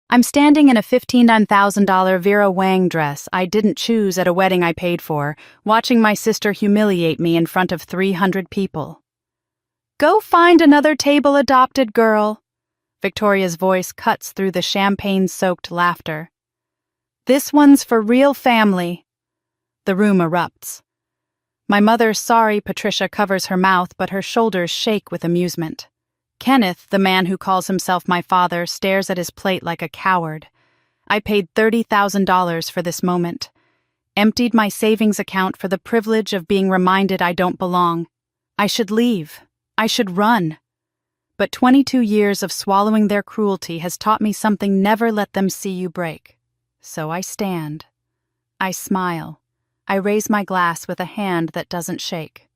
I'm standing in a $15,000 Vera Wang dress I didn't choose at a wedding I paid for, watching my sister humiliate me in front of 300 people. "Go find another table, adopted girl." Victoria's voice cuts through the champagne-soaked laughter. "This one's for real family." The room erupts. My mother's sorry Patricia covers her mouth, but her shoulders shake with amusement. Kenneth, the man who calls himself my father, stares at his plate like a coward. I paid $30,000 for this moment. Emptied my savings account for the privilege of being reminded I don't belong. I should leave. I should run. But 22 years of swallowing their cruelty has taught me something: never let them see you break. So I stand. I smile. I raise my glass with a hand that doesn't shake.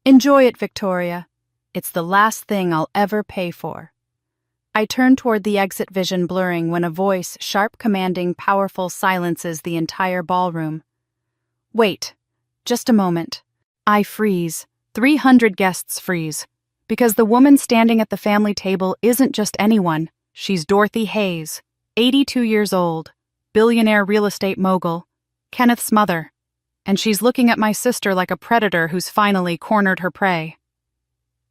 "Enjoy it, Victoria. It's the last thing I'll ever pay for." I turn toward the exit, vision blurring, when a voice, sharp, commanding, powerful, silences the entire ballroom. "Wait. Just a moment." I freeze. 300 guests freeze. Because the woman standing at the family table isn't just anyone. She's Dorothy Hayes, 82 years old, billionaire real estate mogul, Kenneth's mother. And she's looking at my sister like a predator who's finally cornered her prey.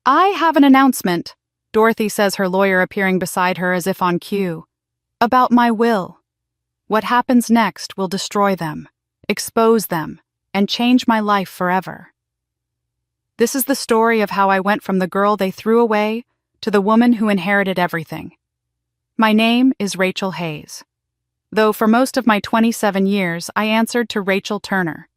"I have an announcement," Dorothy says, her lawyer appearing beside her as if on cue. "About my will. What happens next will destroy them, expose them, and change my life forever. This is the story of how I went from the girl they threw away to the woman who inherited everything. My name is Rachel Hayes. Though for most of my 27 years, I answered to Rachel Turner.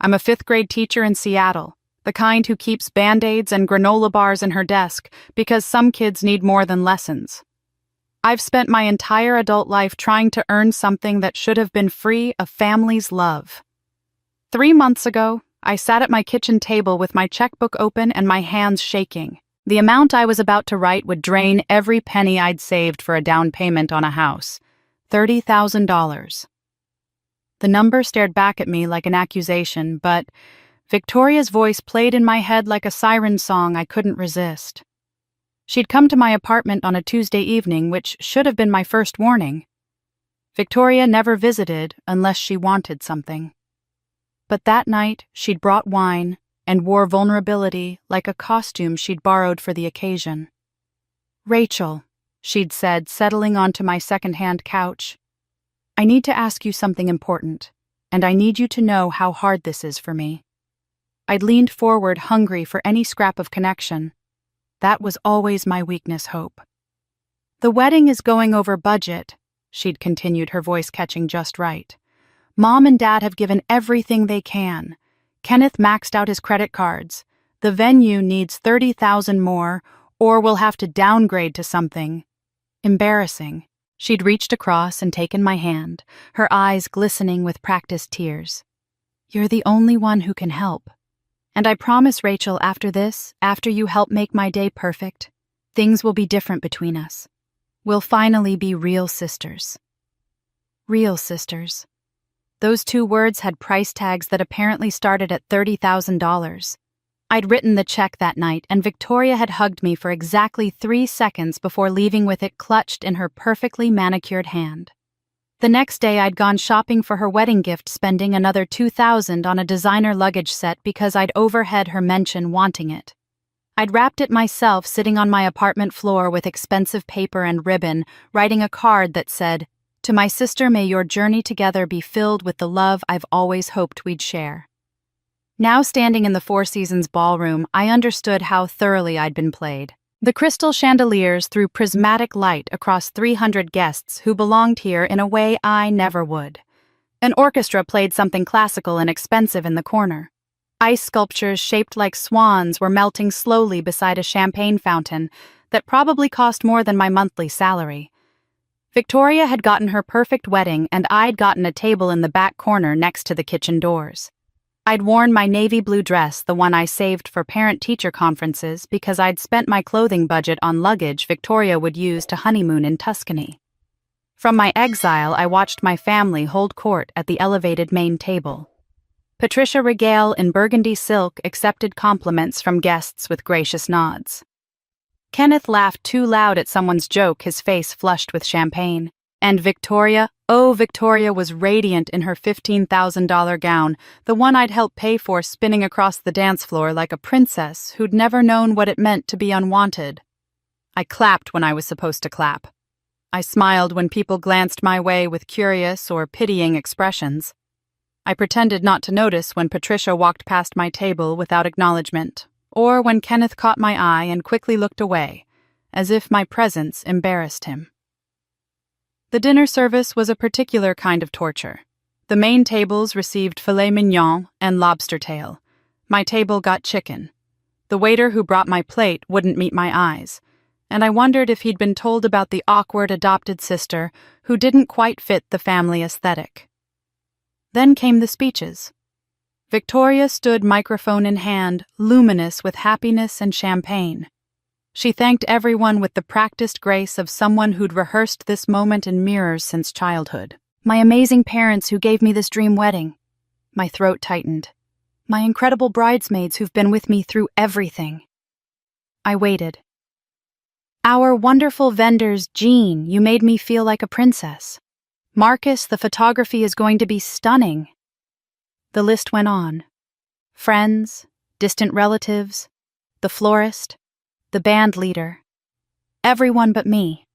I'm a 5th-grade teacher in Seattle, the kind who keeps Band-Aids and granola bars in her desk because some kids need more than lessons. I've spent my entire adult life trying to earn something that should have been free: a family's love. 3 months ago, I sat at my kitchen table with my checkbook open and my hands shaking. The amount I was about to write would drain every penny I'd saved for a down payment on a house: $30,000. The number stared back at me like an accusation, but Victoria's voice played in my head like a siren song I couldn't resist. She'd come to my apartment on a Tuesday evening, which should have been my first warning. Victoria never visited unless she wanted something. But that night, she'd brought wine and wore vulnerability like a costume she'd borrowed for the occasion. "Rachel," she'd said, settling onto my second-hand couch, "I need to ask you something important, and I need you to know how hard this is for me." I'd leaned forward, hungry for any scrap of connection. That was always my weakness, hope. "The wedding is going over budget," she'd continued, her voice catching just right. "Mom and Dad have given everything they can. Kenneth maxed out his credit cards. The venue needs $30,000 more, or we'll have to downgrade to something embarrassing." She'd reached across and taken my hand, her eyes glistening with practiced tears. "You're the only one who can help. And I promise, Rachel, after this, after you help make my day perfect, things will be different between us. We'll finally be real sisters." Real sisters. Those 2 words had price tags that apparently started at $30,000. I'd written the check that night, and Victoria had hugged me for exactly 3 seconds before leaving with it clutched in her perfectly manicured hand. The next day, I'd gone shopping for her wedding gift, spending another $2,000 on a designer luggage set because I'd overheard her mention wanting it. I'd wrapped it myself, sitting on my apartment floor with expensive paper and ribbon, writing a card that said, "To my sister, may your journey together be filled with the love I've always hoped we'd share." Now standing in the Four Seasons ballroom, I understood how thoroughly I'd been played. The crystal chandeliers threw prismatic light across 300 guests who belonged here in a way I never would. An orchestra played something classical and expensive in the corner. Ice sculptures shaped like swans were melting slowly beside a champagne fountain that probably cost more than my monthly salary. Victoria had gotten her perfect wedding, and I'd gotten a table in the back corner next to the kitchen doors. I'd worn my navy blue dress, the one I saved for parent-teacher conferences, because I'd spent my clothing budget on luggage Victoria would use to honeymoon in Tuscany. From my exile, I watched my family hold court at the elevated main table. Patricia Regale in burgundy silk accepted compliments from guests with gracious nods. Kenneth laughed too loud at someone's joke, his face flushed with champagne. And Victoria, oh, Victoria was radiant in her $15,000 gown, the one I'd helped pay for, spinning across the dance floor like a princess who'd never known what it meant to be unwanted. I clapped when I was supposed to clap. I smiled when people glanced my way with curious or pitying expressions. I pretended not to notice when Patricia walked past my table without acknowledgement, or when Kenneth caught my eye and quickly looked away, as if my presence embarrassed him. The dinner service was a particular kind of torture. The main tables received filet mignon and lobster tail. My table got chicken. The waiter who brought my plate wouldn't meet my eyes, and I wondered if he'd been told about the awkward adopted sister who didn't quite fit the family aesthetic. Then came the speeches. Victoria stood microphone in hand, luminous with happiness and champagne. She thanked everyone with the practiced grace of someone who'd rehearsed this moment in mirrors since childhood. My amazing parents who gave me this dream wedding. My throat tightened. My incredible bridesmaids who've been with me through everything. I waited. Our wonderful vendors, Jean, you made me feel like a princess. Marcus, the photography is going to be stunning. The list went on. Friends, distant relatives, the florist, the band leader. Everyone but me.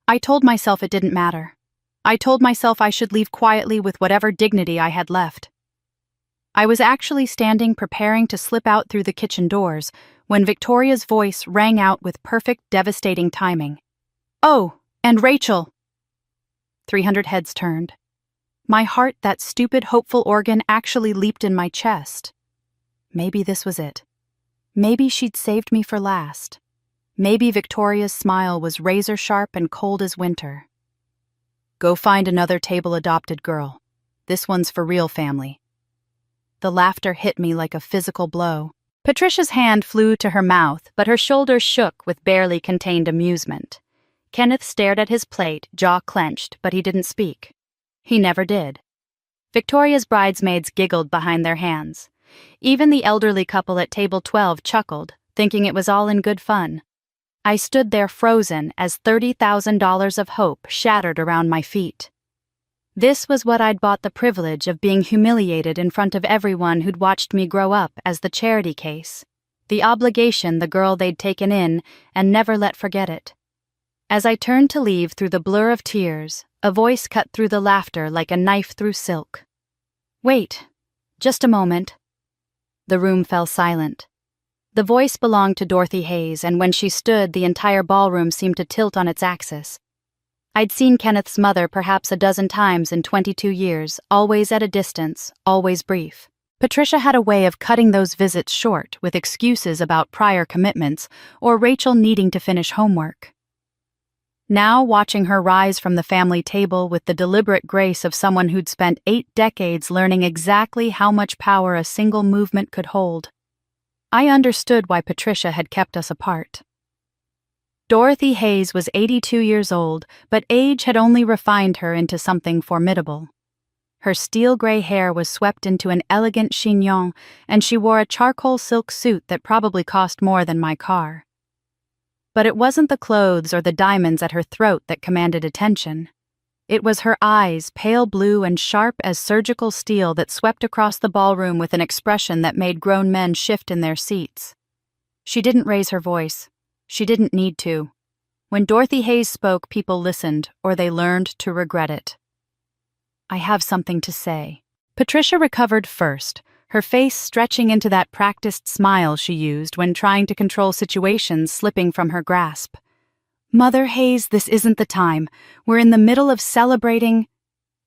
I told myself it didn't matter. I told myself I should leave quietly with whatever dignity I had left. I was actually standing preparing to slip out through the kitchen doors when Victoria's voice rang out with perfect, devastating timing. "Oh, and Rachel!" 300 heads turned. My heart, that stupid, hopeful organ, actually leaped in my chest. Maybe this was it. Maybe she'd saved me for last. Maybe Victoria's smile was razor-sharp and cold as winter. "Go find another table, adopted girl. This one's for real family." The laughter hit me like a physical blow. Patricia's hand flew to her mouth, but her shoulders shook with barely contained amusement. Kenneth stared at his plate, jaw clenched, but he didn't speak. He never did. Victoria's bridesmaids giggled behind their hands. Even the elderly couple at table 12 chuckled, thinking it was all in good fun. I stood there frozen as $30,000 of hope shattered around my feet. This was what I'd bought the privilege of being humiliated in front of everyone who'd watched me grow up as the charity case, the obligation the girl they'd taken in and never let forget it. As I turned to leave through the blur of tears, a voice cut through the laughter like a knife through silk. "Wait, just a moment." The room fell silent. The voice belonged to Dorothy Hayes, and when she stood, the entire ballroom seemed to tilt on its axis. I'd seen Kenneth's mother perhaps a dozen times in 22 years, always at a distance, always brief. Patricia had a way of cutting those visits short with excuses about prior commitments or Rachel needing to finish homework. Now, watching her rise from the family table with the deliberate grace of someone who'd spent 8 decades learning exactly how much power a single movement could hold, I understood why Patricia had kept us apart. Dorothy Hayes was 82 years old, but age had only refined her into something formidable. Her steel-gray hair was swept into an elegant chignon, and she wore a charcoal silk suit that probably cost more than my car. But it wasn't the clothes or the diamonds at her throat that commanded attention. It was her eyes, pale blue and sharp as surgical steel, that swept across the ballroom with an expression that made grown men shift in their seats. She didn't raise her voice. She didn't need to. When Dorothy Hayes spoke, people listened, or they learned to regret it. "I have something to say." Patricia recovered first, her face stretching into that practiced smile she used when trying to control situations slipping from her grasp. "Mother Hayes, this isn't the time. We're in the middle of celebrating—"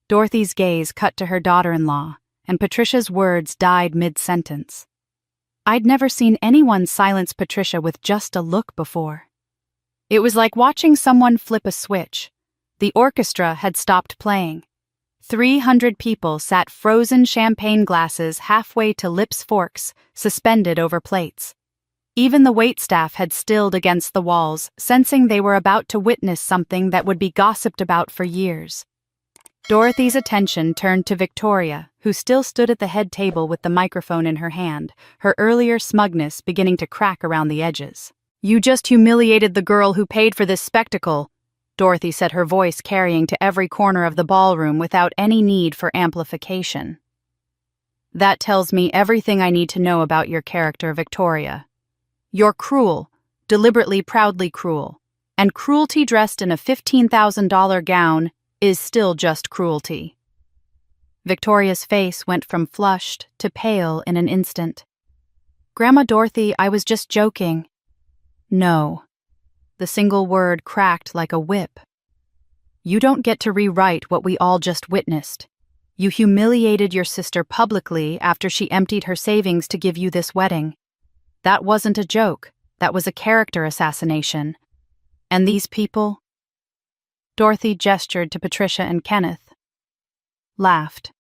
Dorothy's gaze cut to her daughter-in-law, and Patricia's words died mid-sentence. I'd never seen anyone silence Patricia with just a look before. It was like watching someone flip a switch. The orchestra had stopped playing. 300 people sat frozen champagne glasses halfway to lips' forks, suspended over plates. Even the waitstaff had stilled against the walls, sensing they were about to witness something that would be gossiped about for years. Dorothy's attention turned to Victoria, who still stood at the head table with the microphone in her hand, her earlier smugness beginning to crack around the edges. "You just humiliated the girl who paid for this spectacle." Dorothy said, her voice carrying to every corner of the ballroom without any need for amplification. "That tells me everything I need to know about your character, Victoria. You're cruel, deliberately proudly cruel, and cruelty dressed in a $15,000 gown is still just cruelty." Victoria's face went from flushed to pale in an instant. "Grandma Dorothy, I was just joking." "No." The single word cracked like a whip. "You don't get to rewrite what we all just witnessed. You humiliated your sister publicly after she emptied her savings to give you this wedding. That wasn't a joke. That was a character assassination. And these people?" Dorothy gestured to Patricia and Kenneth. Laughed.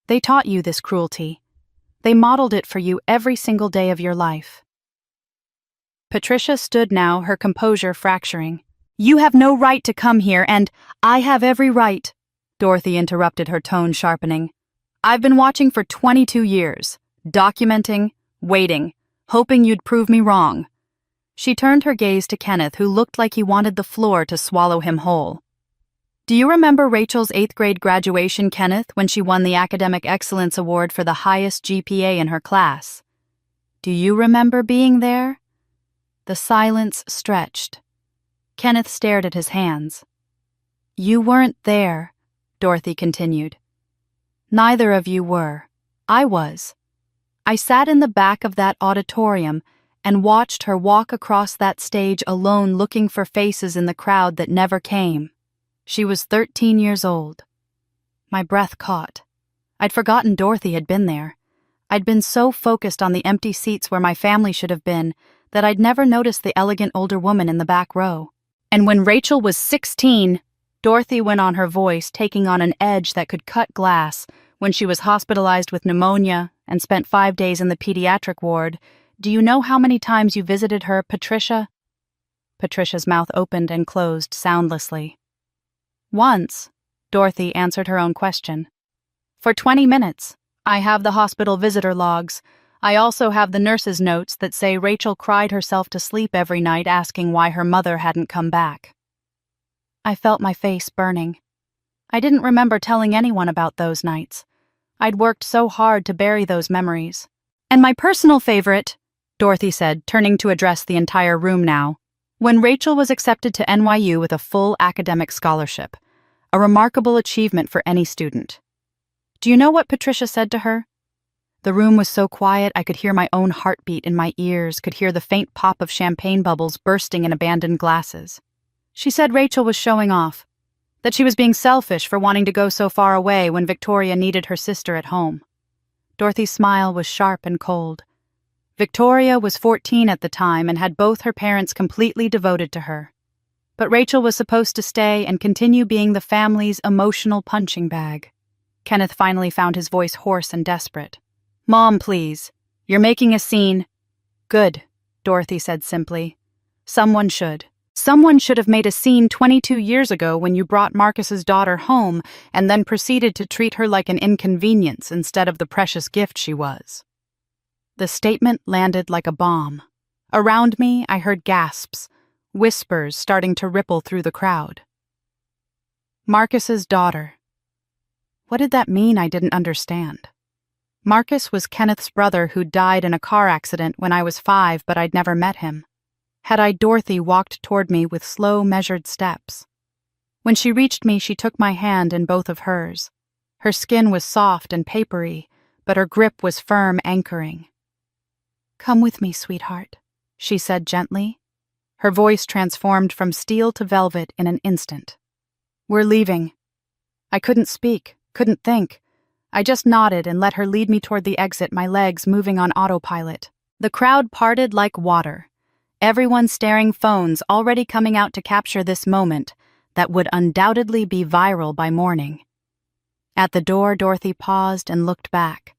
"They taught you this cruelty. They modeled it for you every single day of your life." Patricia stood now, her composure fracturing. "You have no right to come here, and I have every right," Dorothy interrupted, her tone sharpening. "I've been watching for 22 years, documenting, waiting, hoping you'd prove me wrong." She turned her gaze to Kenneth, who looked like he wanted the floor to swallow him whole. "Do you remember Rachel's 8th grade graduation, Kenneth, when she won the Academic Excellence Award for the highest GPA in her class? Do you remember being there?" The silence stretched. Kenneth stared at his hands. "You weren't there," Dorothy continued. "Neither of you were. I was. I sat in the back of that auditorium and watched her walk across that stage alone, looking for faces in the crowd that never came. She was 13 years old." My breath caught. I'd forgotten Dorothy had been there. I'd been so focused on the empty seats where my family should have been that I'd never noticed the elegant older woman in the back row. "And when Rachel was 16, Dorothy went on, her voice taking on an edge that could cut glass, "when she was hospitalized with pneumonia and spent 5 days in the pediatric ward, do you know how many times you visited her, Patricia?" Patricia's mouth opened and closed soundlessly. "Once," Dorothy answered her own question. "For 20 minutes. I have the hospital visitor logs. I also have the nurse's notes that say Rachel cried herself to sleep every night asking why her mother hadn't come back." I felt my face burning. I didn't remember telling anyone about those nights. I'd worked so hard to bury those memories. "And my personal favorite," Dorothy said, turning to address the entire room now, "when Rachel was accepted to NYU with a full academic scholarship. A remarkable achievement for any student. Do you know what Patricia said to her? The room was so quiet I could hear my own heartbeat in my ears, could hear the faint pop of champagne bubbles bursting in abandoned glasses. She said Rachel was showing off, that she was being selfish for wanting to go so far away when Victoria needed her sister at home." Dorothy's smile was sharp and cold. Victoria was 14 at the time and had both her parents completely devoted to her. But Rachel was supposed to stay and continue being the family's emotional punching bag. Kenneth finally found his voice hoarse and desperate. "Mom, please. You're making a scene." "Good," Dorothy said simply. Someone should have made a scene 22 years ago when you brought Marcus's daughter home and then proceeded to treat her like an inconvenience instead of the precious gift she was." The statement landed like a bomb. Around me, I heard gasps, whispers starting to ripple through the crowd. Marcus's daughter. What did that mean? I didn't understand. Marcus was Kenneth's brother who died in a car accident when I was 5, but I'd never met him. Dorothy walked toward me with slow, measured steps. When she reached me, she took my hand in both of hers. Her skin was soft and papery, but her grip was firm, anchoring. "Come with me, sweetheart," she said gently. Her voice transformed from steel to velvet in an instant. "We're leaving." I couldn't speak, couldn't think. I just nodded and let her lead me toward the exit, my legs moving on autopilot. The crowd parted like water. Everyone staring, phones already coming out to capture this moment that would undoubtedly be viral by morning. At the door, Dorothy paused and looked back.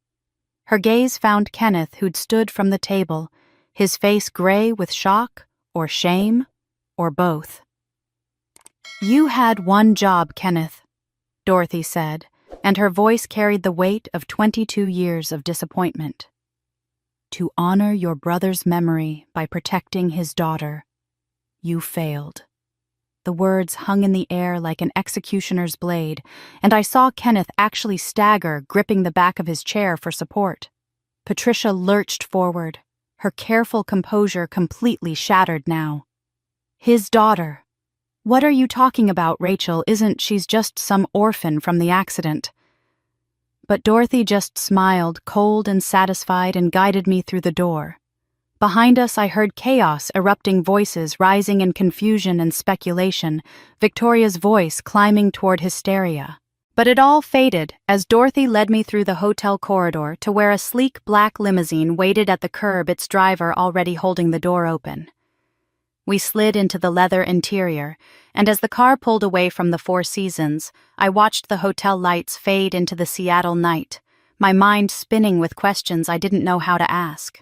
Her gaze found Kenneth, who'd stood from the table, his face gray with shock or shame or both. "You had one job, Kenneth," Dorothy said, and her voice carried the weight of 22 years of disappointment. "To honor your brother's memory by protecting his daughter. You failed." the words hung in the air like an executioner's blade, and I saw Kenneth actually stagger, gripping the back of his chair for support. Patricia lurched forward, her careful composure completely shattered now. His daughter. What are you talking about, Rachel? She's just some orphan from the accident. But Dorothy just smiled, cold and satisfied, and guided me through the door. Behind us, I heard chaos, erupting voices rising in confusion and speculation, Victoria's voice climbing toward hysteria. But it all faded as Dorothy led me through the hotel corridor to where a sleek black limousine waited at the curb, its driver already holding the door open. We slid into the leather interior, and as the car pulled away from the Four Seasons, I watched the hotel lights fade into the Seattle night, my mind spinning with questions I didn't know how to ask.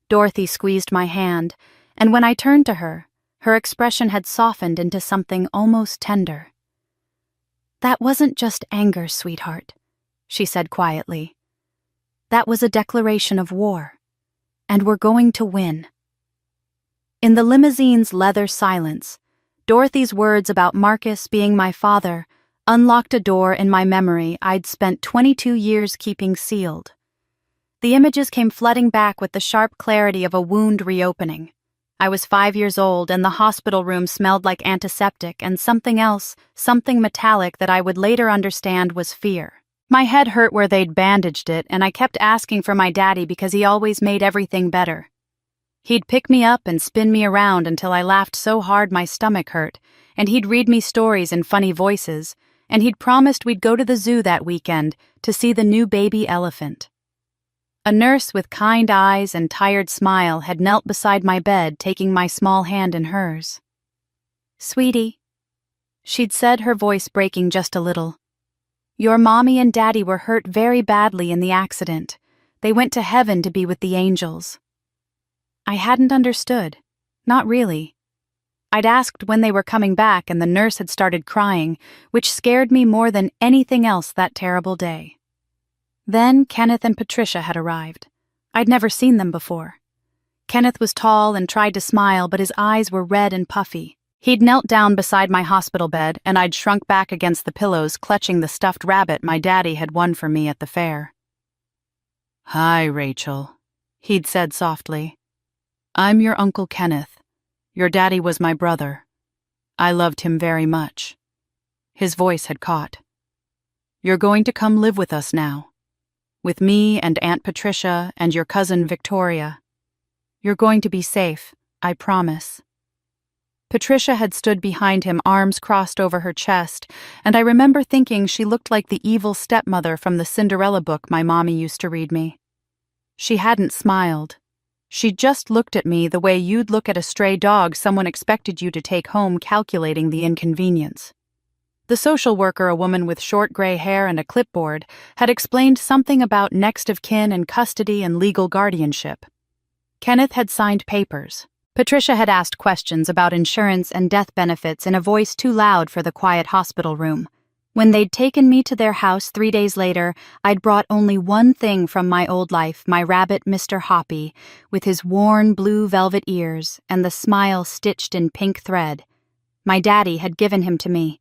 Dorothy squeezed my hand, and when I turned to her, her expression had softened into something almost tender. "That wasn't just anger, sweetheart," she said quietly. "That was a declaration of war, and we're going to win." In the limousine's leather silence, Dorothy's words about Marcus being my father unlocked a door in my memory I'd spent 22 years keeping sealed. The images came flooding back with the sharp clarity of a wound reopening. I was 5 years old, and the hospital room smelled like antiseptic and something else, something metallic that I would later understand was fear. My head hurt where they'd bandaged it, and I kept asking for my daddy because he always made everything better. He'd pick me up and spin me around until I laughed so hard my stomach hurt, and he'd read me stories in funny voices, and he'd promised we'd go to the zoo that weekend to see the new baby elephant. A nurse with kind eyes and tired smile had knelt beside my bed, taking my small hand in hers. "Sweetie," she'd said, her voice breaking just a little, "your mommy and daddy were hurt very badly in the accident. They went to heaven to be with the angels." I hadn't understood. Not really. I'd asked when they were coming back, and the nurse had started crying, which scared me more than anything else that terrible day. Then Kenneth and Patricia had arrived. I'd never seen them before. Kenneth was tall and tried to smile, but his eyes were red and puffy. He'd knelt down beside my hospital bed, and I'd shrunk back against the pillows, clutching the stuffed rabbit my daddy had won for me at the fair. "Hi, Rachel," he'd said softly. "I'm your Uncle Kenneth. Your daddy was my brother. I loved him very much." His voice had caught. "You're going to come live with us now. With me and Aunt Patricia and your cousin Victoria. You're going to be safe, I promise." Patricia had stood behind him, arms crossed over her chest, and I remember thinking she looked like the evil stepmother from the Cinderella book my mommy used to read me. She hadn't smiled. She just looked at me the way you'd look at a stray dog someone expected you to take home, calculating the inconvenience. The social worker, a woman with short gray hair and a clipboard, had explained something about next of kin and custody and legal guardianship. Kenneth had signed papers. Patricia had asked questions about insurance and death benefits in a voice too loud for the quiet hospital room. When they'd taken me to their house 3 days later, I'd brought only one thing from my old life, my rabbit Mr. Hoppy, with his worn blue velvet ears and the smile stitched in pink thread. My daddy had given him to me.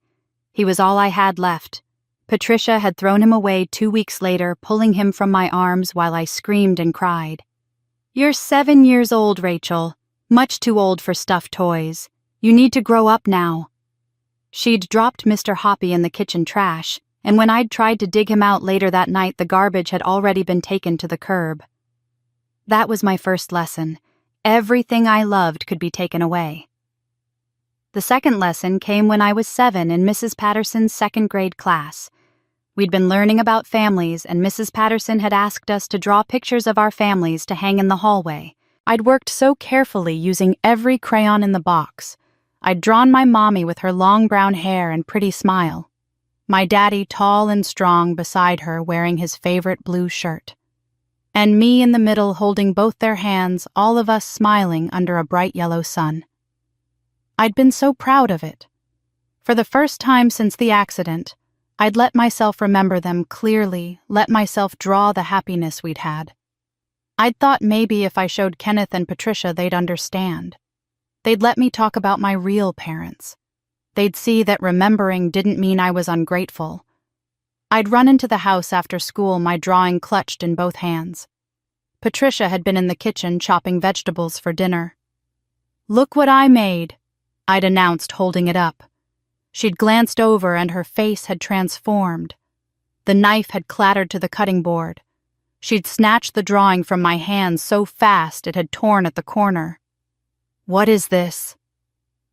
He was all I had left. Patricia had thrown him away 2 weeks later, pulling him from my arms while I screamed and cried. "You're 7 years old, Rachel. Much too old for stuffed toys. You need to grow up now." She'd dropped Mr. Hoppy in the kitchen trash, and when I'd tried to dig him out later that night, the garbage had already been taken to the curb. That was my first lesson. Everything I loved could be taken away. The second lesson came when I was 7 in Mrs. Patterson's second-grade class. We'd been learning about families, and Mrs. Patterson had asked us to draw pictures of our families to hang in the hallway. I'd worked so carefully using every crayon in the box. I'd drawn my mommy with her long brown hair and pretty smile. My daddy, tall and strong, beside her, wearing his favorite blue shirt. And me in the middle, holding both their hands, all of us smiling under a bright yellow sun. I'd been so proud of it. For the first time since the accident, I'd let myself remember them clearly, let myself draw the happiness we'd had. I'd thought maybe if I showed Kenneth and Patricia, they'd understand. They'd let me talk about my real parents. They'd see that remembering didn't mean I was ungrateful. I'd run into the house after school, my drawing clutched in both hands. Patricia had been in the kitchen chopping vegetables for dinner. "Look what I made," I'd announced, holding it up. She'd glanced over and her face had transformed. The knife had clattered to the cutting board. She'd snatched the drawing from my hands so fast it had torn at the corner. "What is this?"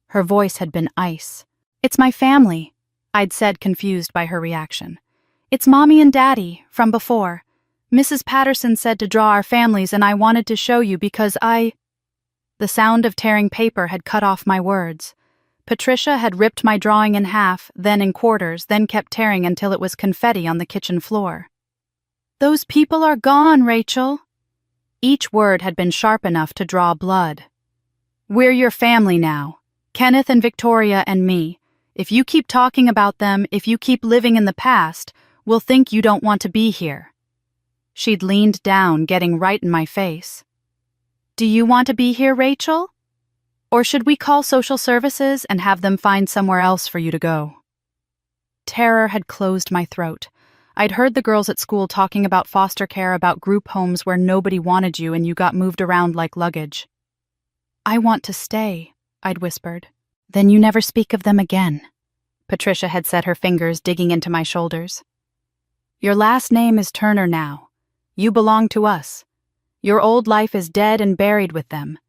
Her voice had been ice. "It's my family," I'd said, confused by her reaction. "It's Mommy and Daddy, from before. Mrs. Patterson said to draw our families and I wanted to show you because The sound of tearing paper had cut off my words. Patricia had ripped my drawing in half, then in quarters, then kept tearing until it was confetti on the kitchen floor. "Those people are gone, Rachel." Each word had been sharp enough to draw blood. "We're your family now. Kenneth and Victoria and me. If you keep talking about them, if you keep living in the past, we'll think you don't want to be here." She'd leaned down, getting right in my face. "Do you want to be here, Rachel? Or should we call social services and have them find somewhere else for you to go?" Terror had closed my throat. I'd heard the girls at school talking about foster care, about group homes where nobody wanted you and you got moved around like luggage. "I want to stay," I'd whispered. "Then you never speak of them again." Patricia had set her fingers, digging into my shoulders. "Your last name is Turner now. You belong to us. Your old life is dead and buried with them.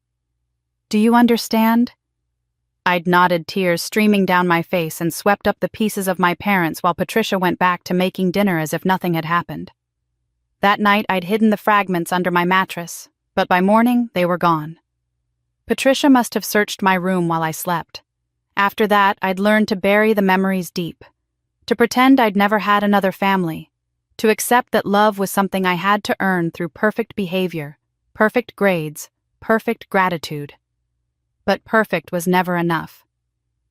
Do you understand?" I'd nodded, tears streaming down my face, and swept up the pieces of my parents while Patricia went back to making dinner as if nothing had happened. That night I'd hidden the fragments under my mattress, but by morning they were gone. Patricia must have searched my room while I slept. After that, I'd learned to bury the memories deep, to pretend I'd never had another family, to accept that love was something I had to earn through perfect behavior, perfect grades, perfect gratitude. But perfect was never enough.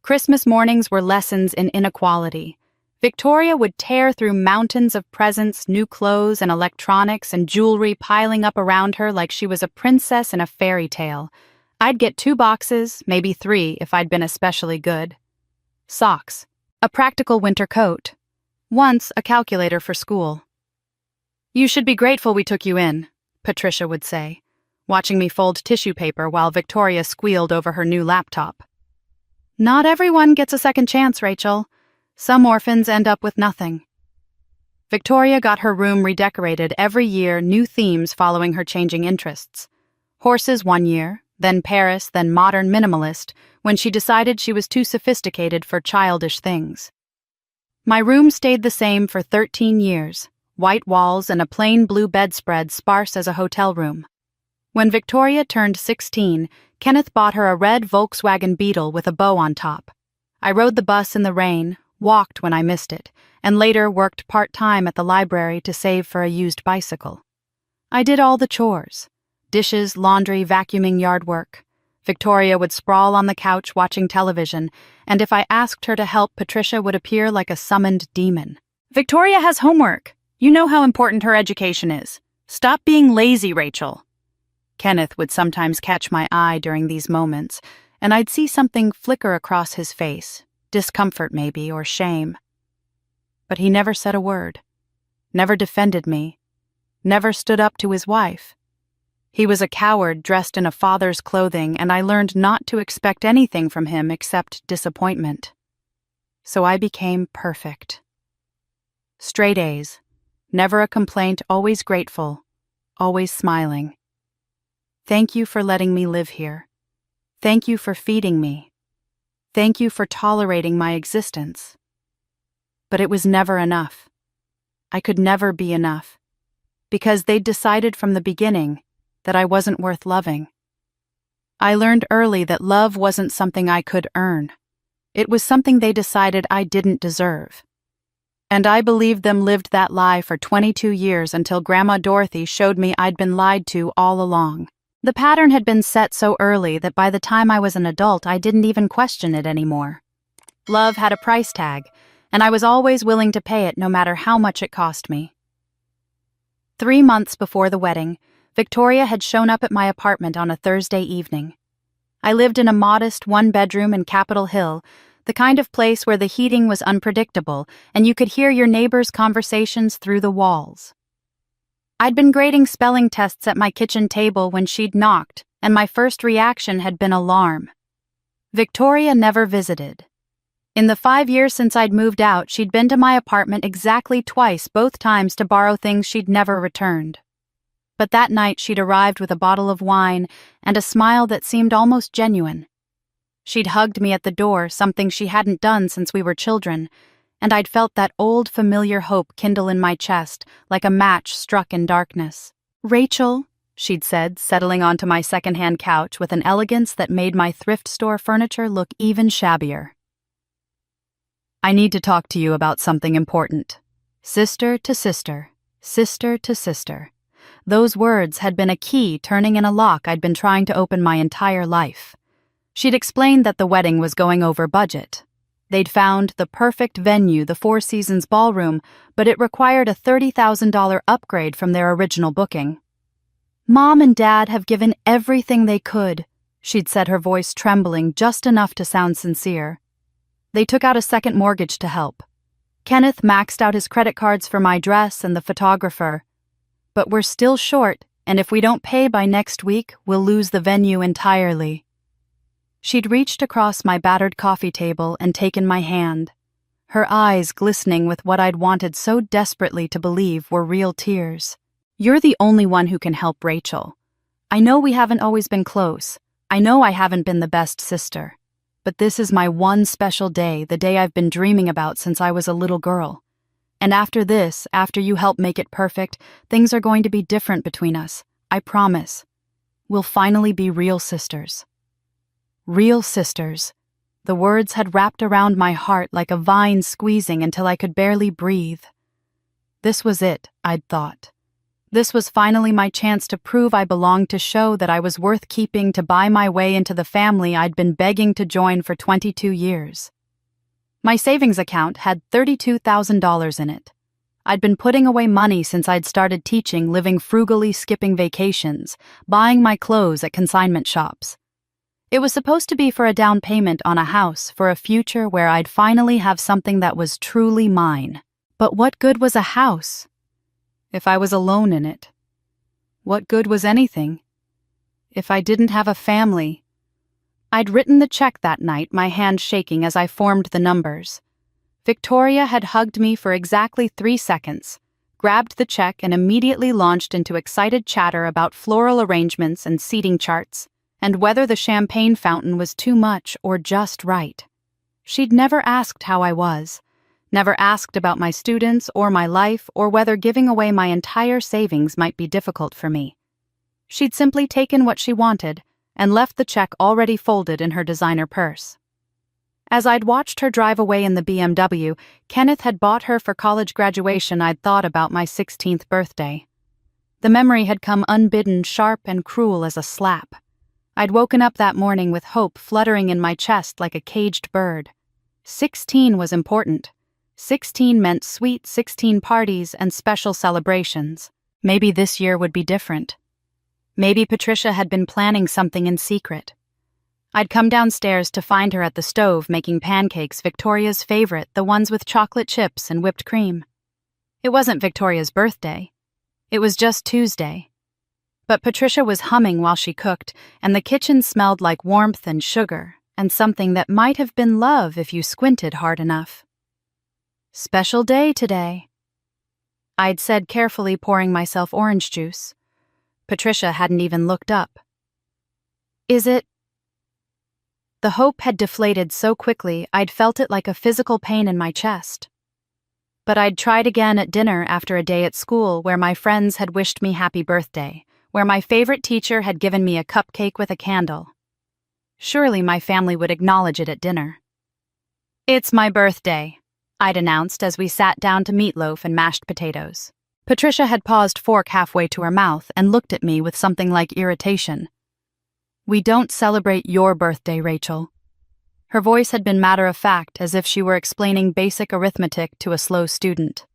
Christmas mornings were lessons in inequality. Victoria would tear through mountains of presents, new clothes and electronics and jewelry piling up around her like she was a princess in a fairy tale. I'd get 2 boxes, maybe 3 if I'd been especially good. Socks, a practical winter coat, once a calculator for school. "You should be grateful we took you in," Patricia would say, watching me fold tissue paper while Victoria squealed over her new laptop. "Not everyone gets a second chance, Rachel. Some orphans end up with nothing." Victoria got her room redecorated every year, new themes following her changing interests. Horses one year, then Paris, then modern minimalist, when she decided she was too sophisticated for childish things. My room stayed the same for 13 years, white walls and a plain blue bedspread sparse as a hotel room. When Victoria turned 16, Kenneth bought her a red Volkswagen Beetle with a bow on top. I rode the bus in the rain, walked when I missed it, and later worked part-time at the library to save for a used bicycle. I did all the chores: dishes, laundry, vacuuming, yard work. Victoria would sprawl on the couch watching television, and if I asked her to help, Patricia would appear like a summoned demon. "Victoria has homework. You know how important her education is. Stop being lazy, Rachel." Kenneth would sometimes catch my eye during these moments, and I'd see something flicker across his face, discomfort maybe, or shame. But he never said a word, never defended me, never stood up to his wife. He was a coward dressed in a father's clothing, and I learned not to expect anything from him except disappointment. So I became perfect. Straight A's, never a complaint, always grateful, always smiling. Thank you for letting me live here. Thank you for feeding me. Thank you for tolerating my existence. But it was never enough. I could never be enough, because they'd decided from the beginning that I wasn't worth loving. I learned early that love wasn't something I could earn. It was something they decided I didn't deserve. And I believed them, lived that lie for 22 years until Grandma Dorothy showed me I'd been lied to all along. The pattern had been set so early that by the time I was an adult, I didn't even question it anymore. Love had a price tag, and I was always willing to pay it no matter how much it cost me. 3 months before the wedding, Victoria had shown up at my apartment on a Thursday evening. I lived in a modest 1-bedroom in Capitol Hill, The kind of place where the heating was unpredictable and you could hear your neighbors' conversations through the walls. I'd been grading spelling tests at my kitchen table when she'd knocked, and my first reaction had been alarm. Victoria never visited. In the 5 years since I'd moved out, she'd been to my apartment exactly twice, both times to borrow things she'd never returned. But that night she'd arrived with a bottle of wine and a smile that seemed almost genuine. She'd hugged me at the door, something she hadn't done since we were children, and I'd felt that old familiar hope kindle in my chest like a match struck in darkness. "Rachel," she'd said, settling onto my second-hand couch with an elegance that made my thrift store furniture look even shabbier. "I need to talk to you about something important. Sister to sister, sister to sister." Those words had been a key turning in a lock I'd been trying to open my entire life. She'd explained that the wedding was going over budget. They'd found the perfect venue, the Four Seasons Ballroom, but it required a $30,000 upgrade from their original booking. "Mom and Dad have given everything they could," she'd said, her voice trembling just enough to sound sincere. "They took out a second mortgage to help. Kenneth maxed out his credit cards for my dress and the photographer. But we're still short, and if we don't pay by next week, we'll lose the venue entirely." She'd reached across my battered coffee table and taken my hand, her eyes glistening with what I'd wanted so desperately to believe were real tears. "You're the only one who can help, Rachel. I know we haven't always been close. I know I haven't been the best sister. But this is my one special day, the day I've been dreaming about since I was a little girl. And after this, after you help make it perfect, things are going to be different between us. I promise. We'll finally be real sisters." Real sisters. The words had wrapped around my heart like a vine squeezing until I could barely breathe. This was it, I'd thought. This was finally my chance to prove I belonged, to show that I was worth keeping, to buy my way into the family I'd been begging to join for 22 years. My savings account had $32,000 in it. I'd been putting away money since I'd started teaching, living frugally, skipping vacations, buying my clothes at consignment shops. It was supposed to be for a down payment on a house, for a future where I'd finally have something that was truly mine. But what good was a house if I was alone in it? What good was anything if I didn't have a family? I'd written the check that night, my hand shaking as I formed the numbers. Victoria had hugged me for exactly 3 seconds, grabbed the check, and immediately launched into excited chatter about floral arrangements and seating charts, and whether the champagne fountain was too much or just right. She'd never asked how I was, never asked about my students or my life, or whether giving away my entire savings might be difficult for me. She'd simply taken what she wanted and left the check already folded in her designer purse. As I'd watched her drive away in the BMW Kenneth had bought her for college graduation, I'd thought about my 16th birthday. The memory had come unbidden, sharp and cruel as a slap. I'd woken up that morning with hope fluttering in my chest like a caged bird. 16 was important. 16 meant sweet 16 parties and special celebrations. Maybe this year would be different. Maybe Patricia had been planning something in secret. I'd come downstairs to find her at the stove making pancakes, Victoria's favorite, the ones with chocolate chips and whipped cream. It wasn't Victoria's birthday. It was just Tuesday. But Patricia was humming while she cooked, and the kitchen smelled like warmth and sugar, and something that might have been love if you squinted hard enough. "Special day today," I'd said, carefully pouring myself orange juice. Patricia hadn't even looked up. "Is it?" The hope had deflated so quickly I'd felt it like a physical pain in my chest. But I'd tried again at dinner after a day at school where my friends had wished me happy birthday, where my favorite teacher had given me a cupcake with a candle. Surely my family would acknowledge it at dinner. "It's my birthday," I'd announced as we sat down to meatloaf and mashed potatoes. Patricia had paused fork halfway to her mouth and looked at me with something like irritation. "We don't celebrate your birthday, Rachel." Her voice had been matter-of-fact, as if she were explaining basic arithmetic to a slow student.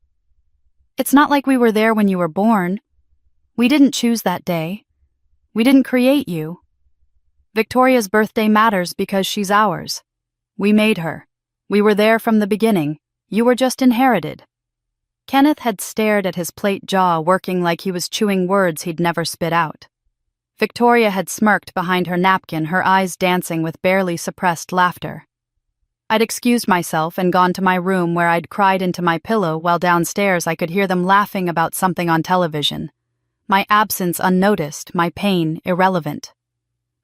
"It's not like we were there when you were born. We didn't choose that day. We didn't create you. Victoria's birthday matters because she's ours. We made her." We were there from the beginning. You were just inherited." Kenneth had stared at his plate jaw, working like he was chewing words he'd never spit out. Victoria had smirked behind her napkin, her eyes dancing with barely suppressed laughter. I'd excused myself and gone to my room where I'd cried into my pillow while downstairs I could hear them laughing about something on television. My absence unnoticed, my pain irrelevant.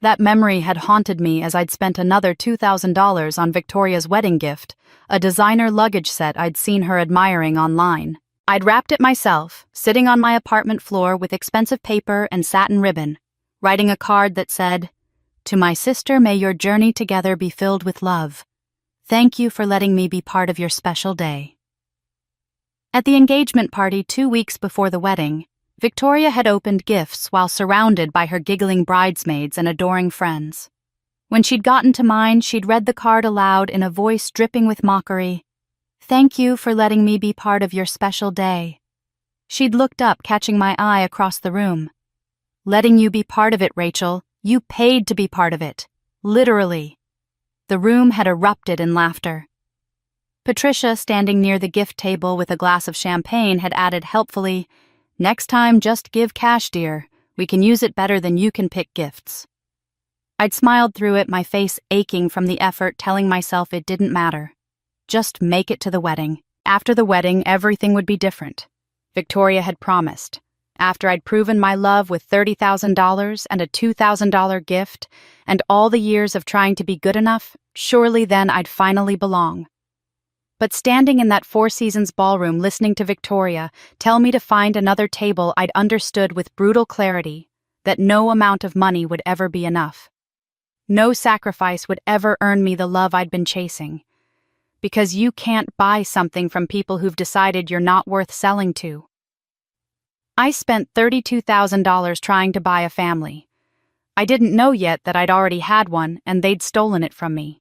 That memory had haunted me as I'd spent another $2,000 on Victoria's wedding gift, a designer luggage set I'd seen her admiring online. I'd wrapped it myself, sitting on my apartment floor with expensive paper and satin ribbon, writing a card that said, "To my sister, may your journey together be filled with love. Thank you for letting me be part of your special day." At the engagement party 2 weeks before the wedding, Victoria had opened gifts while surrounded by her giggling bridesmaids and adoring friends. When she'd gotten to mine, she'd read the card aloud in a voice dripping with mockery. "Thank you for letting me be part of your special day." She'd looked up, catching my eye across the room. "Letting you be part of it, Rachel. You paid to be part of it. Literally." The room had erupted in laughter. Patricia, standing near the gift table with a glass of champagne, had added helpfully, "Next time, just give cash, dear. We can use it better than you can pick gifts." I'd smiled through it, my face aching from the effort, telling myself it didn't matter. Just make it to the wedding. After the wedding, everything would be different. Victoria had promised. After I'd proven my love with $30,000 and a $2,000 gift, and all the years of trying to be good enough, surely then I'd finally belong. But standing in that Four Seasons ballroom listening to Victoria tell me to find another table, I'd understood with brutal clarity that no amount of money would ever be enough. No sacrifice would ever earn me the love I'd been chasing. Because you can't buy something from people who've decided you're not worth selling to. I spent $32,000 trying to buy a family. I didn't know yet that I'd already had one and they'd stolen it from me.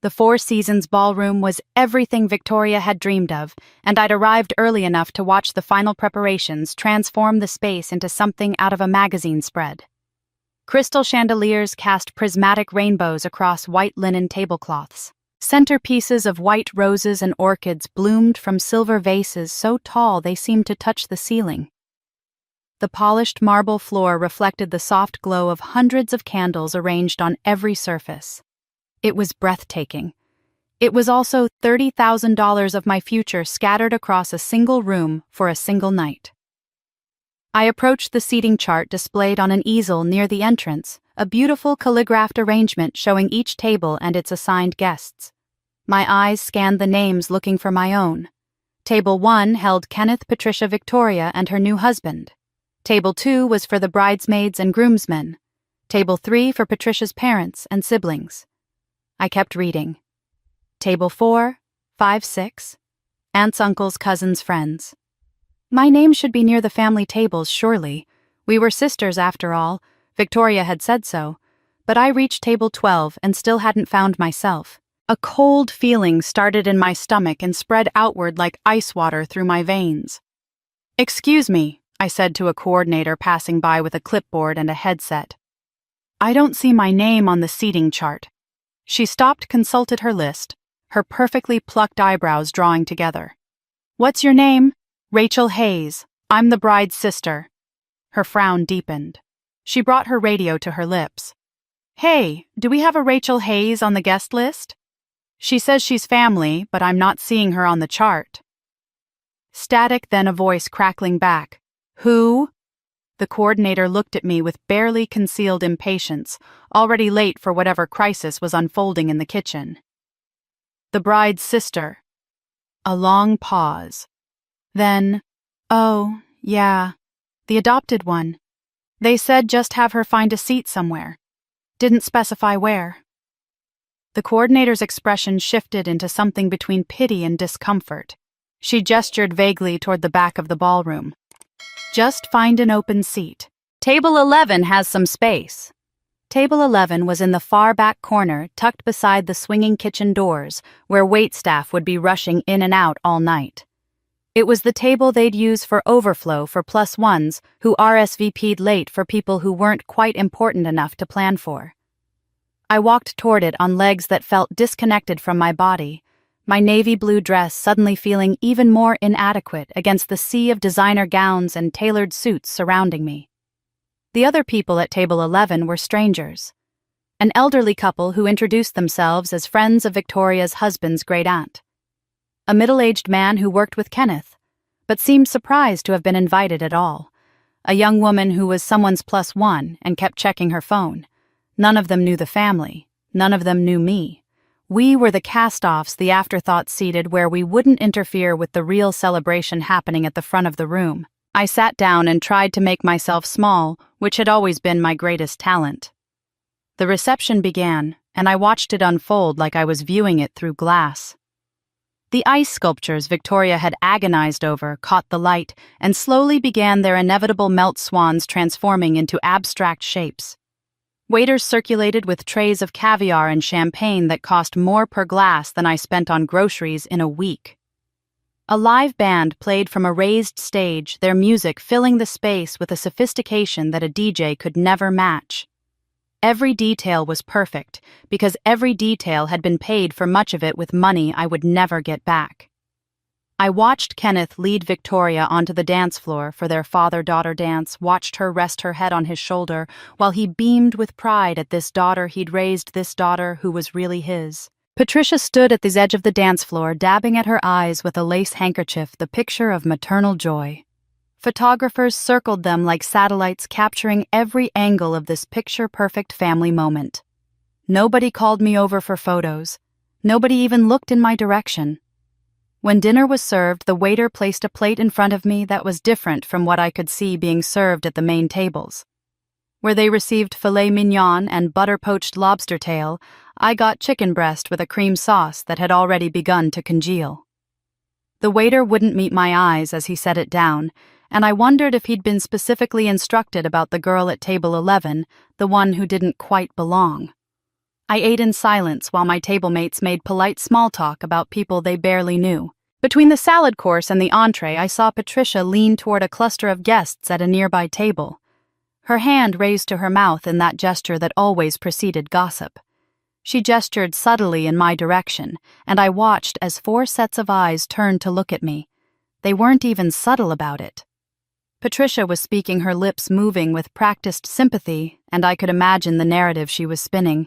The Four Seasons ballroom was everything Victoria had dreamed of, and I'd arrived early enough to watch the final preparations transform the space into something out of a magazine spread. Crystal chandeliers cast prismatic rainbows across white linen tablecloths. Centerpieces of white roses and orchids bloomed from silver vases so tall they seemed to touch the ceiling. The polished marble floor reflected the soft glow of hundreds of candles arranged on every surface. It was breathtaking. It was also $30,000 of my future scattered across a single room for a single night. I approached the seating chart displayed on an easel near the entrance, a beautiful calligraphed arrangement showing each table and its assigned guests. My eyes scanned the names looking for my own. Table 1 held Kenneth, Patricia, Victoria, and her new husband. Table 2 was for the bridesmaids and groomsmen. Table 3 for Patricia's parents and siblings. I kept reading. Table 4, 5, 6. Aunts, uncles, cousins, friends. My name should be near the family tables, surely. We were sisters after all. Victoria had said so. But I reached table 12 and still hadn't found myself. A cold feeling started in my stomach and spread outward like ice water through my veins. "Excuse me," I said to a coordinator passing by with a clipboard and a headset. "I don't see my name on the seating chart." She stopped, consulted her list, her perfectly plucked eyebrows drawing together. "What's your name?" "Rachel Hayes. I'm the bride's sister." Her frown deepened. She brought her radio to her lips. "Hey, do we have a Rachel Hayes on the guest list?" "She says she's family, but I'm not seeing her on the chart." Static, then a voice crackling back. "Who?" The coordinator looked at me with barely concealed impatience, already late for whatever crisis was unfolding in the kitchen. "The bride's sister." A long pause. Then, "Oh, yeah, the adopted one. They said just have her find a seat somewhere. Didn't specify where." The coordinator's expression shifted into something between pity and discomfort. She gestured vaguely toward the back of the ballroom. "Just find an open seat. Table 11 has some space." Table 11 was in the far back corner, tucked beside the swinging kitchen doors, where waitstaff would be rushing in and out all night. It was the table they'd use for overflow for +1s who RSVP'd late for people who weren't quite important enough to plan for. I walked toward it on legs that felt disconnected from my body, my navy blue dress suddenly feeling even more inadequate against the sea of designer gowns and tailored suits surrounding me. The other people at table 11 were strangers. An elderly couple who introduced themselves as friends of Victoria's husband's great-aunt. A middle-aged man who worked with Kenneth, but seemed surprised to have been invited at all. A young woman who was someone's plus one and kept checking her phone. None of them knew the family. None of them knew me. We were the cast-offs, the afterthoughts seated where we wouldn't interfere with the real celebration happening at the front of the room. I sat down and tried to make myself small, which had always been my greatest talent. The reception began, and I watched it unfold like I was viewing it through glass. The ice sculptures Victoria had agonized over caught the light and slowly began their inevitable melt swans transforming into abstract shapes. Waiters circulated with trays of caviar and champagne that cost more per glass than I spent on groceries in a week. A live band played from a raised stage, their music filling the space with a sophistication that a DJ could never match. Every detail was perfect, because every detail had been paid for much of it with money I would never get back. I watched Kenneth lead Victoria onto the dance floor for their father-daughter dance, watched her rest her head on his shoulder, while he beamed with pride at this daughter he'd raised, this daughter who was really his. Patricia stood at the edge of the dance floor, dabbing at her eyes with a lace handkerchief, the picture of maternal joy. Photographers circled them like satellites, capturing every angle of this picture-perfect family moment. Nobody called me over for photos. Nobody even looked in my direction. When dinner was served, the waiter placed a plate in front of me that was different from what I could see being served at the main tables. Where they received filet mignon and butter-poached lobster tail, I got chicken breast with a cream sauce that had already begun to congeal. The waiter wouldn't meet my eyes as he set it down, and I wondered if he'd been specifically instructed about the girl at table 11, the one who didn't quite belong. I ate in silence while my table mates made polite small talk about people they barely knew. Between the salad course and the entree, I saw Patricia lean toward a cluster of guests at a nearby table. Her hand raised to her mouth in that gesture that always preceded gossip. She gestured subtly in my direction, and I watched as 4 sets of eyes turned to look at me. They weren't even subtle about it. Patricia was speaking, her lips moving with practiced sympathy, and I could imagine the narrative she was spinning.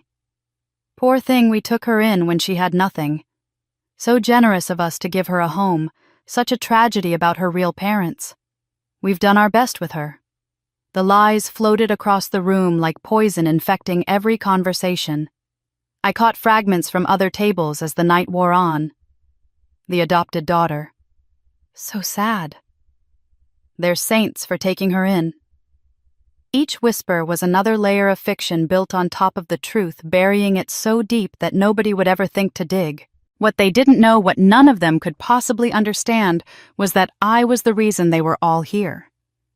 Poor thing, we took her in when she had nothing. So generous of us to give her a home, such a tragedy about her real parents. We've done our best with her. The lies floated across the room like poison infecting every conversation. I caught fragments from other tables as the night wore on. The adopted daughter. So sad. They're saints for taking her in. Each whisper was another layer of fiction built on top of the truth, burying it so deep that nobody would ever think to dig. What they didn't know, what none of them could possibly understand, was that I was the reason they were all here.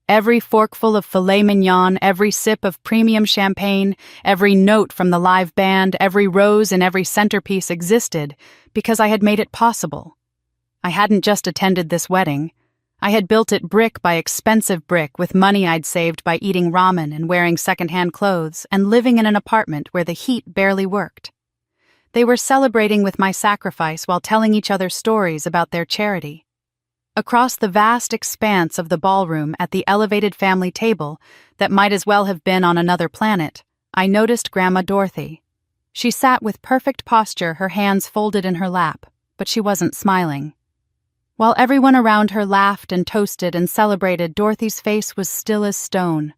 Every forkful of filet mignon, every sip of premium champagne, every note from the live band, every rose in every centerpiece existed because I had made it possible. I hadn't just attended this wedding. I had built it brick by expensive brick with money I'd saved by eating ramen and wearing secondhand clothes and living in an apartment where the heat barely worked. They were celebrating with my sacrifice while telling each other stories about their charity. Across the vast expanse of the ballroom at the elevated family table that might as well have been on another planet, I noticed Grandma Dorothy. She sat with perfect posture, her hands folded in her lap, but she wasn't smiling. While everyone around her laughed and toasted and celebrated, Dorothy's face was still as stone.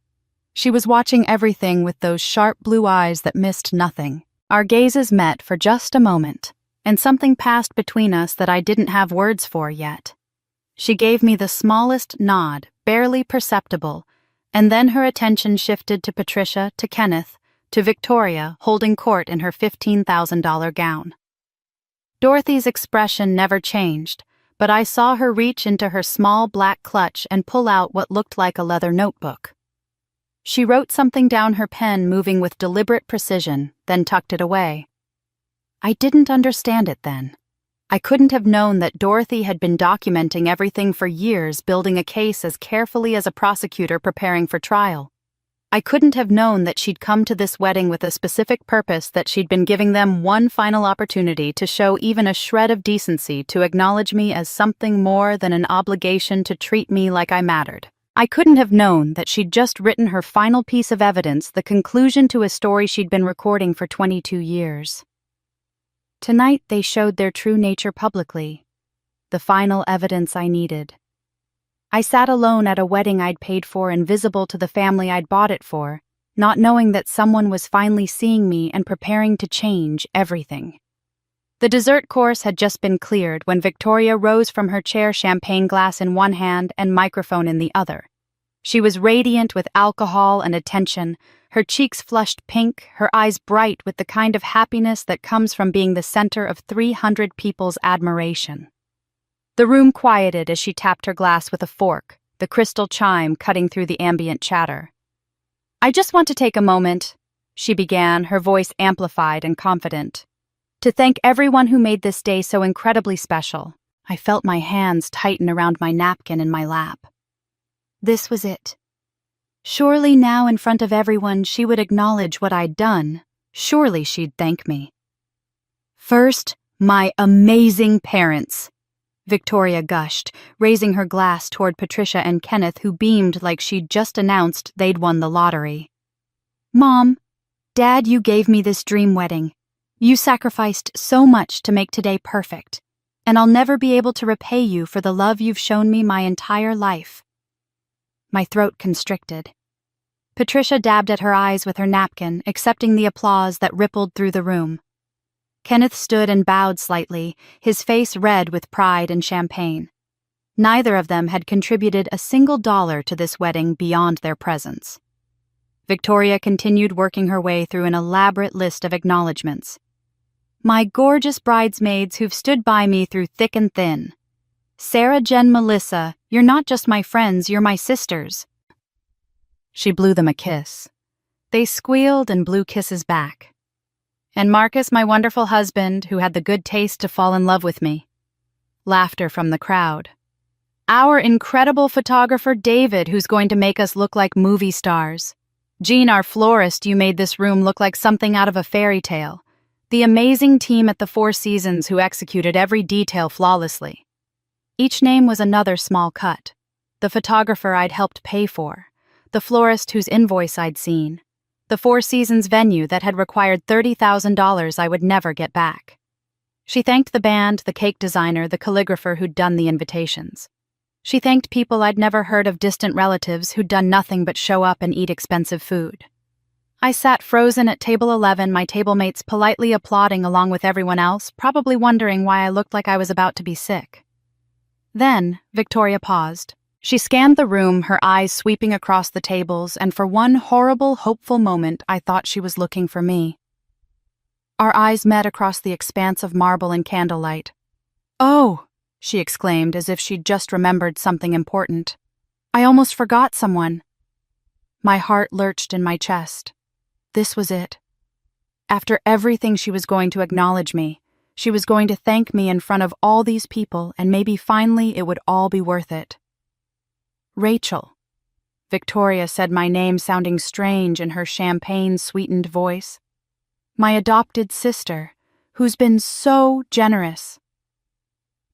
She was watching everything with those sharp blue eyes that missed nothing. Our gazes met for just a moment, and something passed between us that I didn't have words for yet. She gave me the smallest nod, barely perceptible, and then her attention shifted to Patricia, to Kenneth, to Victoria, holding court in her $15,000 gown. Dorothy's expression never changed, but I saw her reach into her small black clutch and pull out what looked like a leather notebook. She wrote something down her pen, moving with deliberate precision, then tucked it away. I didn't understand it then. I couldn't have known that Dorothy had been documenting everything for years, building a case as carefully as a prosecutor preparing for trial. I couldn't have known that she'd come to this wedding with a specific purpose, that she'd been giving them one final opportunity to show even a shred of decency, to acknowledge me as something more than an obligation, to treat me like I mattered. I couldn't have known that she'd just written her final piece of evidence, the conclusion to a story she'd been recording for 22 years. Tonight they showed their true nature publicly, the final evidence I needed. I sat alone at a wedding I'd paid for, invisible to the family I'd bought it for, not knowing that someone was finally seeing me and preparing to change everything. The dessert course had just been cleared when Victoria rose from her chair, champagne glass in one hand and microphone in the other. She was radiant with alcohol and attention, her cheeks flushed pink, her eyes bright with the kind of happiness that comes from being the center of 300 people's admiration. The room quieted as she tapped her glass with a fork, the crystal chime cutting through the ambient chatter. "I just want to take a moment," she began, her voice amplified and confident, "to thank everyone who made this day so incredibly special." I felt my hands tighten around my napkin in my lap. This was it. Surely now, in front of everyone, she would acknowledge what I'd done. Surely she'd thank me. "First, my amazing parents," Victoria gushed, raising her glass toward Patricia and Kenneth, who beamed like she'd just announced they'd won the lottery. "Mom, Dad, you gave me this dream wedding. You sacrificed so much to make today perfect, and I'll never be able to repay you for the love you've shown me my entire life." My throat constricted. Patricia dabbed at her eyes with her napkin, accepting the applause that rippled through the room. Kenneth stood and bowed slightly, his face red with pride and champagne. Neither of them had contributed a single dollar to this wedding beyond their presence. Victoria continued working her way through an elaborate list of acknowledgments. "My gorgeous bridesmaids who've stood by me through thick and thin. Sarah, Jen, Melissa, you're not just my friends, you're my sisters." She blew them a kiss. They squealed and blew kisses back. "And Marcus, my wonderful husband, who had the good taste to fall in love with me." Laughter from the crowd. "Our incredible photographer, David, who's going to make us look like movie stars. Jean, our florist, you made this room look like something out of a fairy tale. The amazing team at the Four Seasons who executed every detail flawlessly." Each name was another small cut. The photographer I'd helped pay for, the florist whose invoice I'd seen, the Four Seasons venue that had required $30,000 I would never get back. She thanked the band, the cake designer, the calligrapher who'd done the invitations. She thanked people I'd never heard of, distant relatives who'd done nothing but show up and eat expensive food. I sat frozen at table 11, my tablemates politely applauding along with everyone else, probably wondering why I looked like I was about to be sick. Then, Victoria paused. She scanned the room, her eyes sweeping across the tables, and for one horrible, hopeful moment, I thought she was looking for me. Our eyes met across the expanse of marble and candlelight. "Oh!" she exclaimed, as if she'd just remembered something important. "I almost forgot someone." My heart lurched in my chest. This was it. After everything, she was going to acknowledge me. She was going to thank me in front of all these people, and maybe finally it would all be worth it. "Rachel." Victoria said my name, sounding strange in her champagne-sweetened voice. "My adopted sister, who's been so generous."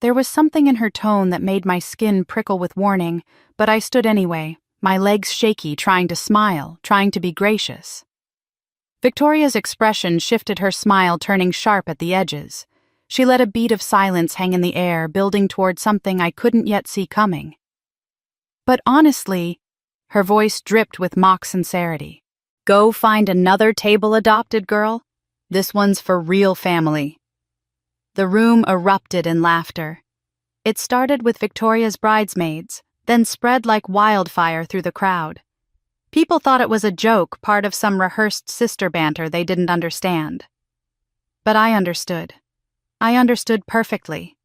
There was something in her tone that made my skin prickle with warning, but I stood anyway, my legs shaky, trying to smile, trying to be gracious. Victoria's expression shifted, her smile turning sharp at the edges. She let a bead of silence hang in the air, building toward something I couldn't yet see coming. "But honestly," her voice dripped with mock sincerity, "go find another table, adopted girl. This one's for real family." The room erupted in laughter. It started with Victoria's bridesmaids, then spread like wildfire through the crowd. People thought it was a joke, part of some rehearsed sister banter they didn't understand. But I understood. I understood perfectly.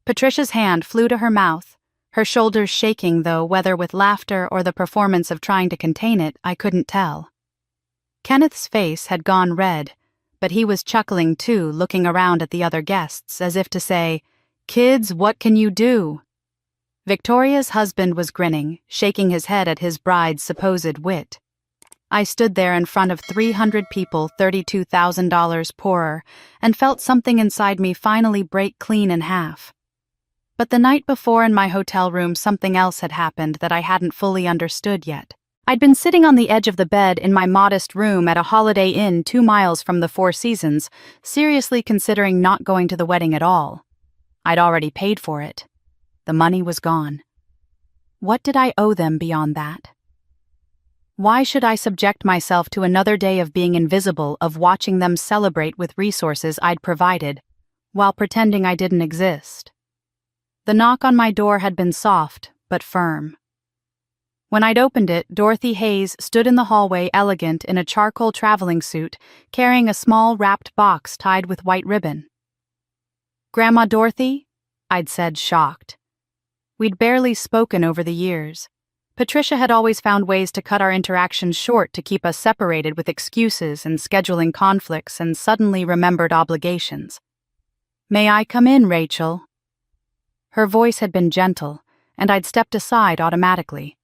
Patricia's hand flew to her mouth, her shoulders shaking, though whether with laughter or the performance of trying to contain it, I couldn't tell. Kenneth's face had gone red, but he was chuckling too, looking around at the other guests, as if to say, "Kids, what can you do?" Victoria's husband was grinning, shaking his head at his bride's supposed wit. I stood there in front of 300 people, $32,000 poorer, and felt something inside me finally break clean in half. But the night before in my hotel room, something else had happened that I hadn't fully understood yet. I'd been sitting on the edge of the bed in my modest room at a Holiday Inn 2 miles from the Four Seasons, seriously considering not going to the wedding at all. I'd already paid for it. The money was gone. What did I owe them beyond that? Why should I subject myself to another day of being invisible, of watching them celebrate with resources I'd provided, while pretending I didn't exist? The knock on my door had been soft, but firm. When I'd opened it, Dorothy Hayes stood in the hallway, elegant in a charcoal traveling suit, carrying a small wrapped box tied with white ribbon. "Grandma Dorothy?" I'd said, shocked. We'd barely spoken over the years. Patricia had always found ways to cut our interactions short to keep us separated with excuses and scheduling conflicts and suddenly remembered obligations. "May I come in, Rachel?" Her voice had been gentle, and I'd stepped aside automatically.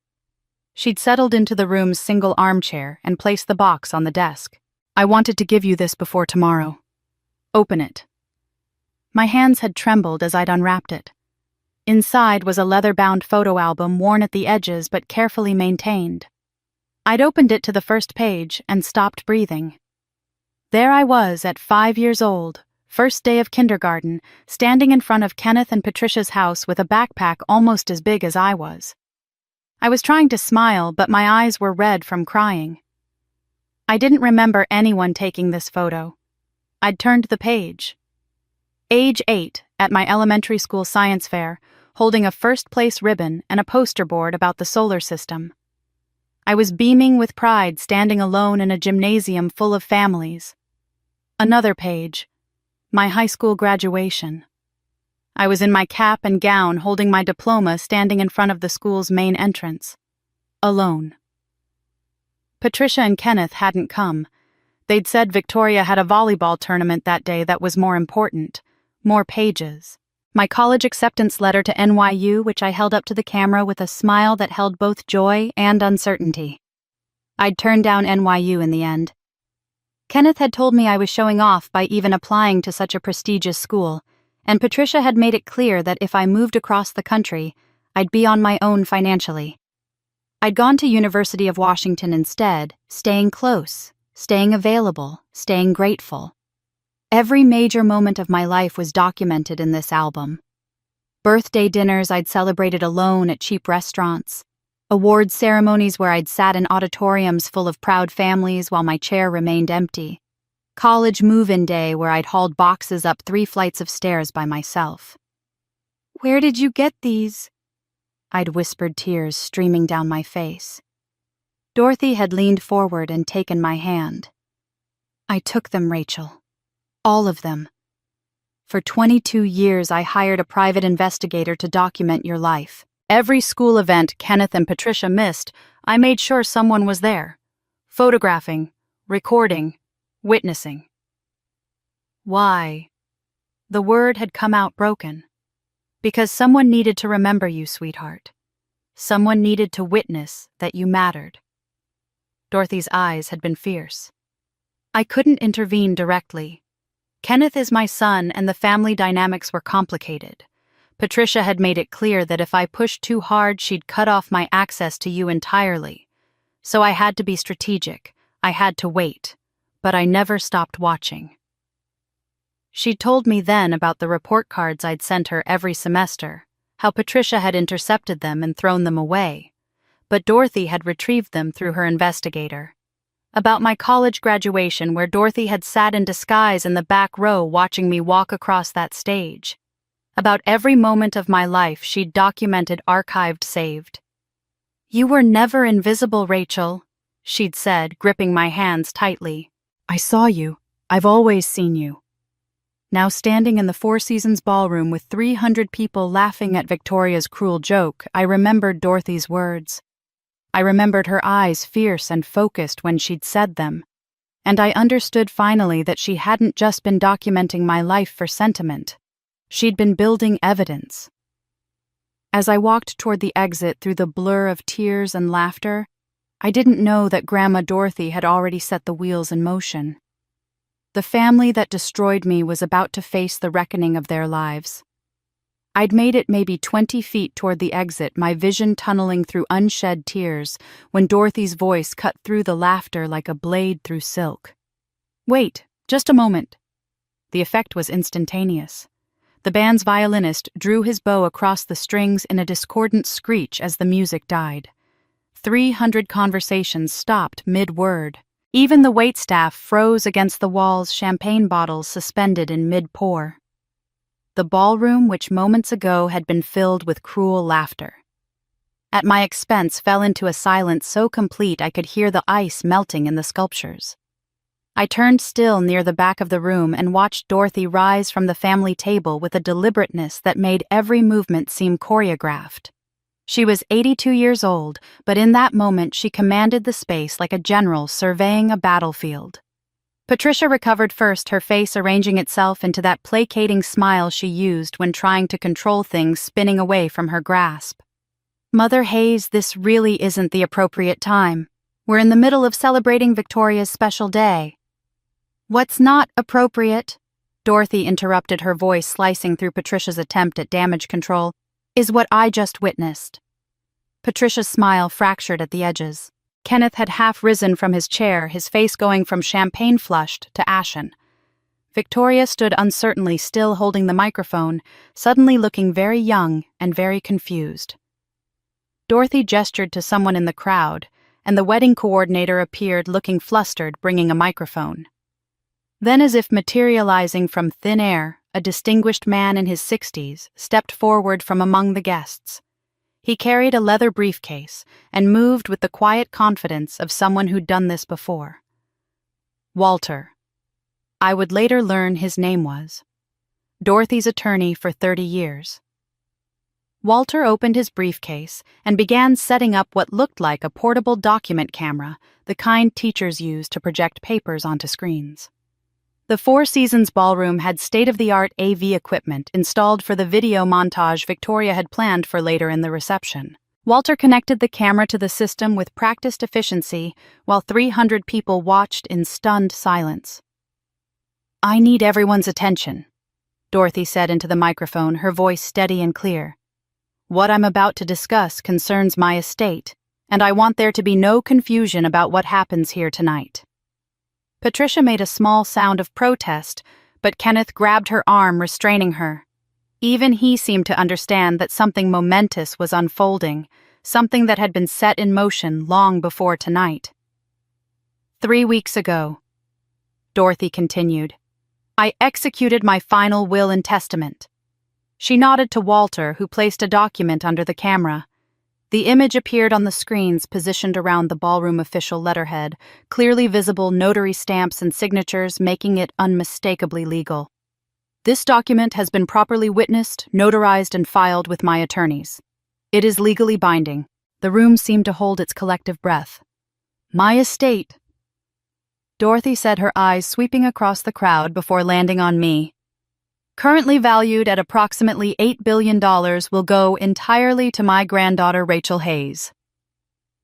She'd settled into the room's single armchair and placed the box on the desk. "I wanted to give you this before tomorrow. Open it." My hands had trembled as I'd unwrapped it. Inside was a leather-bound photo album, worn at the edges but carefully maintained. I'd opened it to the first page and stopped breathing. There I was at 5 years old, first day of kindergarten, standing in front of Kenneth and Patricia's house with a backpack almost as big as I was. I was trying to smile, but my eyes were red from crying. I didn't remember anyone taking this photo. I'd turned the page. Age 8, at my elementary school science fair, holding a first-place ribbon and a poster board about the solar system. I was beaming with pride, standing alone in a gymnasium full of families. Another page. My high school graduation. I was in my cap and gown, holding my diploma, standing in front of the school's main entrance. Alone. Patricia and Kenneth hadn't come. They'd said Victoria had a volleyball tournament that day that was more important. More pages. My college acceptance letter to NYU, which I held up to the camera with a smile that held both joy and uncertainty. I'd turned down NYU in the end. Kenneth had told me I was showing off by even applying to such a prestigious school, and Patricia had made it clear that if I moved across the country, I'd be on my own financially. I'd gone to University of Washington instead, staying close, staying available, staying grateful. Every major moment of my life was documented in this album. Birthday dinners I'd celebrated alone at cheap restaurants. Award ceremonies where I'd sat in auditoriums full of proud families while my chair remained empty. College move-in day where I'd hauled boxes up 3 flights of stairs by myself. "Where did you get these?" I'd whispered, tears streaming down my face. Dorothy had leaned forward and taken my hand. "I took them, Rachel. All of them. For 22 years I hired a private investigator to document your life. Every school event Kenneth and Patricia missed, I made sure someone was there. Photographing, recording, witnessing." "Why?" The word had come out broken. "Because someone needed to remember you, sweetheart. Someone needed to witness that you mattered." Dorothy's eyes had been fierce. I couldn't intervene directly. Kenneth is my son, and the family dynamics were complicated. Patricia had made it clear that if I pushed too hard, she'd cut off my access to you entirely. So I had to be strategic. I had to wait. But I never stopped watching. She'd told me then about the report cards I'd sent her every semester, how Patricia had intercepted them and thrown them away, but Dorothy had retrieved them through her investigator. About my college graduation, where Dorothy had sat in disguise in the back row watching me walk across that stage. About every moment of my life she'd documented, archived, saved. "You were never invisible, Rachel," she'd said, gripping my hands tightly. "I saw you. I've always seen you." Now standing in the Four Seasons ballroom with 300 people laughing at Victoria's cruel joke, I remembered Dorothy's words. I remembered her eyes, fierce and focused when she'd said them. And I understood finally that she hadn't just been documenting my life for sentiment. She'd been building evidence. As I walked toward the exit through the blur of tears and laughter, I didn't know that Grandma Dorothy had already set the wheels in motion. The family that destroyed me was about to face the reckoning of their lives. I'd made it maybe 20 feet toward the exit, my vision tunneling through unshed tears, when Dorothy's voice cut through the laughter like a blade through silk. "Wait, just a moment." The effect was instantaneous. The band's violinist drew his bow across the strings in a discordant screech as the music died. 300 conversations stopped mid-word. Even the waitstaff froze against the walls, champagne bottles suspended in mid-pour. The ballroom, which moments ago had been filled with cruel laughter, at my expense fell into a silence so complete I could hear the ice melting in the sculptures. I turned still near the back of the room and watched Dorothy rise from the family table with a deliberateness that made every movement seem choreographed. She was 82 years old, but in that moment she commanded the space like a general surveying a battlefield. Patricia recovered first, her face arranging itself into that placating smile she used when trying to control things spinning away from her grasp. "Mother Hayes, this really isn't the appropriate time. We're in the middle of celebrating Victoria's special day." "What's not appropriate," Dorothy interrupted, her voice slicing through Patricia's attempt at damage control, "is what I just witnessed." Patricia's smile fractured at the edges. Kenneth had half risen from his chair, his face going from champagne-flushed to ashen. Victoria stood uncertainly, still holding the microphone, suddenly looking very young and very confused. Dorothy gestured to someone in the crowd, and the wedding coordinator appeared, looking flustered, bringing a microphone. Then, as if materializing from thin air, a distinguished man in his 60s stepped forward from among the guests. He carried a leather briefcase and moved with the quiet confidence of someone who'd done this before. Walter. I would later learn his name was. Dorothy's attorney for 30 years. Walter opened his briefcase and began setting up what looked like a portable document camera, the kind teachers use to project papers onto screens. The Four Seasons Ballroom had state-of-the-art AV equipment installed for the video montage Victoria had planned for later in the reception. Walter connected the camera to the system with practiced efficiency while 300 people watched in stunned silence. "I need everyone's attention," Dorothy said into the microphone, her voice steady and clear. "What I'm about to discuss concerns my estate, and I want there to be no confusion about what happens here tonight." Patricia made a small sound of protest, but Kenneth grabbed her arm, restraining her. Even he seemed to understand that something momentous was unfolding, something that had been set in motion long before tonight. 3 weeks ago, Dorothy continued, "I executed my final will and testament." She nodded to Walter, who placed a document under the camera. The image appeared on the screens positioned around the ballroom official letterhead, clearly visible notary stamps and signatures making it unmistakably legal. "This document has been properly witnessed, notarized, and filed with my attorneys. It is legally binding." The room seemed to hold its collective breath. "My estate," Dorothy said, her eyes sweeping across the crowd before landing on me, "currently valued at approximately $8 billion, will go entirely to my granddaughter Rachel Hayes."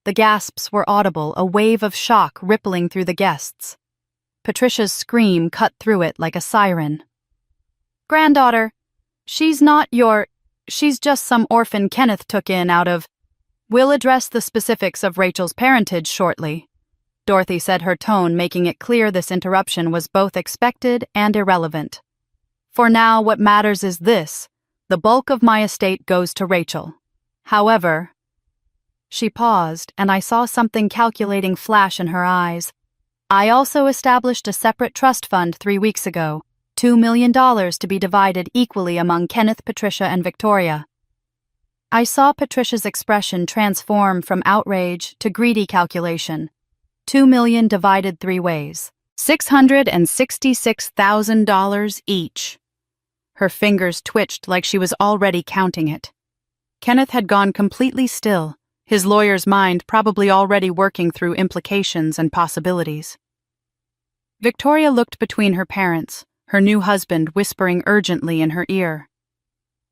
The gasps were audible, a wave of shock rippling through the guests. Patricia's scream cut through it like a siren. "Granddaughter, she's just some orphan Kenneth took in out of—" "We'll address the specifics of Rachel's parentage shortly," Dorothy said, her tone making it clear this interruption was both expected and irrelevant. "For now, what matters is this: the bulk of my estate goes to Rachel. However—" She paused, and I saw something calculating flash in her eyes. "I also established a separate trust fund 3 weeks ago, $2 million to be divided equally among Kenneth, Patricia, and Victoria." I saw Patricia's expression transform from outrage to greedy calculation. $2 million divided 3 ways. $666,000 each. Her fingers twitched like she was already counting it. Kenneth had gone completely still, his lawyer's mind probably already working through implications and possibilities. Victoria looked between her parents, her new husband whispering urgently in her ear.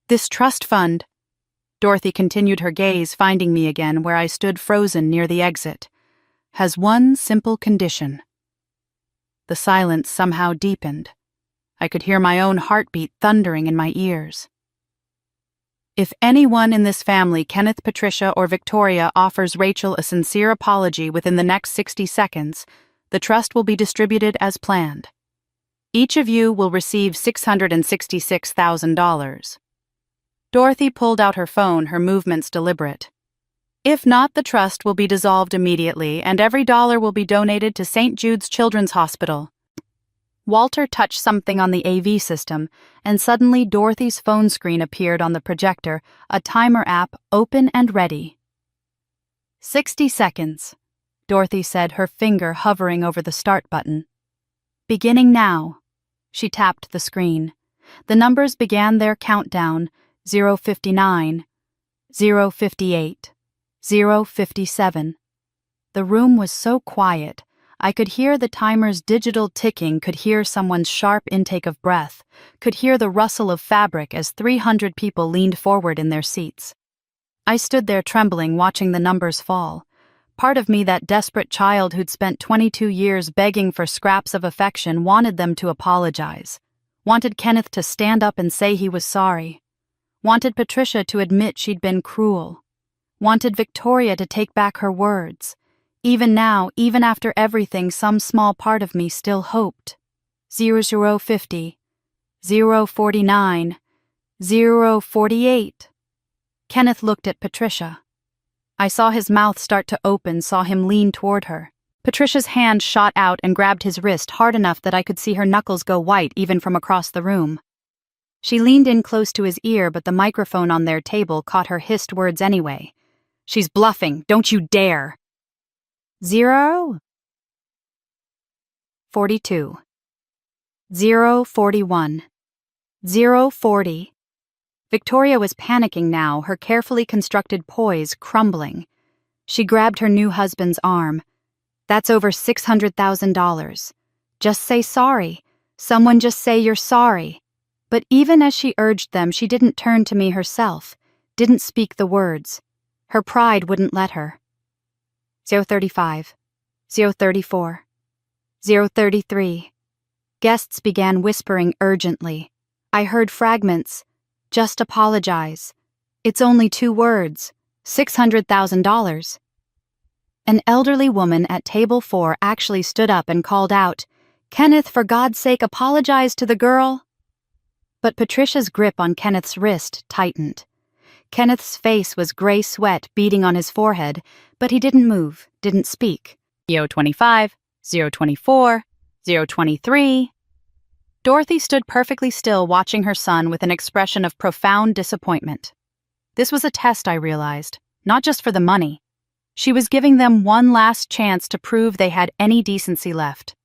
"This trust fund—" Dorothy continued, her gaze finding me again where I stood frozen near the exit. has one simple condition. The silence somehow deepened. I could hear my own heartbeat thundering in my ears. If anyone in this family, Kenneth, Patricia, or Victoria, offers Rachel a sincere apology within the next 60 seconds, the trust will be distributed as planned. Each of you will receive $666,000. Dorothy pulled out her phone, her movements deliberate. If not, the trust will be dissolved immediately, and every dollar will be donated to St. Jude's Children's Hospital. Walter touched something on the AV system, and suddenly Dorothy's phone screen appeared on the projector, a timer app open and ready. 60 seconds, Dorothy said, her finger hovering over the start button. Beginning now. She tapped the screen. The numbers began their countdown: 0:59, 0:58, 0:57. The room was so quiet. I could hear the timer's digital ticking, could hear someone's sharp intake of breath, could hear the rustle of fabric as 300 people leaned forward in their seats. I stood there trembling, watching the numbers fall. Part of me, that desperate child who'd spent 22 years begging for scraps of affection, wanted them to apologize. Wanted Kenneth to stand up and say he was sorry. Wanted Patricia to admit she'd been cruel. Wanted Victoria to take back her words. Even now, even after everything, some small part of me still hoped. 00:50, 0:49, 0:48. Kenneth looked at Patricia. I saw his mouth start to open, saw him lean toward her. Patricia's hand shot out and grabbed his wrist hard enough that I could see her knuckles go white even from across the room. She leaned in close to his ear, but the microphone on their table caught her hissed words anyway. "She's bluffing. Don't you dare." 0:42, 0:41, 0:40. Victoria was panicking now, her carefully constructed poise crumbling. She grabbed her new husband's arm. "That's over $600,000. Just say sorry. Someone just say you're sorry." But even as she urged them, she didn't turn to me herself, didn't speak the words. Her pride wouldn't let her. 0:35, 0:34, 0:33. Guests began whispering urgently. I heard fragments. "Just apologize. It's only 2 words. $600,000. An elderly woman at table 4 actually stood up and called out, "Kenneth, for God's sake, apologize to the girl." But Patricia's grip on Kenneth's wrist tightened. Kenneth's face was gray sweat beading on his forehead, but he didn't move, didn't speak. 0:25, 0:24, 0:23. Dorothy stood perfectly still, watching her son with an expression of profound disappointment. This was a test, I realized, not just for the money. She was giving them one last chance to prove they had any decency left.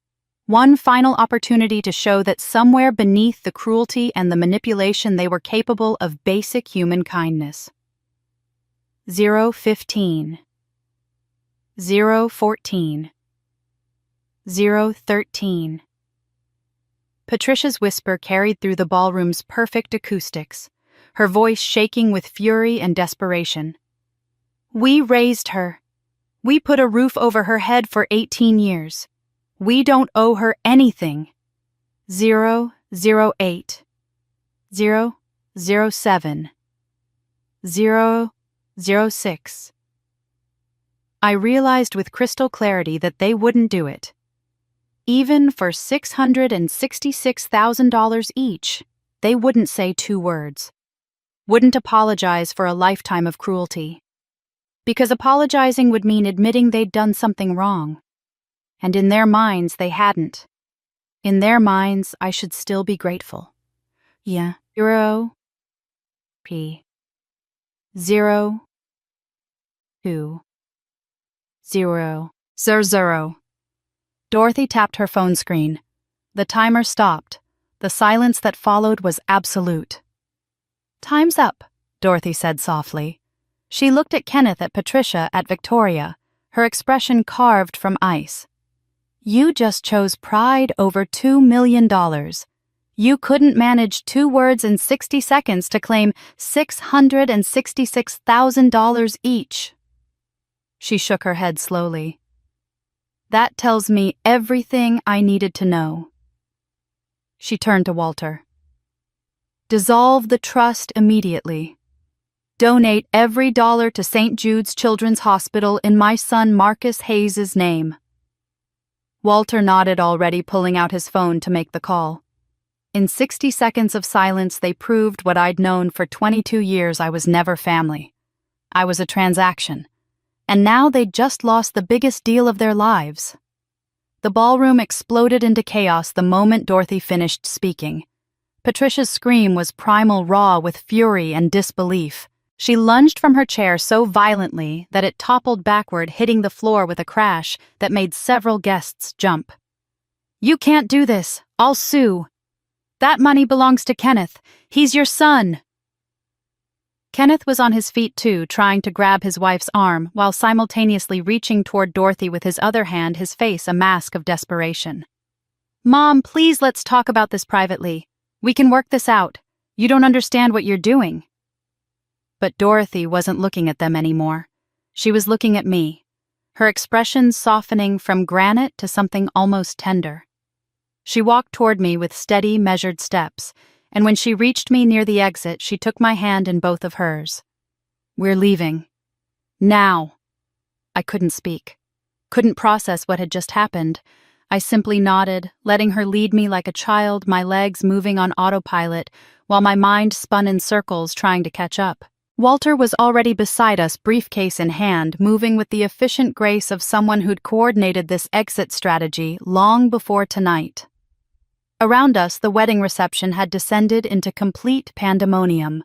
One final opportunity to show that somewhere beneath the cruelty and the manipulation they were capable of basic human kindness. 0:15, 0:14, 0:13. Patricia's whisper carried through the ballroom's perfect acoustics, her voice shaking with fury and desperation. "We raised her. We put a roof over her head for 18 years. We don't owe her anything." 0:08, 0:07, 0:06. I realized with crystal clarity that they wouldn't do it. Even for $666,000 each, they wouldn't say 2 words. Wouldn't apologize for a lifetime of cruelty. Because apologizing would mean admitting they'd done something wrong. And in their minds, they hadn't. In their minds, I should still be grateful. Yeah. 0, P. 0, 2, 0, 0. Dorothy tapped her phone screen. The timer stopped. The silence that followed was absolute. "Time's up," Dorothy said softly. She looked at Kenneth, at Patricia, at Victoria, her expression carved from ice. "You just chose pride over $2 million. You couldn't manage 2 words in 60 seconds to claim $666,000 each." She shook her head slowly. That tells me everything I needed to know." She turned to Walter. "Dissolve the trust immediately. Donate every dollar to St. Jude's Children's Hospital in my son Marcus Hayes' name." Walter nodded, already pulling out his phone to make the call. In 60 seconds of silence, they proved what I'd known for 22 years: I was never family. I was a transaction. And now they'd just lost the biggest deal of their lives. The ballroom exploded into chaos the moment Dorothy finished speaking. Patricia's scream was primal, raw with fury and disbelief. She lunged from her chair so violently that it toppled backward, hitting the floor with a crash that made several guests jump. "You can't do this. I'll sue. That money belongs to Kenneth. He's your son." Kenneth was on his feet too, trying to grab his wife's arm while simultaneously reaching toward Dorothy with his other hand, his face a mask of desperation. "Mom, please, let's talk about this privately. We can work this out. You don't understand what you're doing." But Dorothy wasn't looking at them anymore. She was looking at me, her expression softening from granite to something almost tender. She walked toward me with steady, measured steps, and when she reached me near the exit, she took my hand in both of hers. "We're leaving. Now." I couldn't speak, couldn't process what had just happened. I simply nodded, letting her lead me like a child, my legs moving on autopilot, while my mind spun in circles trying to catch up. Walter was already beside us, briefcase in hand, moving with the efficient grace of someone who'd coordinated this exit strategy long before tonight. Around us, the wedding reception had descended into complete pandemonium.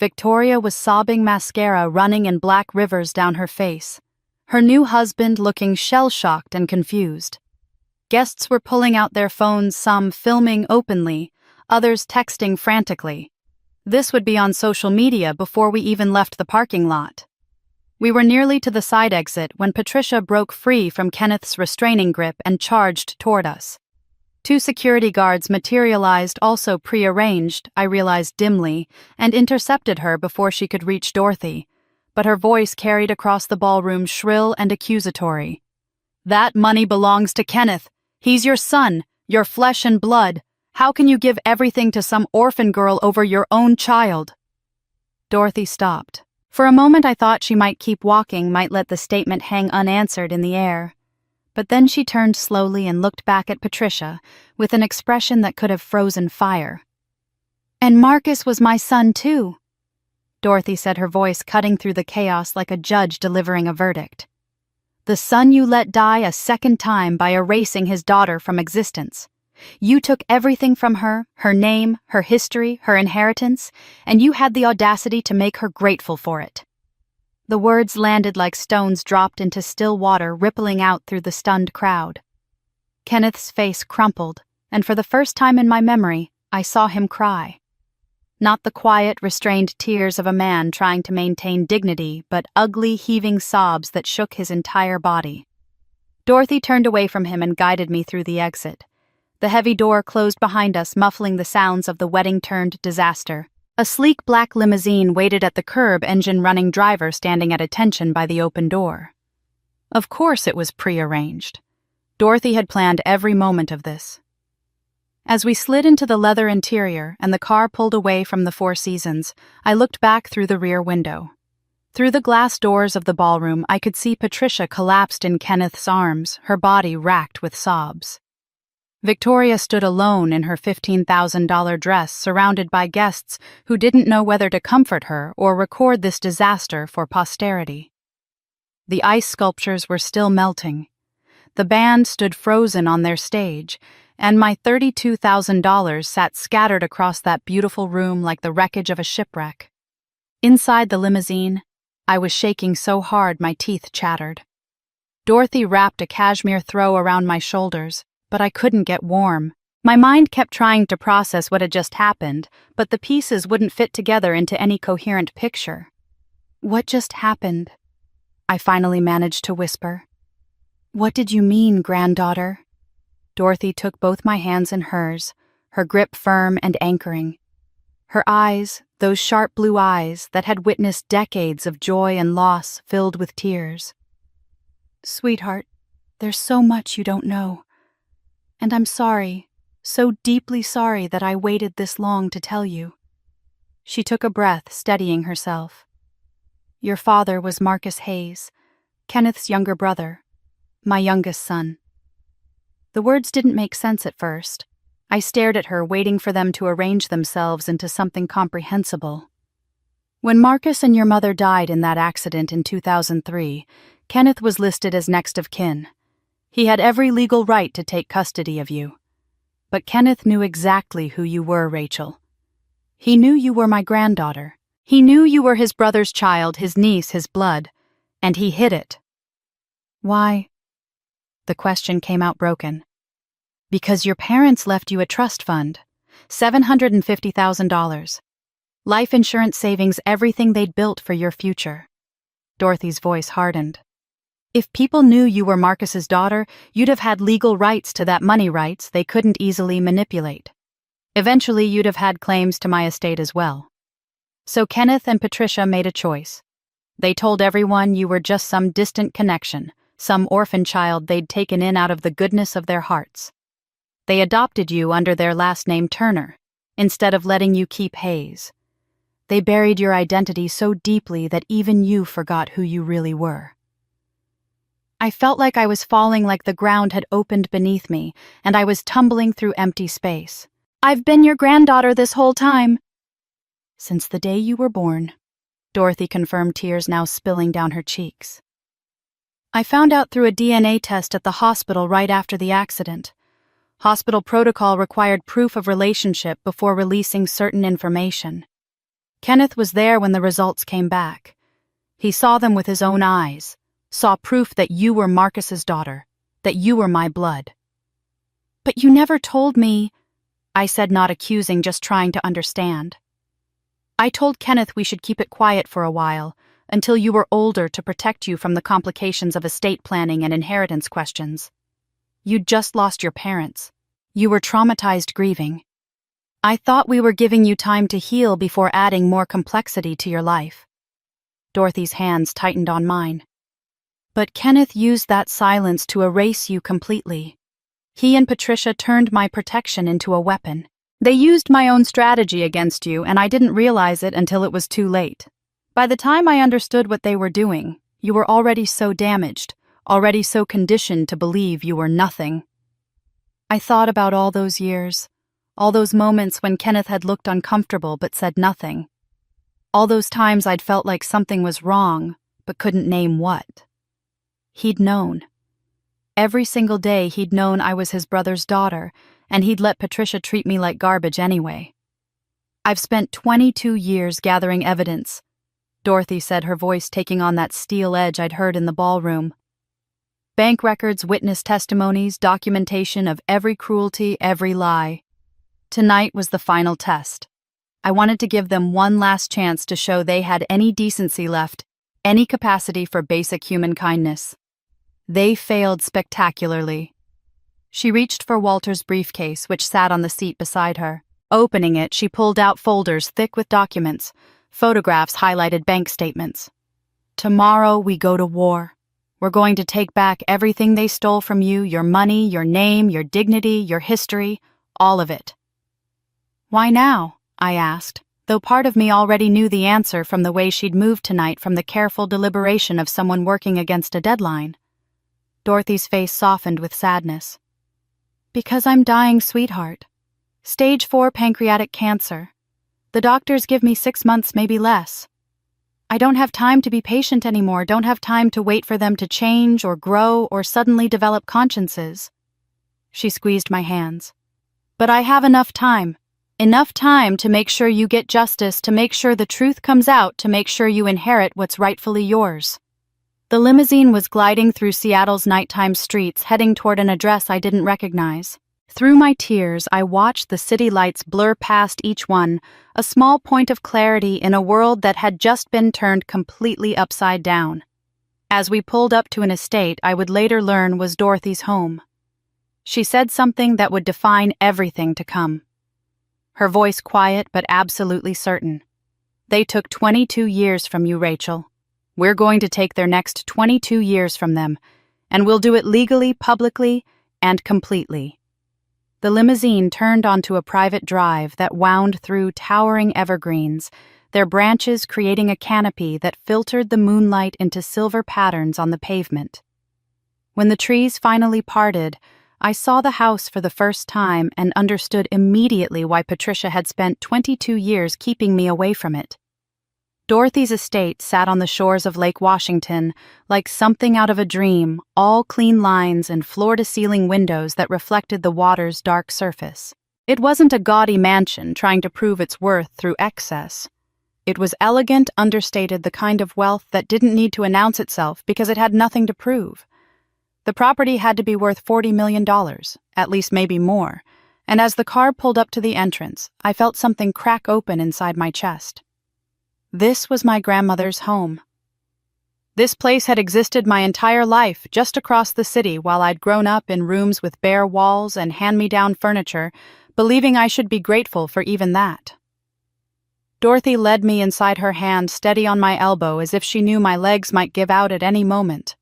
Victoria was sobbing, mascara running in black rivers down her face, her new husband looking shell-shocked and confused. Guests were pulling out their phones, some filming openly, others texting frantically. This would be on social media before we even left the parking lot. We were nearly to the side exit when Patricia broke free from Kenneth's restraining grip and charged toward us. 2 security guards materialized, also prearranged, I realized dimly, and intercepted her before she could reach Dorothy, but her voice carried across the ballroom, shrill and accusatory. "That money belongs to Kenneth. He's your son, your flesh and blood. How can you give everything to some orphan girl over your own child?" Dorothy stopped. For a moment I thought she might keep walking, might let the statement hang unanswered in the air. But then she turned slowly and looked back at Patricia with an expression that could have frozen fire. "And Marcus was my son too," Dorothy said, her voice cutting through the chaos like a judge delivering a verdict. "The son you let die a second time by erasing his daughter from existence. You took everything from her, her name, her history, her inheritance, and you had the audacity to make her grateful for it." The words landed like stones dropped into still water, rippling out through the stunned crowd. Kenneth's face crumpled, and for the first time in my memory, I saw him cry. Not the quiet, restrained tears of a man trying to maintain dignity, but ugly, heaving sobs that shook his entire body. Dorothy turned away from him and guided me through the exit. The heavy door closed behind us, muffling the sounds of the wedding-turned-disaster. A sleek black limousine waited at the curb, engine-running driver standing at attention by the open door. Of course it was prearranged. Dorothy had planned every moment of this. As we slid into the leather interior and the car pulled away from the Four Seasons, I looked back through the rear window. Through the glass doors of the ballroom, I could see Patricia collapsed in Kenneth's arms, her body racked with sobs. Victoria stood alone in her $15,000 dress, surrounded by guests who didn't know whether to comfort her or record this disaster for posterity. The ice sculptures were still melting. The band stood frozen on their stage, and my $32,000 sat scattered across that beautiful room like the wreckage of a shipwreck. Inside the limousine, I was shaking so hard my teeth chattered. Dorothy wrapped a cashmere throw around my shoulders, but I couldn't get warm. My mind kept trying to process what had just happened, but the pieces wouldn't fit together into any coherent picture. "What just happened?" I finally managed to whisper. "What did you mean, granddaughter?" Dorothy took both my hands in hers, her grip firm and anchoring. Her eyes, those sharp blue eyes that had witnessed decades of joy and loss, filled with tears. "Sweetheart, There's so much you don't know. And I'm sorry, so deeply sorry that I waited this long to tell you." She took a breath, steadying herself. "Your father was Marcus Hayes, Kenneth's younger brother, my youngest son." The words didn't make sense at first. I stared at her, waiting for them to arrange themselves into something comprehensible. "When Marcus and your mother died in that accident in 2003, Kenneth was listed as next of kin. He had every legal right to take custody of you. But Kenneth knew exactly who you were, Rachel. He knew you were my granddaughter. He knew you were his brother's child, his niece, his blood, and he hid it." "Why?" The question came out broken. "Because your parents left you a trust fund, $750,000. Life insurance savings, everything they'd built for your future." Dorothy's voice hardened. "If people knew you were Marcus's daughter, you'd have had legal rights to that money, rights they couldn't easily manipulate. Eventually, you'd have had claims to my estate as well. So Kenneth and Patricia made a choice. They told everyone you were just some distant connection, some orphan child they'd taken in out of the goodness of their hearts. They adopted you under their last name Turner, instead of letting you keep Hayes. They buried your identity so deeply that even you forgot who you really were." I felt like I was falling, like the ground had opened beneath me, and I was tumbling through empty space. "I've been your granddaughter this whole time." "Since the day you were born," Dorothy confirmed, tears now spilling down her cheeks. "I found out through a DNA test at the hospital right after the accident. Hospital protocol required proof of relationship before releasing certain information. Kenneth was there when the results came back. He saw them with his own eyes, saw proof that you were Marcus's daughter, that you were my blood." "But you never told me," I said, not accusing, just trying to understand. "I told Kenneth we should keep it quiet for a while, until you were older, to protect you from the complications of estate planning and inheritance questions. You'd just lost your parents. You were traumatized, grieving. I thought we were giving you time to heal before adding more complexity to your life." Dorothy's hands tightened on mine. "But Kenneth used that silence to erase you completely. He and Patricia turned my protection into a weapon. They used my own strategy against you, and I didn't realize it until it was too late. By the time I understood what they were doing, you were already so damaged, already so conditioned to believe you were nothing." I thought about all those years, all those moments when Kenneth had looked uncomfortable but said nothing. All those times I'd felt like something was wrong, but couldn't name what. He'd known. Every single day he'd known I was his brother's daughter, and he'd let Patricia treat me like garbage anyway. "I've spent 22 years gathering evidence," Dorothy said, her voice taking on that steel edge I'd heard in the ballroom. "Bank records, witness testimonies, documentation of every cruelty, every lie. Tonight was the final test. I wanted to give them one last chance to show they had any decency left, any capacity for basic human kindness. They failed spectacularly." She reached for Walter's briefcase, which sat on the seat beside her. Opening it, she pulled out folders thick with documents, photographs, highlighted bank statements. "Tomorrow we go to war. We're going to take back everything they stole from you, your money, your name, your dignity, your history, all of it." "Why now?" I asked, though part of me already knew the answer from the way she'd moved tonight, from the careful deliberation of someone working against a deadline. Dorothy's face softened with sadness. "Because I'm dying, sweetheart. Stage 4 pancreatic cancer. The doctors give me 6 months, maybe less. I don't have time to be patient anymore, don't have time to wait for them to change or grow or suddenly develop consciences." She squeezed my hands. "But I have enough time. Enough time to make sure you get justice, to make sure the truth comes out, to make sure you inherit what's rightfully yours." The limousine was gliding through Seattle's nighttime streets, heading toward an address I didn't recognize. Through my tears, I watched the city lights blur past each one, a small point of clarity in a world that had just been turned completely upside down. As we pulled up to an estate I would later learn was Dorothy's home. She said something that would define everything to come. Her voice quiet but absolutely certain. "They took 22 years from you, Rachel. We're going to take their next 22 years from them, And we'll do it legally, publicly, and completely. The limousine turned onto a private drive that wound through towering evergreens, their branches creating a canopy that filtered the moonlight into silver patterns on the pavement. When the trees finally parted, I saw the house for the first time and understood immediately why Patricia had spent 22 years keeping me away from it. Dorothy's estate sat on the shores of Lake Washington, like something out of a dream, all clean lines and floor-to-ceiling windows that reflected the water's dark surface. It wasn't a gaudy mansion trying to prove its worth through excess. It was elegant, understated, the kind of wealth that didn't need to announce itself because it had nothing to prove. The property had to be worth $40 million, at least maybe more, and as the car pulled up to the entrance, I felt something crack open inside my chest. This was my grandmother's home. This place had existed my entire life, just across the city, while I'd grown up in rooms with bare walls and hand-me-down furniture, believing I should be grateful for even that. Dorothy led me inside, her hand steady on my elbow as if she knew my legs might give out at any moment.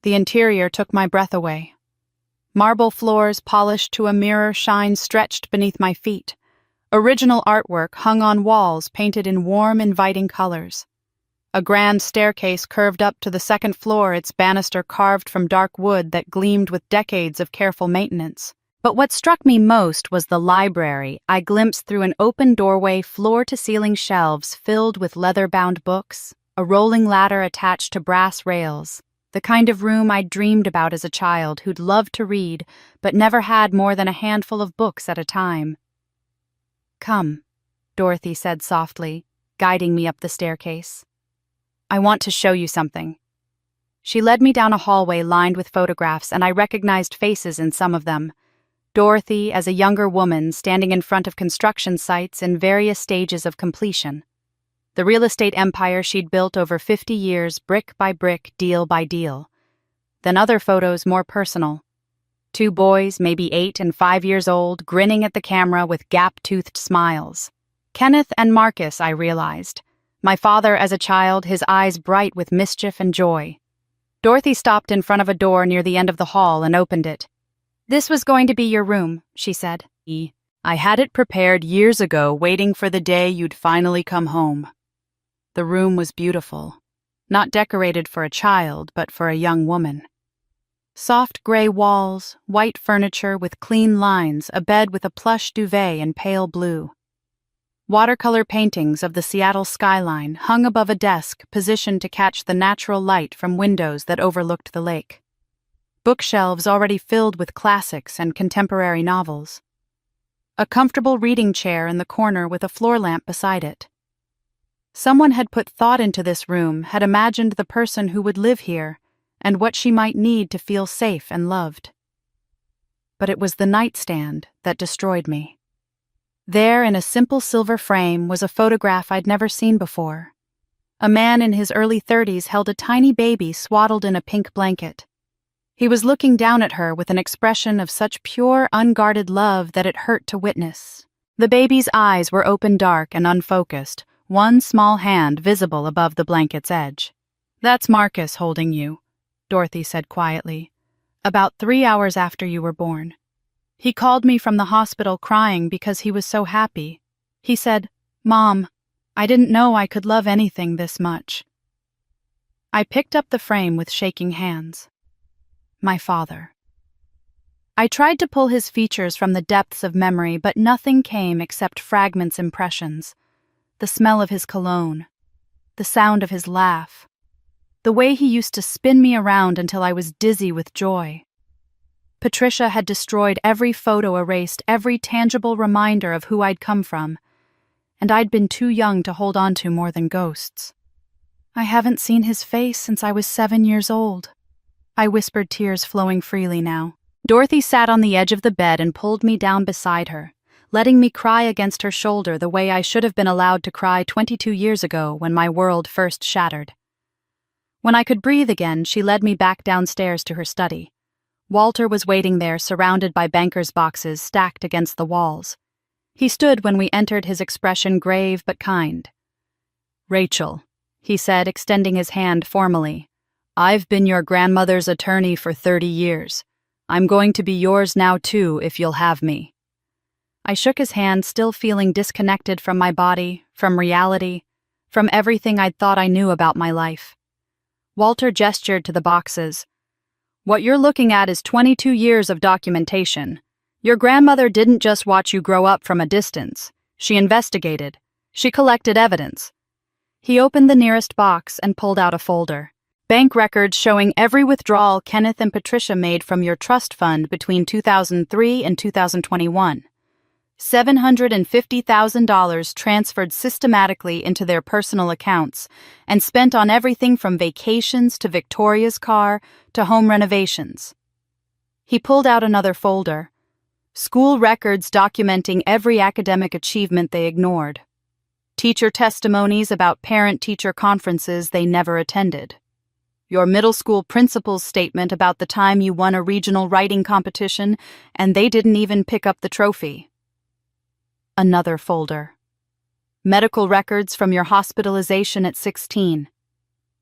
The interior took my breath away. Marble floors polished to a mirror shine stretched beneath my feet. Original artwork hung on walls painted in warm, inviting colors. A grand staircase curved up to the second floor, its banister carved from dark wood that gleamed with decades of careful maintenance. But what struck me most was the library I glimpsed through an open doorway, floor-to-ceiling shelves filled with leather-bound books, a rolling ladder attached to brass rails, the kind of room I'd dreamed about as a child who'd loved to read but never had more than a handful of books at a time. "Come," Dorothy said softly, guiding me up the staircase. "I want to show you something." She led me down a hallway lined with photographs, and I recognized faces in some of them. Dorothy as a younger woman standing in front of construction sites in various stages of completion. The real estate empire she'd built over 50 years, brick by brick, deal by deal. Then other photos more personal. Two boys, maybe 8 and 5 years old, grinning at the camera with gap-toothed smiles. Kenneth and Marcus, I realized. My father as a child, his eyes bright with mischief and joy. Dorothy stopped in front of a door near the end of the hall and opened it. "This was going to be your room," she said. "I had it prepared years ago, waiting for the day you'd finally come home." The room was beautiful. Not decorated for a child, but for a young woman. Soft gray walls, white furniture with clean lines, a bed with a plush duvet in pale blue. Watercolor paintings of the Seattle skyline hung above a desk positioned to catch the natural light from windows that overlooked the lake. Bookshelves already filled with classics and contemporary novels. A comfortable reading chair in the corner with a floor lamp beside it. Someone had put thought into this room, had imagined the person who would live here, and what she might need to feel safe and loved. But it was the nightstand that destroyed me. There, in a simple silver frame, was a photograph I'd never seen before. A man in his early 30s held a tiny baby swaddled in a pink blanket. He was looking down at her with an expression of such pure, unguarded love that it hurt to witness. The baby's eyes were open, dark, and unfocused, one small hand visible above the blanket's edge. "That's Marcus holding you," Dorothy said quietly. "About 3 hours after you were born. He called me from the hospital crying because he was so happy. He said, 'Mom, I didn't know I could love anything this much.'" I picked up the frame with shaking hands. My father. I tried to pull his features from the depths of memory, but nothing came except fragments, impressions. The smell of his cologne. The sound of his laugh. The way he used to spin me around until I was dizzy with joy. Patricia had destroyed every photo, erased every tangible reminder of who I'd come from, and I'd been too young to hold on to more than ghosts. "I haven't seen his face since I was 7 years old," I whispered, tears flowing freely now. Dorothy sat on the edge of the bed and pulled me down beside her, letting me cry against her shoulder the way I should have been allowed to cry 22 years ago when my world first shattered. When I could breathe again, she led me back downstairs to her study. Walter was waiting there, surrounded by banker's boxes stacked against the walls. He stood when we entered, his expression grave but kind. "Rachel," he said, extending his hand formally, I've been your grandmother's attorney for 30 years. I'm going to be yours now too, if you'll have me. I shook his hand, still feeling disconnected from my body, from reality, from everything I'd thought I knew about my life. Walter gestured to the boxes. What you're looking at is 22 years of documentation. Your grandmother didn't just watch you grow up from a distance. She investigated. She collected evidence. He opened the nearest box and pulled out a folder. Bank records showing every withdrawal Kenneth and Patricia made from your trust fund between 2003 and 2021. $750,000 transferred systematically into their personal accounts and spent on everything from vacations to Victoria's car to home renovations. He pulled out another folder. School records documenting every academic achievement they ignored. Teacher testimonies about parent-teacher conferences they never attended. Your middle school principal's statement about the time you won a regional writing competition and they didn't even pick up the trophy. Another folder. Medical records from your hospitalization at 16.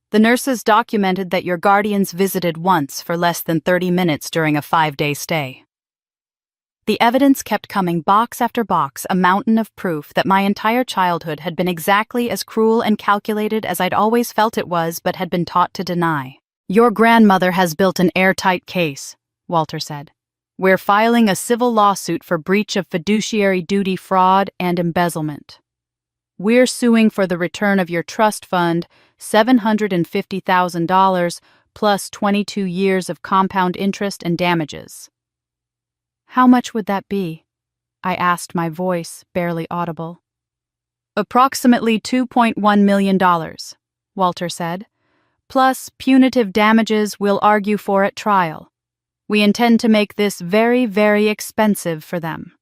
The nurses documented that your guardians visited once for less than 30 minutes during a 5-day stay. The evidence kept coming, box after box, a mountain of proof that my entire childhood had been exactly as cruel and calculated as I'd always felt it was but had been taught to deny. Your grandmother has built an airtight case, Walter said. We're filing a civil lawsuit for breach of fiduciary duty, fraud, and embezzlement. We're suing for the return of your trust fund, $750,000, plus 22 years of compound interest and damages. How much would that be? I asked, my voice barely audible. Approximately $2.1 million, Walter said, plus punitive damages we'll argue for at trial. We intend to make this very, very expensive for them.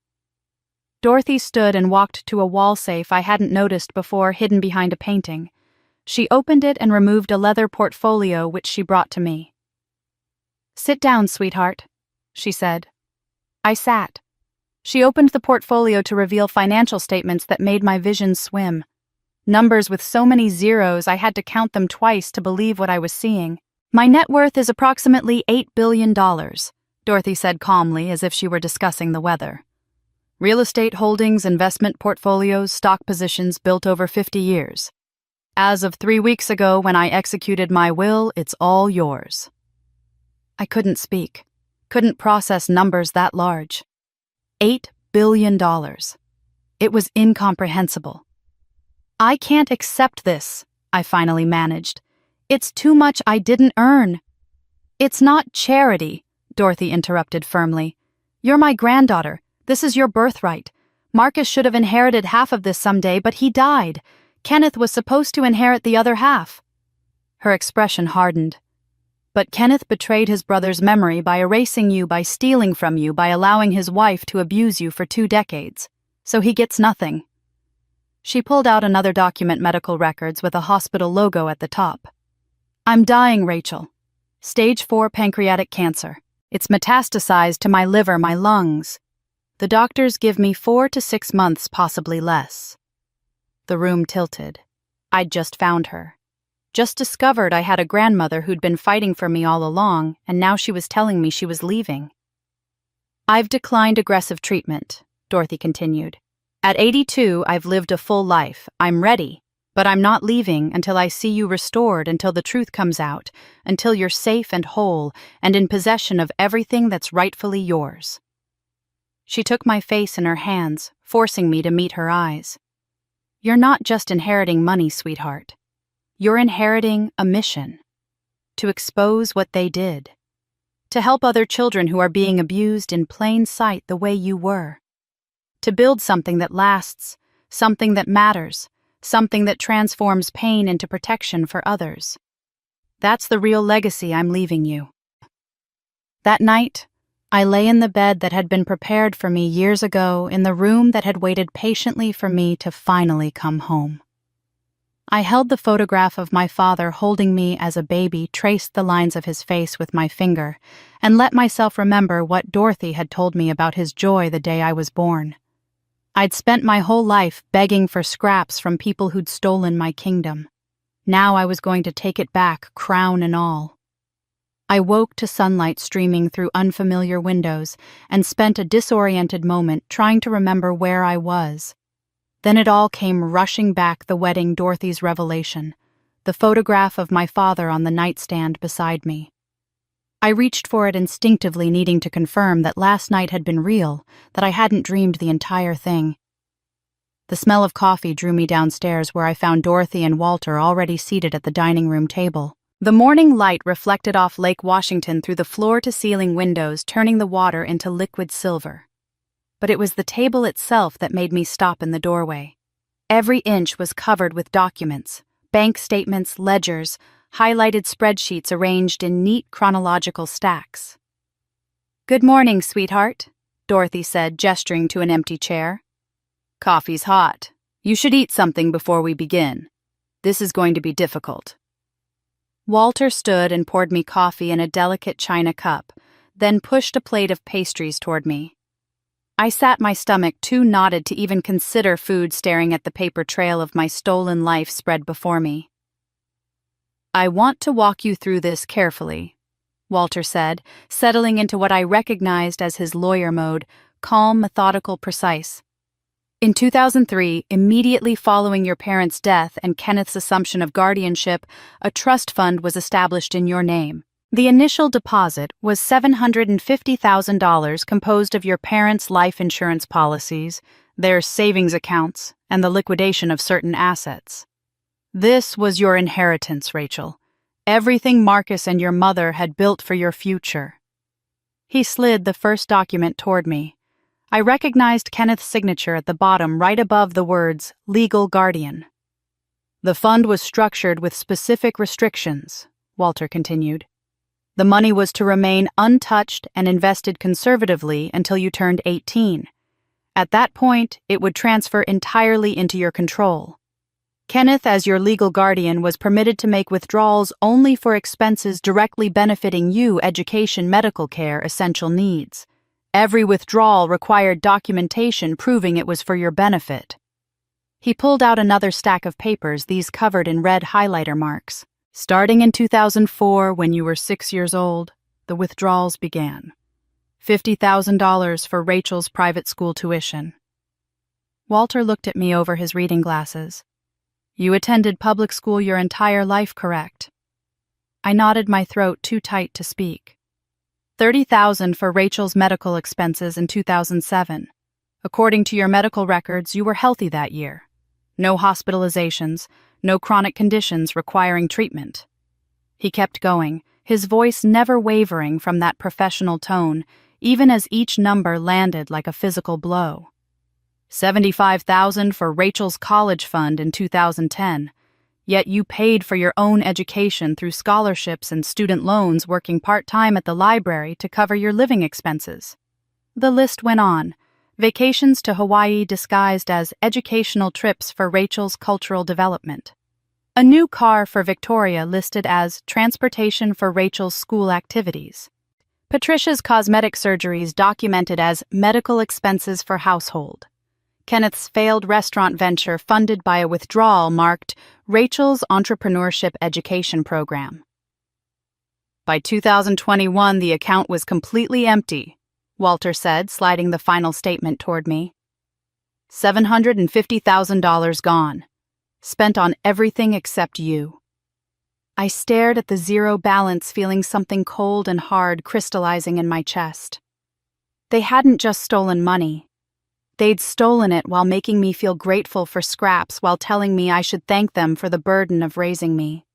Dorothy stood and walked to a wall safe I hadn't noticed before, hidden behind a painting. She opened it and removed a leather portfolio which she brought to me. Sit down, sweetheart, she said. I sat. She opened the portfolio to reveal financial statements that made my vision swim. Numbers with so many zeros I had to count them twice to believe what I was seeing. My net worth is approximately $8 billion, Dorothy said calmly, as if she were discussing the weather. Real estate holdings, investment portfolios, stock positions built over 50 years. As of 3 weeks ago, when I executed my will, it's all yours. I couldn't speak, couldn't process numbers that large. $8 billion. It was incomprehensible. I can't accept this, I finally managed. It's too much I didn't earn. It's not charity, Dorothy interrupted firmly. You're my granddaughter. This is your birthright. Marcus should have inherited half of this someday, but he died. Kenneth was supposed to inherit the other half. Her expression hardened. But Kenneth betrayed his brother's memory by erasing you, by stealing from you, by allowing his wife to abuse you for 2 decades. So he gets nothing. She pulled out another document, medical records with a hospital logo at the top. I'm dying, Rachel. Stage 4 pancreatic cancer. It's metastasized to my liver, my lungs. The doctors give me 4 to 6 months, possibly less. The room tilted. I'd just found her. Just discovered I had a grandmother who'd been fighting for me all along, and now she was telling me she was leaving. I've declined aggressive treatment, Dorothy continued. At 82, I've lived a full life. I'm ready. But I'm not leaving until I see you restored, until the truth comes out, until you're safe and whole and in possession of everything that's rightfully yours. She took my face in her hands, forcing me to meet her eyes. You're not just inheriting money, sweetheart. You're inheriting a mission. To expose what they did. To help other children who are being abused in plain sight the way you were. To build something that lasts, something that matters, something that transforms pain into protection for others. That's the real legacy I'm leaving you. That night, I lay in the bed that had been prepared for me years ago, in the room that had waited patiently for me to finally come home. I held the photograph of my father holding me as a baby, traced the lines of his face with my finger, and let myself remember what Dorothy had told me about his joy the day I was born. I'd spent my whole life begging for scraps from people who'd stolen my kingdom. Now I was going to take it back, crown and all. I woke to sunlight streaming through unfamiliar windows and spent a disoriented moment trying to remember where I was. Then it all came rushing back, the wedding, Dorothy's revelation, the photograph of my father on the nightstand beside me. I reached for it instinctively, needing to confirm that last night had been real, that I hadn't dreamed the entire thing. The smell of coffee drew me downstairs, where I found Dorothy and Walter already seated at the dining room table. The morning light reflected off Lake Washington through the floor-to-ceiling windows, turning the water into liquid silver. But it was the table itself that made me stop in the doorway. Every inch was covered with documents, bank statements, ledgers, highlighted spreadsheets arranged in neat chronological stacks. "Good morning, sweetheart," Dorothy said, gesturing to an empty chair. "Coffee's hot. You should eat something before we begin. This is going to be difficult." Walter stood and poured me coffee in a delicate china cup, then pushed a plate of pastries toward me. I sat, my stomach too knotted to even consider food, staring at the paper trail of my stolen life spread before me. "I want to walk you through this carefully," Walter said, settling into what I recognized as his lawyer mode, calm, methodical, precise. "In 2003, immediately following your parents' death and Kenneth's assumption of guardianship, a trust fund was established in your name. The initial deposit was $750,000, composed of your parents' life insurance policies, their savings accounts, and the liquidation of certain assets. This was your inheritance, Rachel. Everything Marcus and your mother had built for your future." He slid the first document toward me. I recognized Kenneth's signature at the bottom, right above the words, "Legal Guardian." "The fund was structured with specific restrictions," Walter continued. "The money was to remain untouched and invested conservatively until you turned 18. At that point, it would transfer entirely into your control. Kenneth, as your legal guardian, was permitted to make withdrawals only for expenses directly benefiting you: education, medical care, essential needs. Every withdrawal required documentation proving it was for your benefit." He pulled out another stack of papers, these covered in red highlighter marks. "Starting in 2004, when you were 6 years old, the withdrawals began. $50,000 for Rachel's private school tuition." Walter looked at me over his reading glasses. "You attended public school your entire life, correct?" I nodded, my throat too tight to speak. $30,000 for Rachel's medical expenses in 2007. According to your medical records, you were healthy that year. No hospitalizations, no chronic conditions requiring treatment." He kept going, his voice never wavering from that professional tone, even as each number landed like a physical blow. $75,000 for Rachel's college fund in 2010. Yet you paid for your own education through scholarships and student loans, working part-time at the library to cover your living expenses. The list went on. Vacations to Hawaii disguised as educational trips for Rachel's cultural development. A new car for Victoria listed as transportation for Rachel's school activities. Patricia's cosmetic surgeries documented as medical expenses for household. Kenneth's failed restaurant venture funded by a withdrawal marked Rachel's entrepreneurship education program. By 2021, the account was completely empty, Walter said, sliding the final statement toward me. $750,000 gone, spent on everything except you. I stared at the zero balance, feeling something cold and hard crystallizing in my chest. They hadn't just stolen money. They'd stolen it while making me feel grateful for scraps, while telling me I should thank them for the burden of raising me.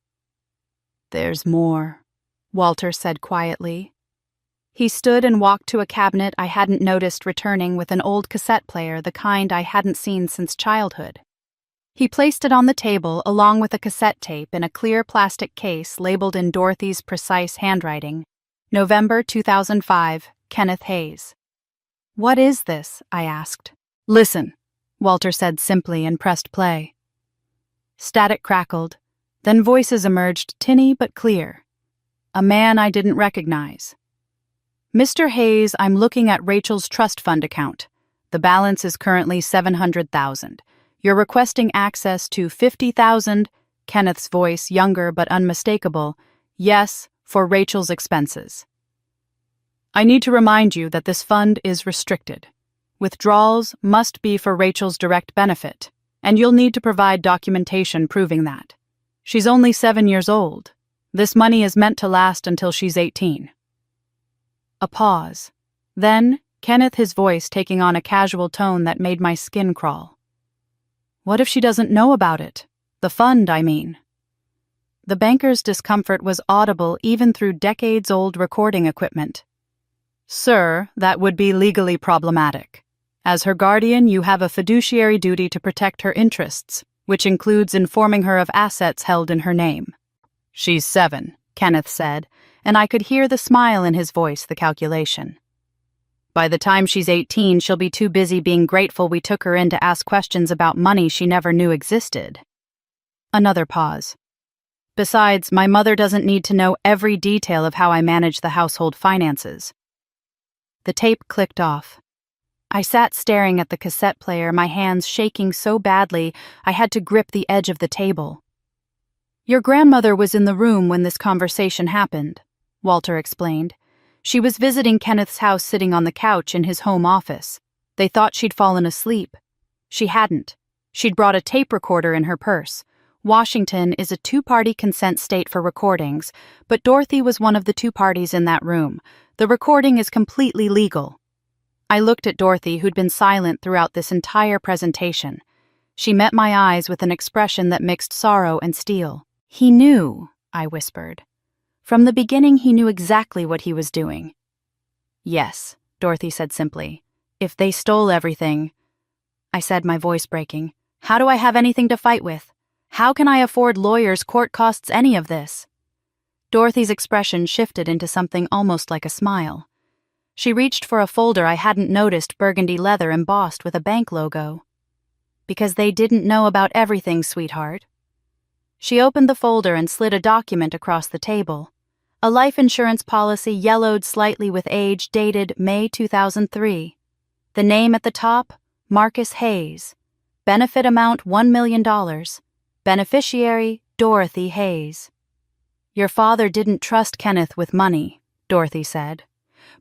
"There's more," Walter said quietly. He stood and walked to a cabinet I hadn't noticed, returning with an old cassette player, the kind I hadn't seen since childhood. He placed it on the table along with a cassette tape in a clear plastic case labeled in Dorothy's precise handwriting, November 2005, Kenneth Hayes. "What is this?" I asked. "Listen," Walter said simply, and pressed play. Static crackled, then voices emerged, tinny but clear. A man I didn't recognize. "Mr. Hayes, I'm looking at Rachel's trust fund account. The balance is currently $700,000. You're requesting access to $50,000, Kenneth's voice younger but unmistakable. Yes, for Rachel's expenses. I need to remind you that this fund is restricted. Withdrawals must be for Rachel's direct benefit, and you'll need to provide documentation proving that. She's only 7 years old. This money is meant to last until she's 18. A pause. Then, Kenneth, his voice taking on a casual tone that made my skin crawl. What if she doesn't know about it? The fund, I mean. The banker's discomfort was audible even through decades-old recording equipment. Sir, that would be legally problematic. As her guardian, you have a fiduciary duty to protect her interests, which includes informing her of assets held in her name. She's 7, Kenneth said, and I could hear the smile in his voice, the calculation. By the time she's 18, she'll be too busy being grateful we took her in to ask questions about money she never knew existed. Another pause. Besides, my mother doesn't need to know every detail of how I manage the household finances. The tape clicked off. I sat staring at the cassette player, my hands shaking so badly I had to grip the edge of the table. Your grandmother was in the room when this conversation happened, Walter explained. She was visiting Kenneth's house sitting on the couch in his home office. They thought she'd fallen asleep. She hadn't. She'd brought a tape recorder in her purse. Washington is a two-party consent state for recordings, but Dorothy was one of the two parties in that room. The recording is completely legal. I looked at Dorothy, who'd been silent throughout this entire presentation. She met my eyes with an expression that mixed sorrow and steel. He knew, I whispered. From the beginning, he knew exactly what he was doing. Yes, Dorothy said simply. If they stole everything, I said, my voice breaking. How do I have anything to fight with? How can I afford lawyers, court costs, any of this? Dorothy's expression shifted into something almost like a smile. She reached for a folder I hadn't noticed, burgundy leather embossed with a bank logo. Because they didn't know about everything, sweetheart. She opened the folder and slid a document across the table. A life insurance policy yellowed slightly with age, dated May 2003. The name at the top, Marcus Hayes. Benefit amount $1 million. Beneficiary, Dorothy Hayes. Your father didn't trust Kenneth with money, Dorothy said.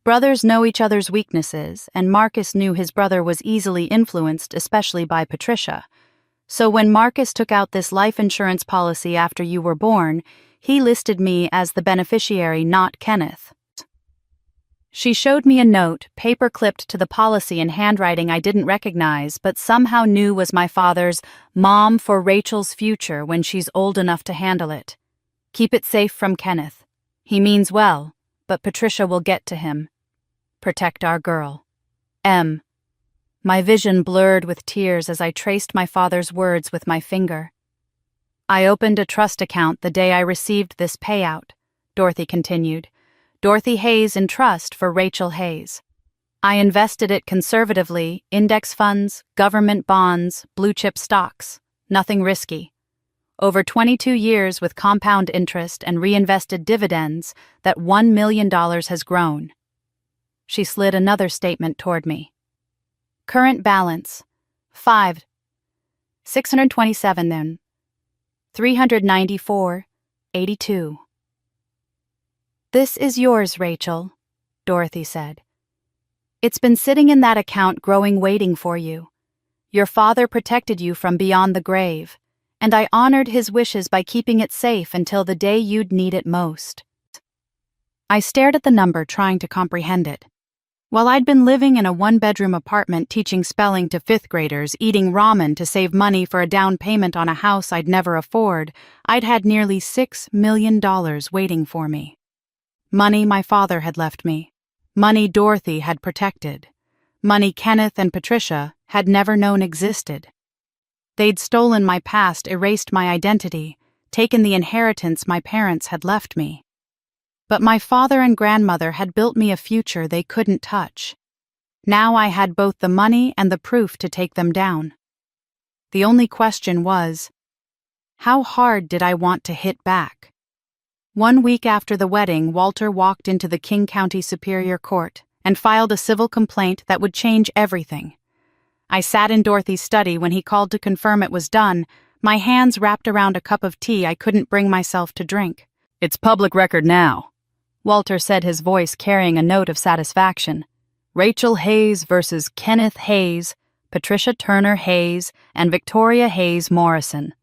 Brothers know each other's weaknesses, and Marcus knew his brother was easily influenced, especially by Patricia. So when Marcus took out this life insurance policy after you were born, he listed me as the beneficiary, not Kenneth. She showed me a note, paper-clipped to the policy in handwriting I didn't recognize, but somehow knew was my father's "Mom for Rachel's future when she's old enough to handle it. Keep it safe from Kenneth. He means well, but Patricia will get to him. Protect our girl. M." My vision blurred with tears as I traced my father's words with my finger. I opened a trust account the day I received this payout, Dorothy continued. Dorothy Hayes in trust for Rachel Hayes. I invested it conservatively, index funds, government bonds, blue-chip stocks. Nothing risky. Over 22 years with compound interest and reinvested dividends, that $1 million has grown. She slid another statement toward me. Current balance, 627 then. 394.82. This is yours, Rachel, Dorothy said. It's been sitting in that account growing waiting for you. Your father protected you from beyond the grave, and I honored his wishes by keeping it safe until the day you'd need it most. I stared at the number, trying to comprehend it. While I'd been living in a one-bedroom apartment teaching spelling to fifth graders, eating ramen to save money for a down payment on a house I'd never afford, I'd had nearly $6 million waiting for me. Money my father had left me. Money Dorothy had protected. Money Kenneth and Patricia had never known existed. They'd stolen my past, erased my identity, taken the inheritance my parents had left me. But my father and grandmother had built me a future they couldn't touch. Now I had both the money and the proof to take them down. The only question was, how hard did I want to hit back? 1 week after the wedding, Walter walked into the King County Superior Court and filed a civil complaint that would change everything. I sat in Dorothy's study when he called to confirm it was done, my hands wrapped around a cup of tea I couldn't bring myself to drink. It's public record now, Walter said, his voice carrying a note of satisfaction. Rachel Hayes versus Kenneth Hayes, Patricia Turner Hayes, and Victoria Hayes Morrison.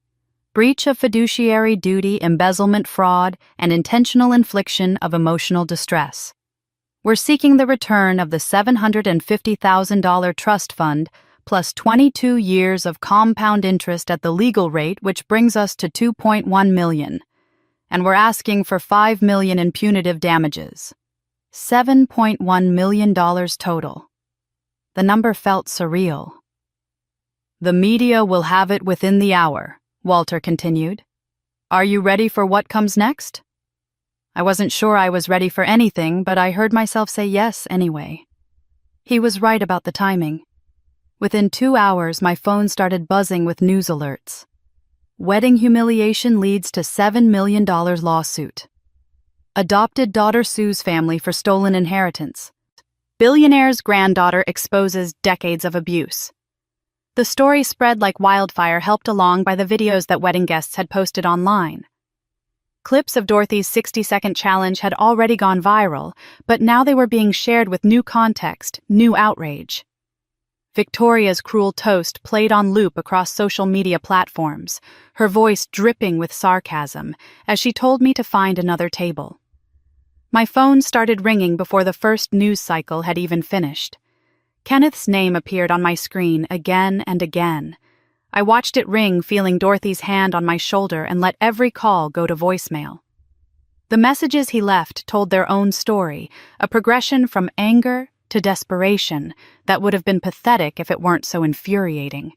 Breach of fiduciary duty, embezzlement, fraud, and intentional infliction of emotional distress. We're seeking the return of the $750,000 trust fund plus 22 years of compound interest at the legal rate, which brings us to $2.1 million. And we're asking for $5 million in punitive damages. $7.1 million total. The number felt surreal. The media will have it within the hour, Walter continued. Are you ready for what comes next? I wasn't sure I was ready for anything, but I heard myself say yes anyway. He was right about the timing. Within 2 hours, my phone started buzzing with news alerts. Wedding humiliation leads to $7 million lawsuit. Adopted daughter sues family for stolen inheritance. Billionaire's granddaughter exposes decades of abuse. The story spread like wildfire, helped along by the videos that wedding guests had posted online. Clips of Dorothy's 60-second challenge had already gone viral, but now they were being shared with new context, new outrage. Victoria's cruel toast played on loop across social media platforms, her voice dripping with sarcasm as she told me to find another table. My phone started ringing before the first news cycle had even finished. Kenneth's name appeared on my screen again and again. I watched it ring, feeling Dorothy's hand on my shoulder, and let every call go to voicemail. The messages he left told their own story, a progression from anger to desperation that would have been pathetic if it weren't so infuriating.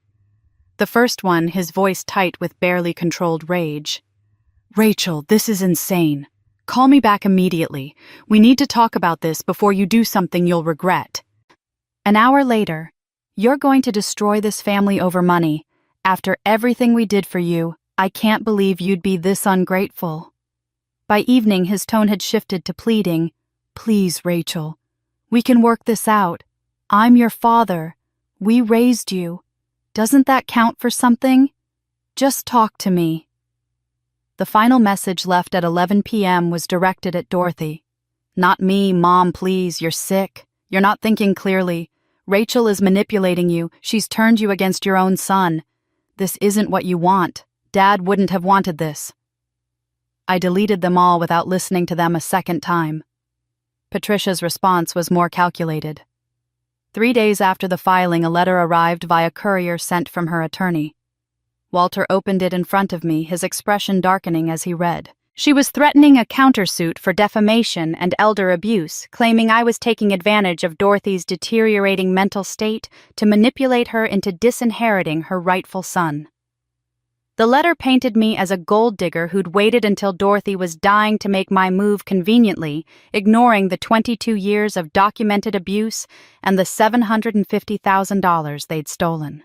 The first one, his voice tight with barely controlled rage. Rachel, this is insane. Call me back immediately. We need to talk about this before you do something you'll regret. An hour later, you're going to destroy this family over money. After everything we did for you, I can't believe you'd be this ungrateful. By evening, his tone had shifted to pleading. Please, Rachel. We can work this out. I'm your father. We raised you. Doesn't that count for something? Just talk to me. The final message left at 11 p.m. was directed at Dorothy. Not me, Mom, please, you're sick. You're not thinking clearly. Rachel is manipulating you. She's turned you against your own son. This isn't what you want. Dad wouldn't have wanted this. I deleted them all without listening to them a second time. Patricia's response was more calculated. 3 days after the filing, a letter arrived via courier sent from her attorney. Walter opened it in front of me, his expression darkening as he read. She was threatening a countersuit for defamation and elder abuse, claiming I was taking advantage of Dorothy's deteriorating mental state to manipulate her into disinheriting her rightful son. The letter painted me as a gold digger who'd waited until Dorothy was dying to make my move conveniently, ignoring the 22 years of documented abuse and the $750,000 they'd stolen.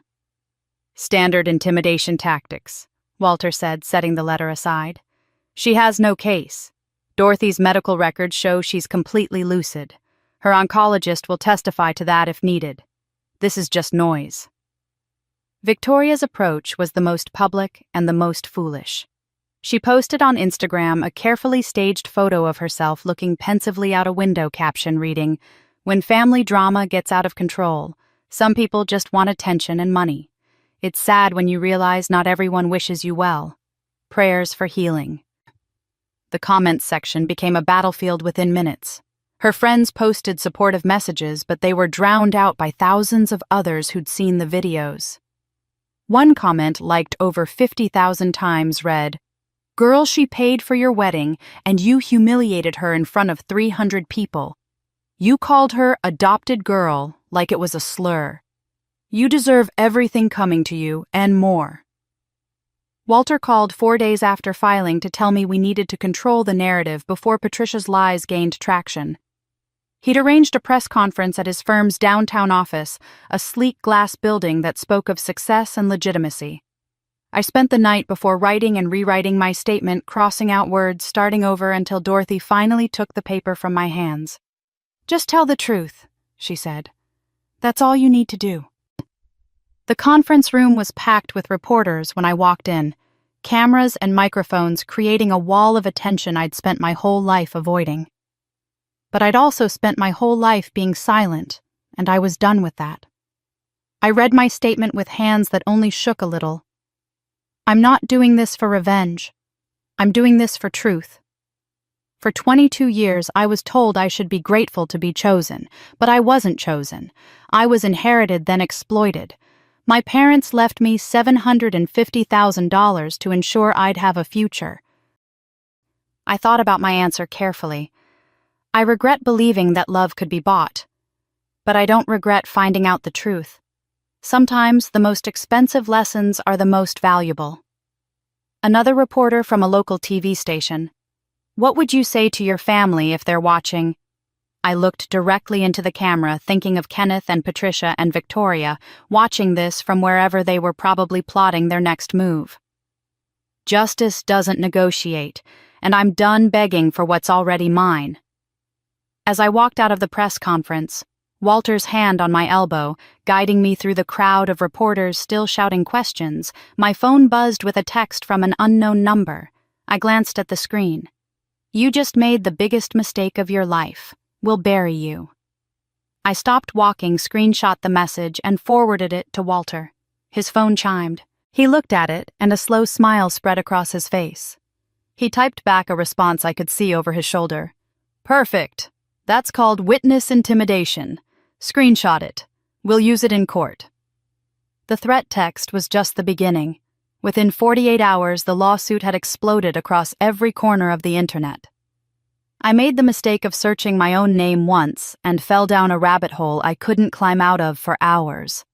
Standard intimidation tactics, Walter said, setting the letter aside. She has no case. Dorothy's medical records show she's completely lucid. Her oncologist will testify to that if needed. This is just noise. Victoria's approach was the most public and the most foolish. She posted on Instagram a carefully staged photo of herself looking pensively out a window, caption reading, "When family drama gets out of control, some people just want attention and money. It's sad when you realize not everyone wishes you well. Prayers for healing." The comments section became a battlefield within minutes. Her friends posted supportive messages, but they were drowned out by thousands of others who'd seen the videos. One comment, liked over 50,000 times, read, "Girl, she paid for your wedding, and you humiliated her in front of 300 people. You called her adopted girl like it was a slur. You deserve everything coming to you, and more." Walter called 4 days after filing to tell me we needed to control the narrative before Patricia's lies gained traction. He'd arranged a press conference at his firm's downtown office, a sleek glass building that spoke of success and legitimacy. I spent the night before writing and rewriting my statement, crossing out words, starting over until Dorothy finally took the paper from my hands. "Just tell the truth," she said. "That's all you need to do." The conference room was packed with reporters when I walked in, cameras and microphones creating a wall of attention I'd spent my whole life avoiding. But I'd also spent my whole life being silent, and I was done with that. I read my statement with hands that only shook a little. I'm not doing this for revenge. I'm doing this for truth. For 22 years, I was told I should be grateful to be chosen, but I wasn't chosen. I was inherited, then exploited. My parents left me $750,000 to ensure I'd have a future. I thought about my answer carefully. I regret believing that love could be bought, but I don't regret finding out the truth. Sometimes the most expensive lessons are the most valuable. Another reporter from a local TV station. What would you say to your family if they're watching? I looked directly into the camera, thinking of Kenneth and Patricia and Victoria, watching this from wherever they were probably plotting their next move. Justice doesn't negotiate, and I'm done begging for what's already mine. As I walked out of the press conference, Walter's hand on my elbow, guiding me through the crowd of reporters still shouting questions, my phone buzzed with a text from an unknown number. I glanced at the screen. You just made the biggest mistake of your life. We'll bury you. I stopped walking, screenshot the message, and forwarded it to Walter. His phone chimed. He looked at it, and a slow smile spread across his face. He typed back a response I could see over his shoulder. Perfect. That's called witness intimidation. Screenshot it. We'll use it in court. The threat text was just the beginning. Within 48 hours, the lawsuit had exploded across every corner of the internet. I made the mistake of searching my own name once and fell down a rabbit hole I couldn't climb out of for hours.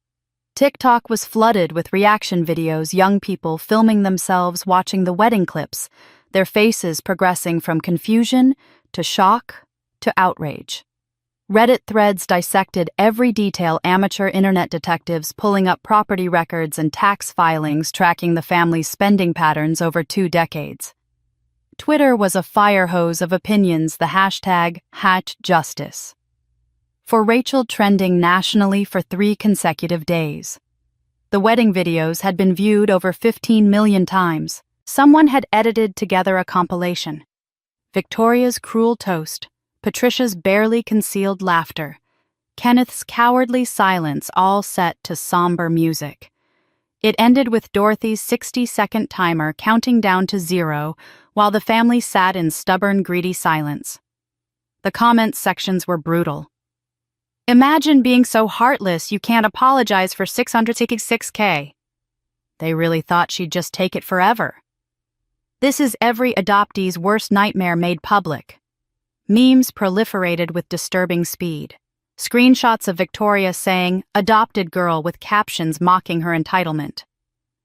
TikTok was flooded with reaction videos, young people filming themselves watching the wedding clips, their faces progressing from confusion to shock to outrage. Reddit threads dissected every detail, amateur internet detectives pulling up property records and tax filings tracking the family's spending patterns over 2 decades. Twitter was a fire hose of opinions, the hashtag #HatchJustice. For Rachel trending nationally for 3 consecutive days. The wedding videos had been viewed over 15 million times. Someone had edited together a compilation. Victoria's cruel toast, Patricia's barely concealed laughter, Kenneth's cowardly silence, all set to somber music. It ended with Dorothy's 60-second timer counting down to 0 while the family sat in stubborn, greedy silence. The comments sections were brutal. Imagine being so heartless you can't apologize for $666K. They really thought she'd just take it forever. This is every adoptee's worst nightmare made public. Memes proliferated with disturbing speed. Screenshots of Victoria saying, "adopted girl," with captions mocking her entitlement.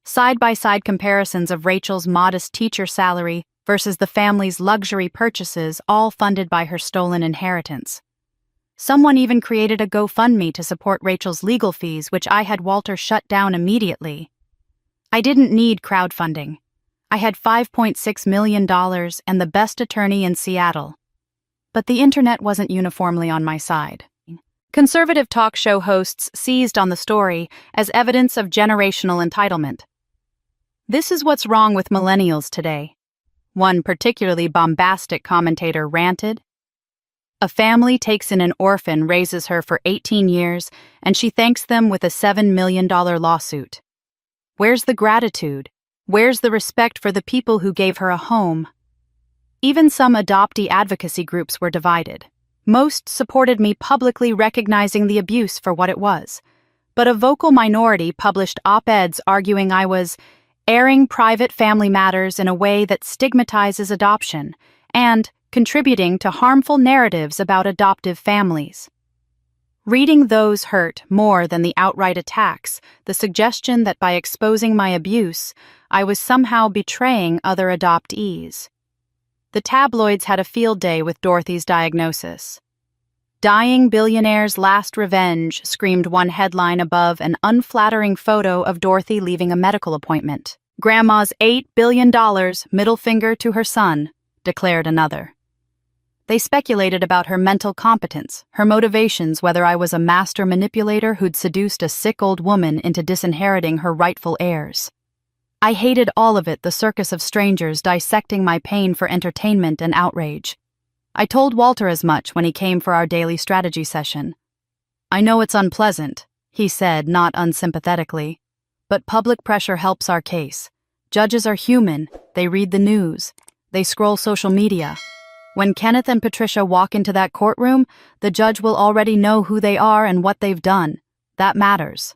Side-by-side comparisons of Rachel's modest teacher salary versus the family's luxury purchases, all funded by her stolen inheritance. Someone even created a GoFundMe to support Rachel's legal fees, which I had Walter shut down immediately. I didn't need crowdfunding. I had $5.6 million and the best attorney in Seattle. But the internet wasn't uniformly on my side. Conservative talk show hosts seized on the story as evidence of generational entitlement. This is what's wrong with millennials today. One particularly bombastic commentator ranted. A family takes in an orphan, raises her for 18 years, and she thanks them with a $7 million lawsuit. Where's the gratitude? Where's the respect for the people who gave her a home? Even some adoptee advocacy groups were divided. Most supported me publicly, recognizing the abuse for what it was. But a vocal minority published op-eds arguing I was airing private family matters in a way that stigmatizes adoption and contributing to harmful narratives about adoptive families. Reading those hurt more than the outright attacks, the suggestion that by exposing my abuse, I was somehow betraying other adoptees. The tabloids had a field day with Dorothy's diagnosis. "Dying billionaire's last revenge," screamed one headline above an unflattering photo of Dorothy leaving a medical appointment. "Grandma's $8 billion, middle finger to her son," declared another. They speculated about her mental competence, her motivations, whether I was a master manipulator who'd seduced a sick old woman into disinheriting her rightful heirs. I hated all of it, the circus of strangers dissecting my pain for entertainment and outrage. I told Walter as much when he came for our daily strategy session. I know it's unpleasant, he said, not unsympathetically, but public pressure helps our case. Judges are human, they read the news, they scroll social media. When Kenneth and Patricia walk into that courtroom, the judge will already know who they are and what they've done. That matters.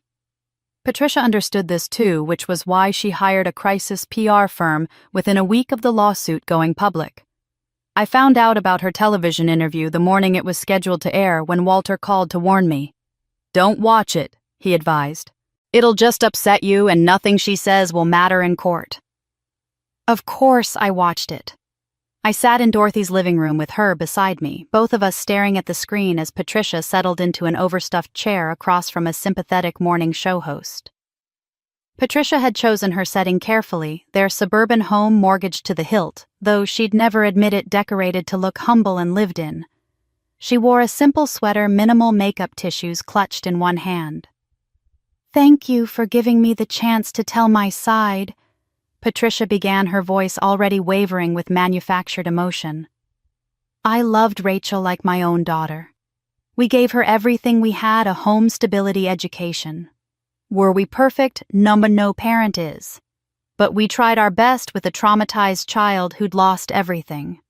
Patricia understood this too, which was why she hired a crisis PR firm within a week of the lawsuit going public. I found out about her television interview the morning it was scheduled to air when Walter called to warn me. Don't watch it, he advised. It'll just upset you and nothing she says will matter in court. Of course I watched it. I sat in Dorothy's living room with her beside me, both of us staring at the screen as Patricia settled into an overstuffed chair across from a sympathetic morning show host. Patricia had chosen her setting carefully, their suburban home mortgaged to the hilt, though she'd never admit it, decorated to look humble and lived in. She wore a simple sweater, minimal makeup tissues clutched in one hand. "Thank you for giving me the chance to tell my side," Patricia began, her voice already wavering with manufactured emotion. "I loved Rachel like my own daughter. We gave her everything we had, a home, stability, education. Were we perfect? No parent is. But we tried our best with a traumatized child who'd lost everything."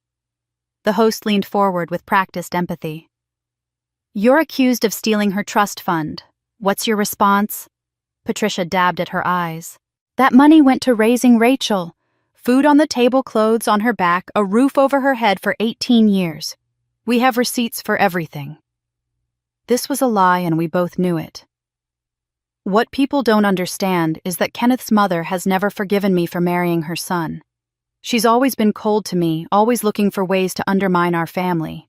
The host leaned forward with practiced empathy. "You're accused of stealing her trust fund. What's your response?" Patricia dabbed at her eyes. "That money went to raising Rachel. Food on the table, clothes on her back, a roof over her head for 18 years. We have receipts for everything." This was a lie and we both knew it. What people don't understand is that Kenneth's mother has never forgiven me for marrying her son. She's always been cold to me, always looking for ways to undermine our family.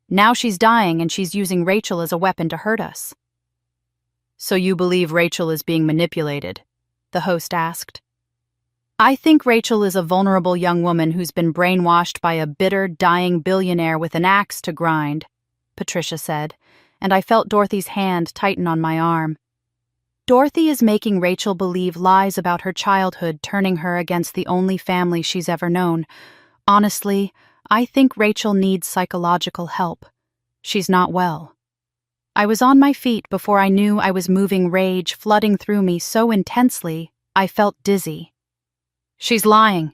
Now she's dying and she's using Rachel as a weapon to hurt us. "So you believe Rachel is being manipulated?" the host asked. "I think Rachel is a vulnerable young woman who's been brainwashed by a bitter, dying billionaire with an axe to grind," Patricia said, and I felt Dorothy's hand tighten on my arm. "Dorothy is making Rachel believe lies about her childhood, turning her against the only family she's ever known. Honestly, I think Rachel needs psychological help. She's not well." I was on my feet before I knew I was moving, rage flooding through me so intensely I felt dizzy. "She's lying.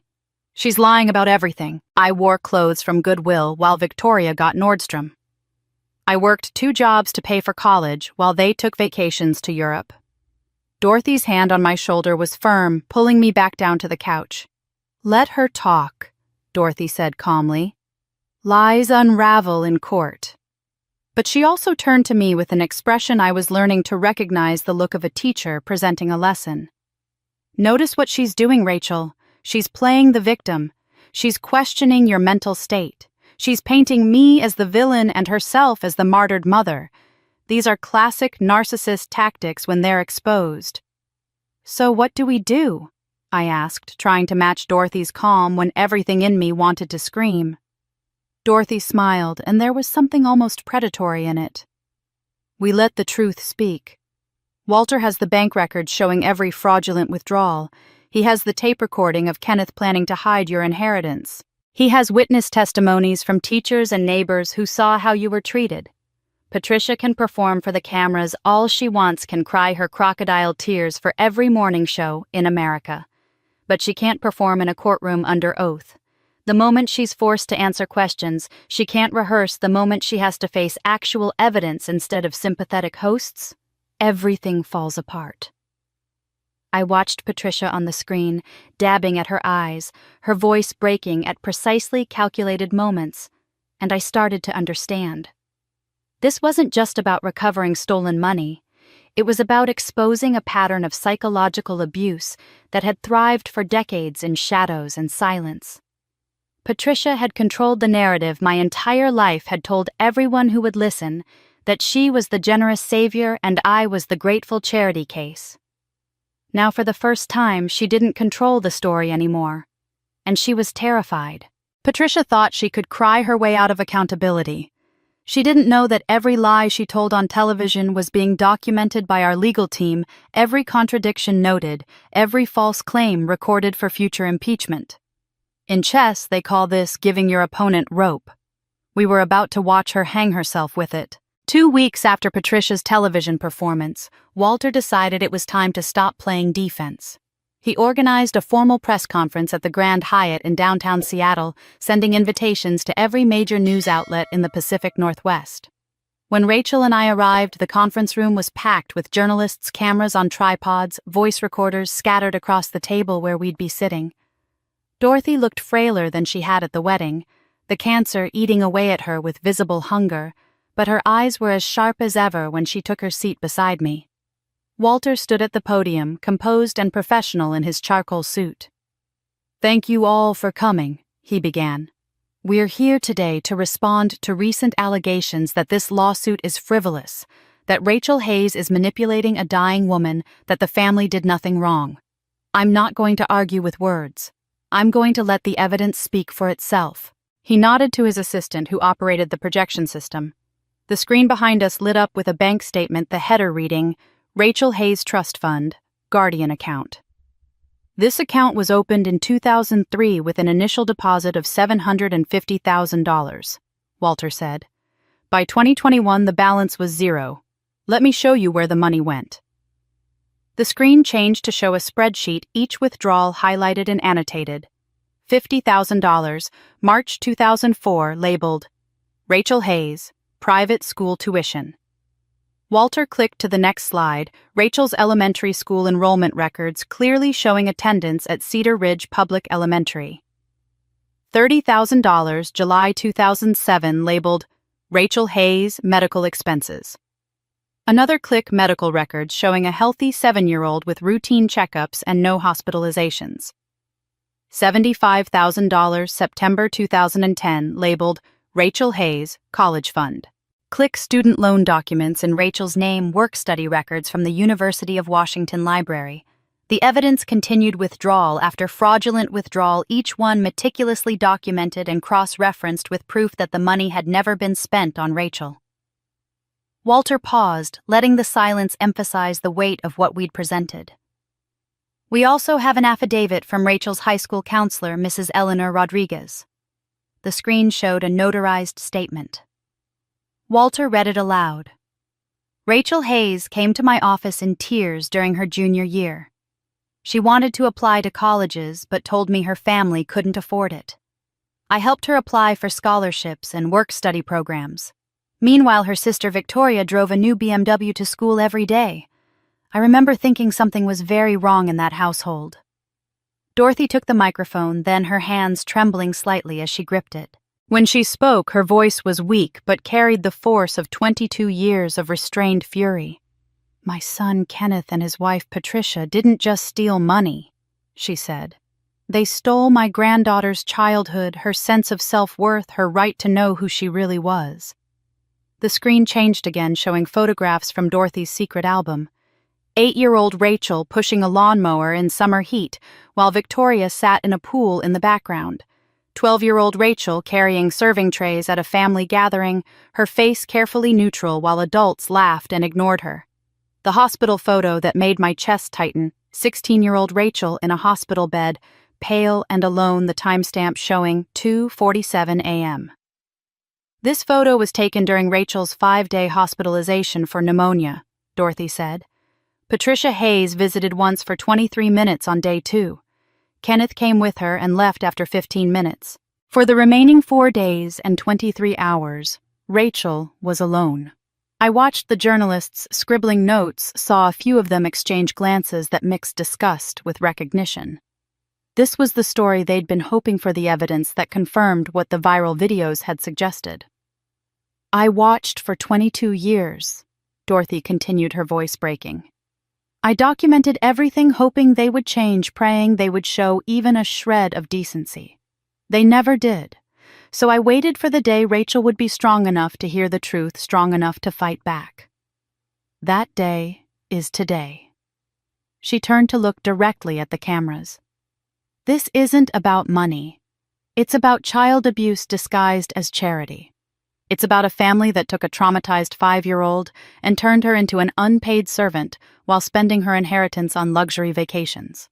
She's lying about everything. I wore clothes from Goodwill while Victoria got Nordstrom. I worked 2 jobs to pay for college while they took vacations to Europe." Dorothy's hand on my shoulder was firm, pulling me back down to the couch. "Let her talk," Dorothy said calmly. "Lies unravel in court." But she also turned to me with an expression I was learning to recognize, the look of a teacher presenting a lesson. "Notice what she's doing, Rachel. She's playing the victim. She's questioning your mental state. She's painting me as the villain and herself as the martyred mother. These are classic narcissist tactics when they're exposed." "So what do we do?" I asked, trying to match Dorothy's calm when everything in me wanted to scream. Dorothy smiled, and there was something almost predatory in it. "We let the truth speak. Walter has the bank records showing every fraudulent withdrawal. He has the tape recording of Kenneth planning to hide your inheritance. He has witness testimonies from teachers and neighbors who saw how you were treated. Patricia can perform for the cameras all she wants, can cry her crocodile tears for every morning show in America. But she can't perform in a courtroom under oath. The moment she's forced to answer questions, she can't rehearse. The moment she has to face actual evidence instead of sympathetic hosts, everything falls apart." I watched Patricia on the screen, dabbing at her eyes, her voice breaking at precisely calculated moments, and I started to understand. This wasn't just about recovering stolen money. It was about exposing a pattern of psychological abuse that had thrived for decades in shadows and silence. Patricia had controlled the narrative my entire life, had told everyone who would listen that she was the generous savior and I was the grateful charity case. Now, for the first time, she didn't control the story anymore, and she was terrified. Patricia thought she could cry her way out of accountability. She didn't know that every lie she told on television was being documented by our legal team, every contradiction noted, every false claim recorded for future impeachment. In chess, they call this giving your opponent rope. We were about to watch her hang herself with it. 2 weeks after Patricia's television performance, Walter decided it was time to stop playing defense. He organized a formal press conference at the Grand Hyatt in downtown Seattle, sending invitations to every major news outlet in the Pacific Northwest. When Rachel and I arrived, the conference room was packed with journalists, cameras on tripods, voice recorders scattered across the table where we'd be sitting. Dorothy looked frailer than she had at the wedding, the cancer eating away at her with visible hunger, but her eyes were as sharp as ever when she took her seat beside me. Walter stood at the podium, composed and professional in his charcoal suit. "Thank you all for coming," he began. "We're here today to respond to recent allegations that this lawsuit is frivolous, that Rachel Hayes is manipulating a dying woman, that the family did nothing wrong. I'm not going to argue with words. I'm going to let the evidence speak for itself." He nodded to his assistant who operated the projection system. The screen behind us lit up with a bank statement, the header reading, "Rachel Hayes Trust Fund, Guardian Account." This account was opened in 2003 with an initial deposit of $750,000, Walter said. By 2021, the balance was zero. Let me show you where the money went. The screen changed to show a spreadsheet, each withdrawal highlighted and annotated. $50,000, March 2004, labeled, "Rachel Hayes, Private School Tuition." Walter clicked to the next slide, Rachel's elementary school enrollment records clearly showing attendance at Cedar Ridge Public Elementary. $30,000, July 2007, labeled, "Rachel Hayes, Medical Expenses." Another click, medical records showing a healthy 7-year-old with routine checkups and no hospitalizations. $75,000, September 2010, labeled, "Rachel Hayes, College Fund." Click student loan documents in Rachel's name, work study records from the University of Washington Library. The evidence continued withdrawal after fraudulent withdrawal, each one meticulously documented and cross-referenced with proof that the money had never been spent on Rachel. Walter paused, letting the silence emphasize the weight of what we'd presented. "We also have an affidavit from Rachel's high school counselor, Mrs. Eleanor Rodriguez." The screen showed a notarized statement. Walter read it aloud. "Rachel Hayes came to my office in tears during her junior year. She wanted to apply to colleges but told me her family couldn't afford it. I helped her apply for scholarships and work-study programs. Meanwhile, her sister Victoria drove a new BMW to school every day. I remember thinking something was very wrong in that household." Dorothy took the microphone, then her hands trembling slightly as she gripped it. When she spoke, her voice was weak but carried the force of 22 years of restrained fury. "My son Kenneth and his wife Patricia didn't just steal money," she said. "They stole my granddaughter's childhood, her sense of self-worth, her right to know who she really was." The screen changed again, showing photographs from Dorothy's secret album. 8-year-old Rachel pushing a lawnmower in summer heat, while Victoria sat in a pool in the background. 12-year-old Rachel carrying serving trays at a family gathering, her face carefully neutral while adults laughed and ignored her. The hospital photo that made my chest tighten, 16-year-old Rachel in a hospital bed, pale and alone, the timestamp showing 2:47 a.m. "This photo was taken during Rachel's 5-day hospitalization for pneumonia," Dorothy said. "Patricia Hayes visited once for 23 minutes on day 2. Kenneth came with her and left after 15 minutes. For the remaining 4 days and 23 hours, Rachel was alone. I watched the journalists scribbling notes, saw a few of them exchange glances that mixed disgust with recognition. This was the story they'd been hoping for, the evidence that confirmed what the viral videos had suggested. I watched for 22 years, Dorothy continued, her voice breaking. I documented everything, hoping they would change, praying they would show even a shred of decency. They never did. So I waited for the day Rachel would be strong enough to hear the truth, strong enough to fight back. That day is today. She turned to look directly at the cameras. This isn't about money. It's about child abuse disguised as charity. It's about a family that took a traumatized 5-year-old and turned her into an unpaid servant while spending her inheritance on luxury vacations.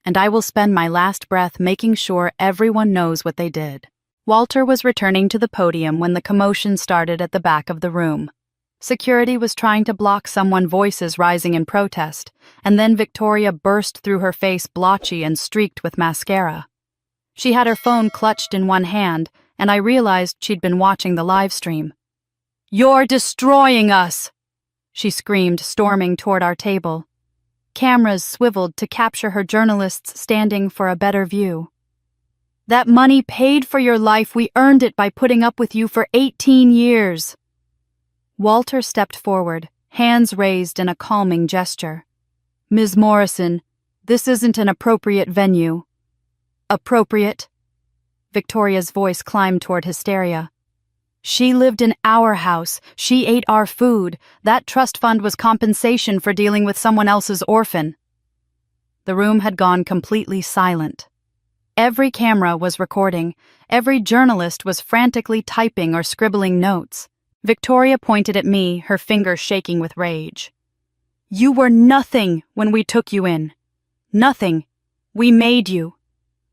And I will spend my last breath making sure everyone knows what they did. Walter was returning to the podium when the commotion started at the back of the room. Security was trying to block someone, voices rising in protest, and then Victoria burst through, her face blotchy and streaked with mascara. She had her phone clutched in one hand, and I realized she'd been watching the live stream. "You're destroying us!" she screamed, storming toward our table. Cameras swiveled to capture her, journalists standing for a better view. "That money paid for your life. We earned it by putting up with you for 18 years. Walter stepped forward, hands raised in a calming gesture. "Ms. Morrison, this isn't an appropriate venue." "Appropriate?" Victoria's voice climbed toward hysteria. "She lived in our house. She ate our food. That trust fund was compensation for dealing with someone else's orphan." The room had gone completely silent. Every camera was recording. Every journalist was frantically typing or scribbling notes. Victoria pointed at me, her fingers shaking with rage. "You were nothing when we took you in. Nothing. We made you.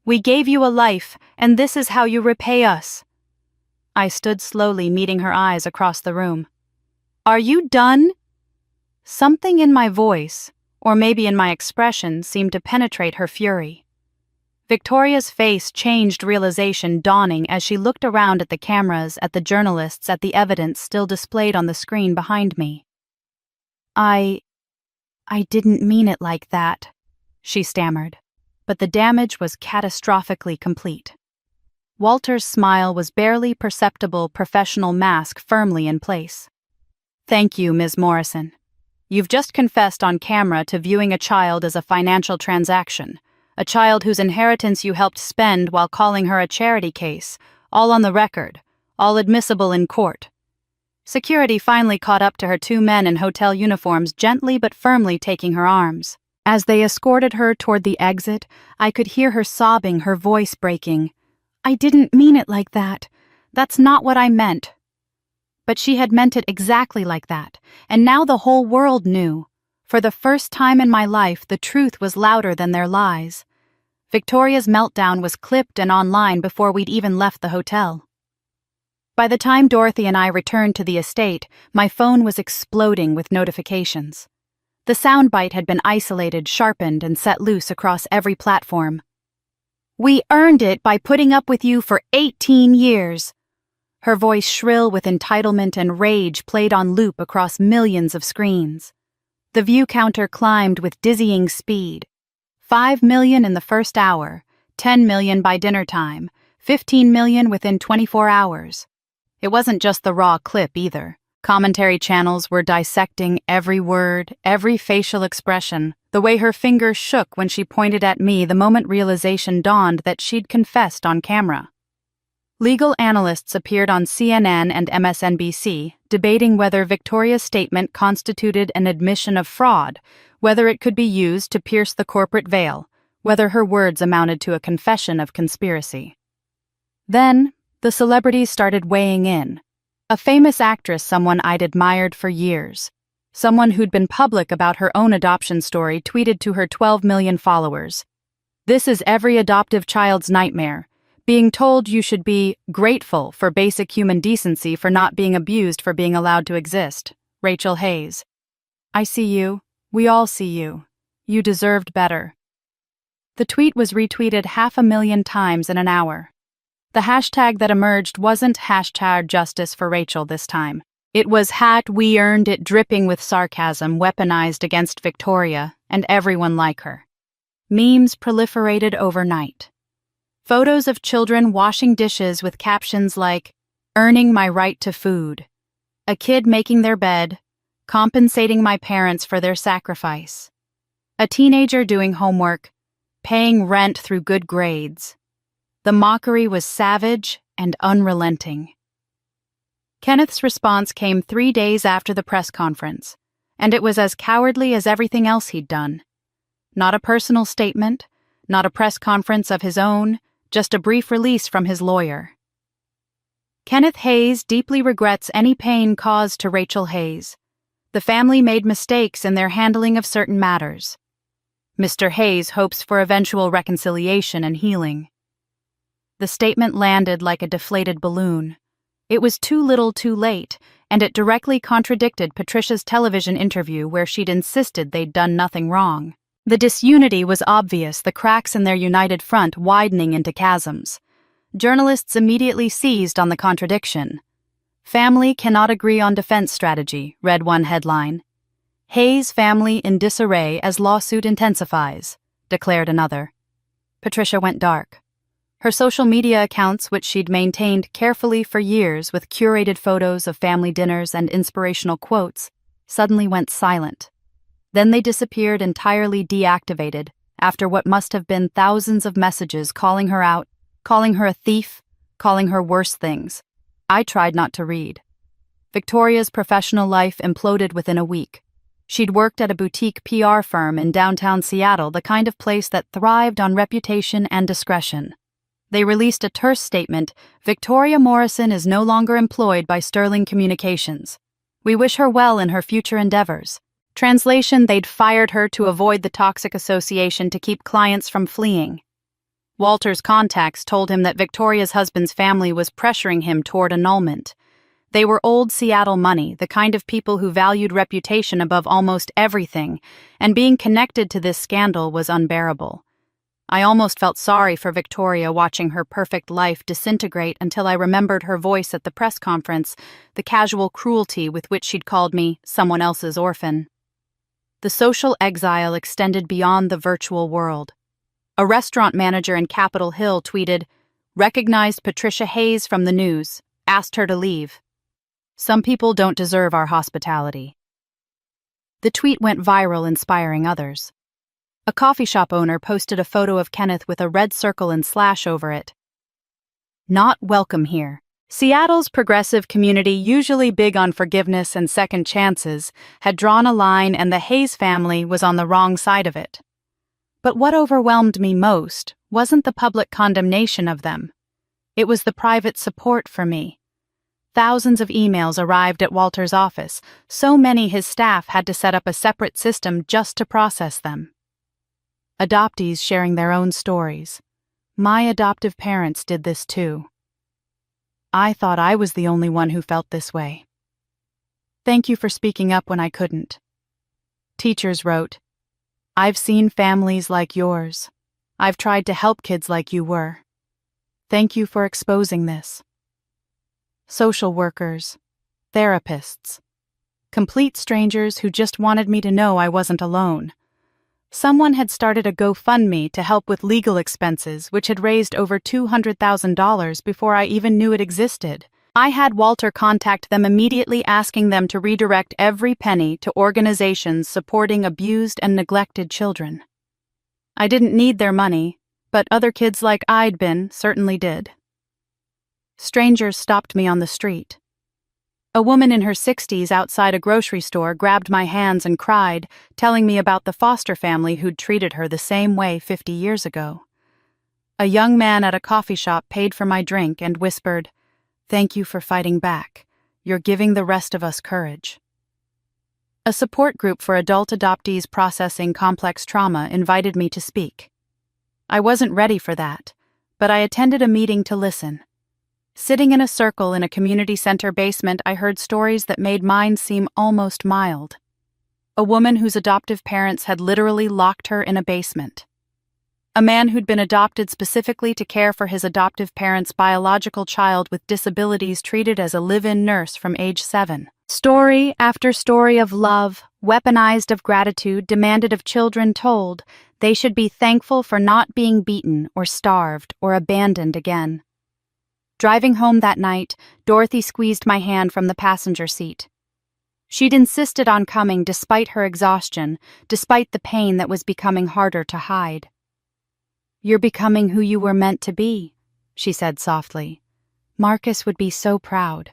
We gave you a life, and this is how you repay us." I stood slowly, meeting her eyes across the room. "Are you done?" Something in my voice, or maybe in my expression, seemed to penetrate her fury. Victoria's face changed, realization dawning as she looked around at the cameras, at the journalists, at the evidence still displayed on the screen behind me. I didn't mean it like that," she stammered, but the damage was catastrophically complete. Walter's smile was barely perceptible, professional mask firmly in place. "Thank you, Ms. Morrison. You've just confessed on camera to viewing a child as a financial transaction, a child whose inheritance you helped spend while calling her a charity case, all on the record, all admissible in court." Security finally caught up to her, two men in hotel uniforms gently but firmly taking her arms. As they escorted her toward the exit, I could hear her sobbing, her voice breaking. "I didn't mean it like that. That's not what I meant." But she had meant it exactly like that, and now the whole world knew. For the first time in my life, the truth was louder than their lies. Victoria's meltdown was clipped and online before we'd even left the hotel. By the time Dorothy and I returned to the estate, my phone was exploding with notifications. The soundbite had been isolated, sharpened, and set loose across every platform. "We earned it by putting up with you for 18 years. Her voice, shrill with entitlement and rage, played on loop across millions of screens. The view counter climbed with dizzying speed. 5 million in the first hour, 10 million by dinner time, 15 million within 24 hours. It wasn't just the raw clip either. Commentary channels were dissecting every word, every facial expression, the way her fingers shook when she pointed at me the moment realization dawned that she'd confessed on camera. Legal analysts appeared on CNN and MSNBC, debating whether Victoria's statement constituted an admission of fraud, whether it could be used to pierce the corporate veil, whether her words amounted to a confession of conspiracy. Then, the celebrities started weighing in. A famous actress, someone I'd admired for years. Someone who'd been public about her own adoption story, tweeted to her 12 million followers, "This is every adoptive child's nightmare. Being told you should be grateful for basic human decency for not being abused for being allowed to exist. Rachel Hayes. I see you. We all see you. You deserved better." The tweet was retweeted 500,000 times in an hour. The hashtag that emerged wasn't #justice for Rachel this time. It was #we earned it, dripping with sarcasm weaponized against Victoria and everyone like her. Memes proliferated overnight. Photos of children washing dishes with captions like, "Earning my right to food," "A kid making their bed," "Compensating my parents for their sacrifice," "A teenager doing homework," "Paying rent through good grades." The mockery was savage and unrelenting. Kenneth's response came 3 days after the press conference, and it was as cowardly as everything else he'd done. Not a personal statement, not a press conference of his own, just a brief release from his lawyer. Kenneth Hayes deeply regrets any pain caused to Rachel Hayes. The family made mistakes in their handling of certain matters. Mr. Hayes hopes for eventual reconciliation and healing. The statement landed like a deflated balloon. It was too little too late, and it directly contradicted Patricia's television interview where she'd insisted they'd done nothing wrong. The disunity was obvious, the cracks in their united front widening into chasms. Journalists immediately seized on the contradiction. "Family cannot agree on defense strategy," read one headline. "Hayes family in disarray as lawsuit intensifies," declared another. Patricia went dark. Her social media accounts, which she'd maintained carefully for years with curated photos of family dinners and inspirational quotes, suddenly went silent. Then they disappeared entirely deactivated after what must have been thousands of messages calling her out, calling her a thief, calling her worse things. I tried not to read. Victoria's professional life imploded within a week. She'd worked at a boutique PR firm in downtown Seattle, the kind of place that thrived on reputation and discretion. They released a terse statement: "Victoria Morrison is no longer employed by Sterling Communications. We wish her well in her future endeavors." Translation: they'd fired her to avoid the toxic association to keep clients from fleeing. Walter's contacts told him that Victoria's husband's family was pressuring him toward annulment. They were old Seattle money, the kind of people who valued reputation above almost everything, and being connected to this scandal was unbearable. I almost felt sorry for Victoria watching her perfect life disintegrate until I remembered her voice at the press conference, the casual cruelty with which she'd called me someone else's orphan. The social exile extended beyond the virtual world. A restaurant manager in Capitol Hill tweeted, "Recognized Patricia Hayes from the news, asked her to leave. Some people don't deserve our hospitality." The tweet went viral, inspiring others. A coffee shop owner posted a photo of Kenneth with a red circle and slash over it. "Not welcome here." Seattle's progressive community, usually big on forgiveness and second chances, had drawn a line, and the Hayes family was on the wrong side of it. But what overwhelmed me most wasn't the public condemnation of them. It was the private support for me. Thousands of emails arrived at Walter's office, so many his staff had to set up a separate system just to process them. Adoptees sharing their own stories. "My adoptive parents did this too. I thought I was the only one who felt this way. Thank you for speaking up when I couldn't." Teachers wrote, "I've seen families like yours. I've tried to help kids like you were. Thank you for exposing this." Social workers, therapists, complete strangers who just wanted me to know I wasn't alone. Someone had started a GoFundMe to help with legal expenses, which had raised over $200,000 before I even knew it existed. I had Walter contact them immediately, asking them to redirect every penny to organizations supporting abused and neglected children. I didn't need their money, but other kids like I'd been certainly did. Strangers stopped me on the street. A woman in her 60s outside a grocery store grabbed my hands and cried, telling me about the foster family who'd treated her the same way 50 years ago. A young man at a coffee shop paid for my drink and whispered, "Thank you for fighting back. You're giving the rest of us courage." A support group for adult adoptees processing complex trauma invited me to speak. I wasn't ready for that, but I attended a meeting to listen. Sitting in a circle in a community center basement, I heard stories that made mine seem almost mild. A woman whose adoptive parents had literally locked her in a basement. A man who'd been adopted specifically to care for his adoptive parents' biological child with disabilities, treated as a live-in nurse from age 7. Story after story of love, weaponized of gratitude, demanded of children, told they should be thankful for not being beaten or starved or abandoned again. Driving home that night, Dorothy squeezed my hand from the passenger seat. She'd insisted on coming despite her exhaustion, despite the pain that was becoming harder to hide. "You're becoming who you were meant to be," she said softly. "Marcus would be so proud.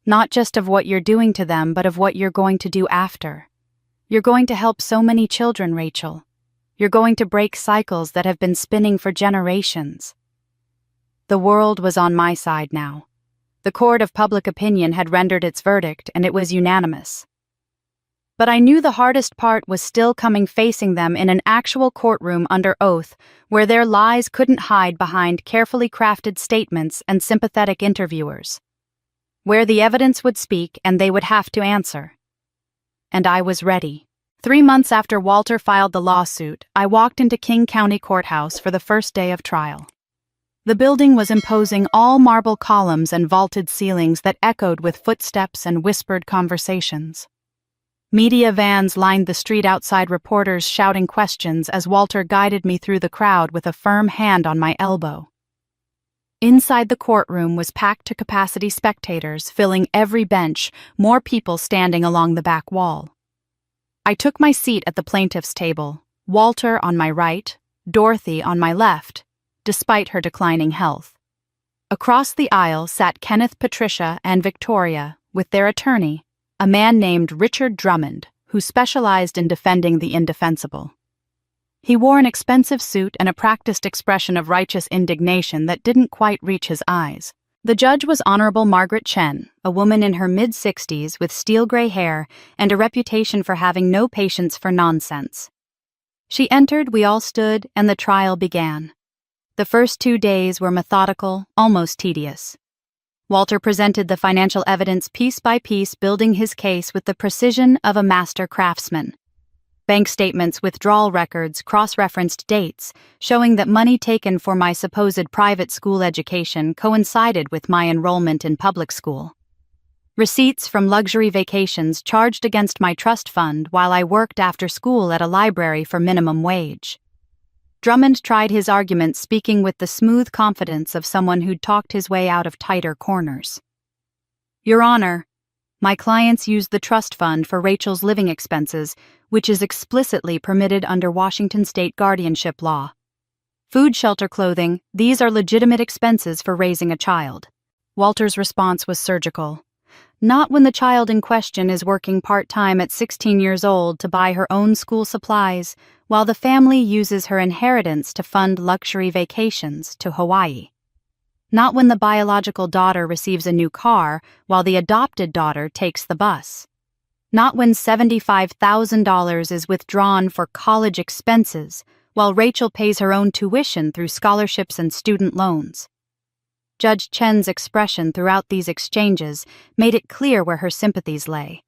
Not just of what you're doing to them, but of what you're going to do after. You're going to help so many children, Rachel. You're going to break cycles that have been spinning for generations." The world was on my side now. The court of public opinion had rendered its verdict, and it was unanimous. But I knew the hardest part was still coming facing them in an actual courtroom under oath, where their lies couldn't hide behind carefully crafted statements and sympathetic interviewers. Where the evidence would speak and they would have to answer. And I was ready. 3 months after Walter filed the lawsuit, I walked into King County Courthouse for the first day of trial. The building was imposing, all marble columns and vaulted ceilings that echoed with footsteps and whispered conversations. Media vans lined the street outside, reporters shouting questions as Walter guided me through the crowd with a firm hand on my elbow. Inside the courtroom was packed to capacity, spectators filling every bench, more people standing along the back wall. I took my seat at the plaintiff's table, Walter on my right, Dorothy on my left, despite her declining health. Across the aisle sat Kenneth, Patricia, and Victoria, with their attorney, a man named Richard Drummond, who specialized in defending the indefensible. He wore an expensive suit and a practiced expression of righteous indignation that didn't quite reach his eyes. The judge was Honorable Margaret Chen, a woman in her mid-60s with steel-gray hair and a reputation for having no patience for nonsense. She entered, we all stood, and the trial began. The first 2 days were methodical, almost tedious. Walter presented the financial evidence piece by piece, building his case with the precision of a master craftsman. Bank statements, withdrawal records, cross-referenced dates, showing that money taken for my supposed private school education coincided with my enrollment in public school. Receipts from luxury vacations charged against my trust fund while I worked after school at a library for minimum wage. Drummond tried his argument, speaking with the smooth confidence of someone who'd talked his way out of tighter corners. Your Honor, my clients used the trust fund for Rachel's living expenses, which is explicitly permitted under Washington state guardianship law. Food, shelter, clothing, these are legitimate expenses for raising a child. Walter's response was surgical. Not when the child in question is working part-time at 16 years old to buy her own school supplies, while the family uses her inheritance to fund luxury vacations to Hawaii. Not when the biological daughter receives a new car while the adopted daughter takes the bus. Not when $75,000 is withdrawn for college expenses while Rachel pays her own tuition through scholarships and student loans. Judge Chen's expression throughout these exchanges made it clear where her sympathies lay.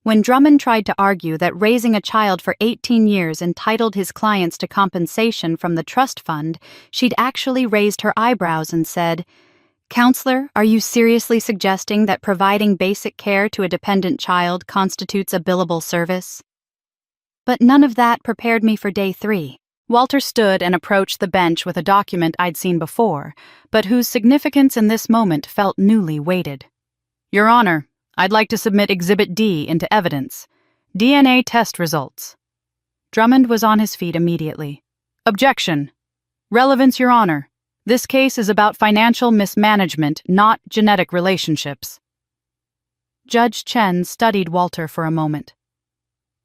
When Drummond tried to argue that raising a child for 18 years entitled his clients to compensation from the trust fund, she'd actually raised her eyebrows and said, "Counselor, are you seriously suggesting that providing basic care to a dependent child constitutes a billable service?" But none of that prepared me for day 3. Walter stood and approached the bench with a document I'd seen before, but whose significance in this moment felt newly weighted. Your Honor, I'd like to submit Exhibit D into evidence. DNA test results. Drummond was on his feet immediately. Objection. Relevance, Your Honor. This case is about financial mismanagement, not genetic relationships. Judge Chen studied Walter for a moment.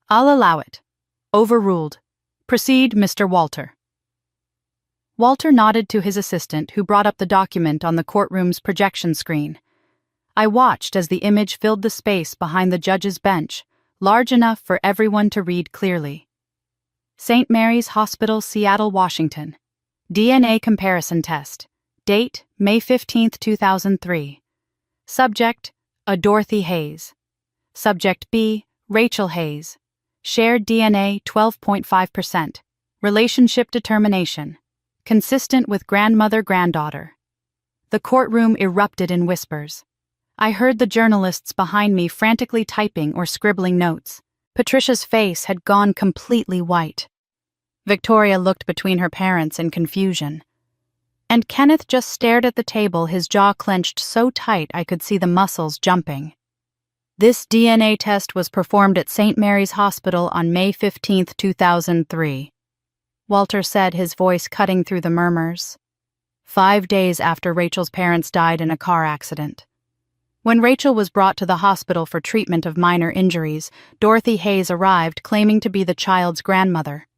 I'll allow it. Overruled. Proceed, Mr. Walter. Walter nodded to his assistant, who brought up the document on the courtroom's projection screen. I watched as the image filled the space behind the judge's bench, large enough for everyone to read clearly. St. Mary's Hospital, Seattle, Washington. DNA comparison test. Date, May 15, 2003. Subject, a Dorothy Hayes. Subject B, Rachel Hayes. Shared DNA 12.5%. Relationship determination. Consistent with grandmother-granddaughter. The courtroom erupted in whispers. I heard the journalists behind me frantically typing or scribbling notes. Patricia's face had gone completely white. Victoria looked between her parents in confusion. And Kenneth just stared at the table, his jaw clenched so tight I could see the muscles jumping. This DNA test was performed at St. Mary's Hospital on May 15, 2003. Walter said, his voice cutting through the murmurs. 5 days after Rachel's parents died in a car accident. When Rachel was brought to the hospital for treatment of minor injuries, Dorothy Hayes arrived claiming to be the child's grandmother.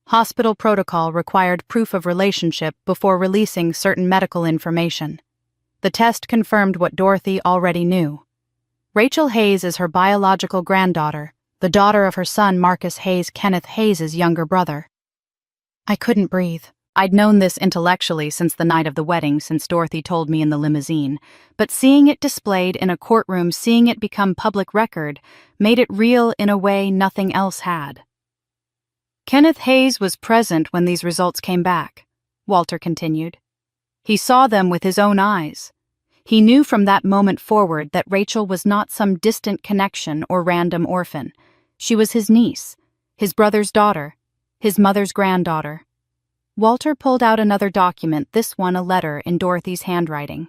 Hospital protocol required proof of relationship before releasing certain medical information. The test confirmed what Dorothy already knew. Rachel Hayes is her biological granddaughter, the daughter of her son Marcus Hayes, Kenneth Hayes' younger brother. I couldn't breathe. I'd known this intellectually since the night of the wedding, since Dorothy told me in the limousine, but seeing it displayed in a courtroom, seeing it become public record, made it real in a way nothing else had. Kenneth Hayes was present when these results came back, Walter continued. He saw them with his own eyes. He knew from that moment forward that Rachel was not some distant connection or random orphan. She was his niece, his brother's daughter, his mother's granddaughter. Walter pulled out another document, this one a letter in Dorothy's handwriting.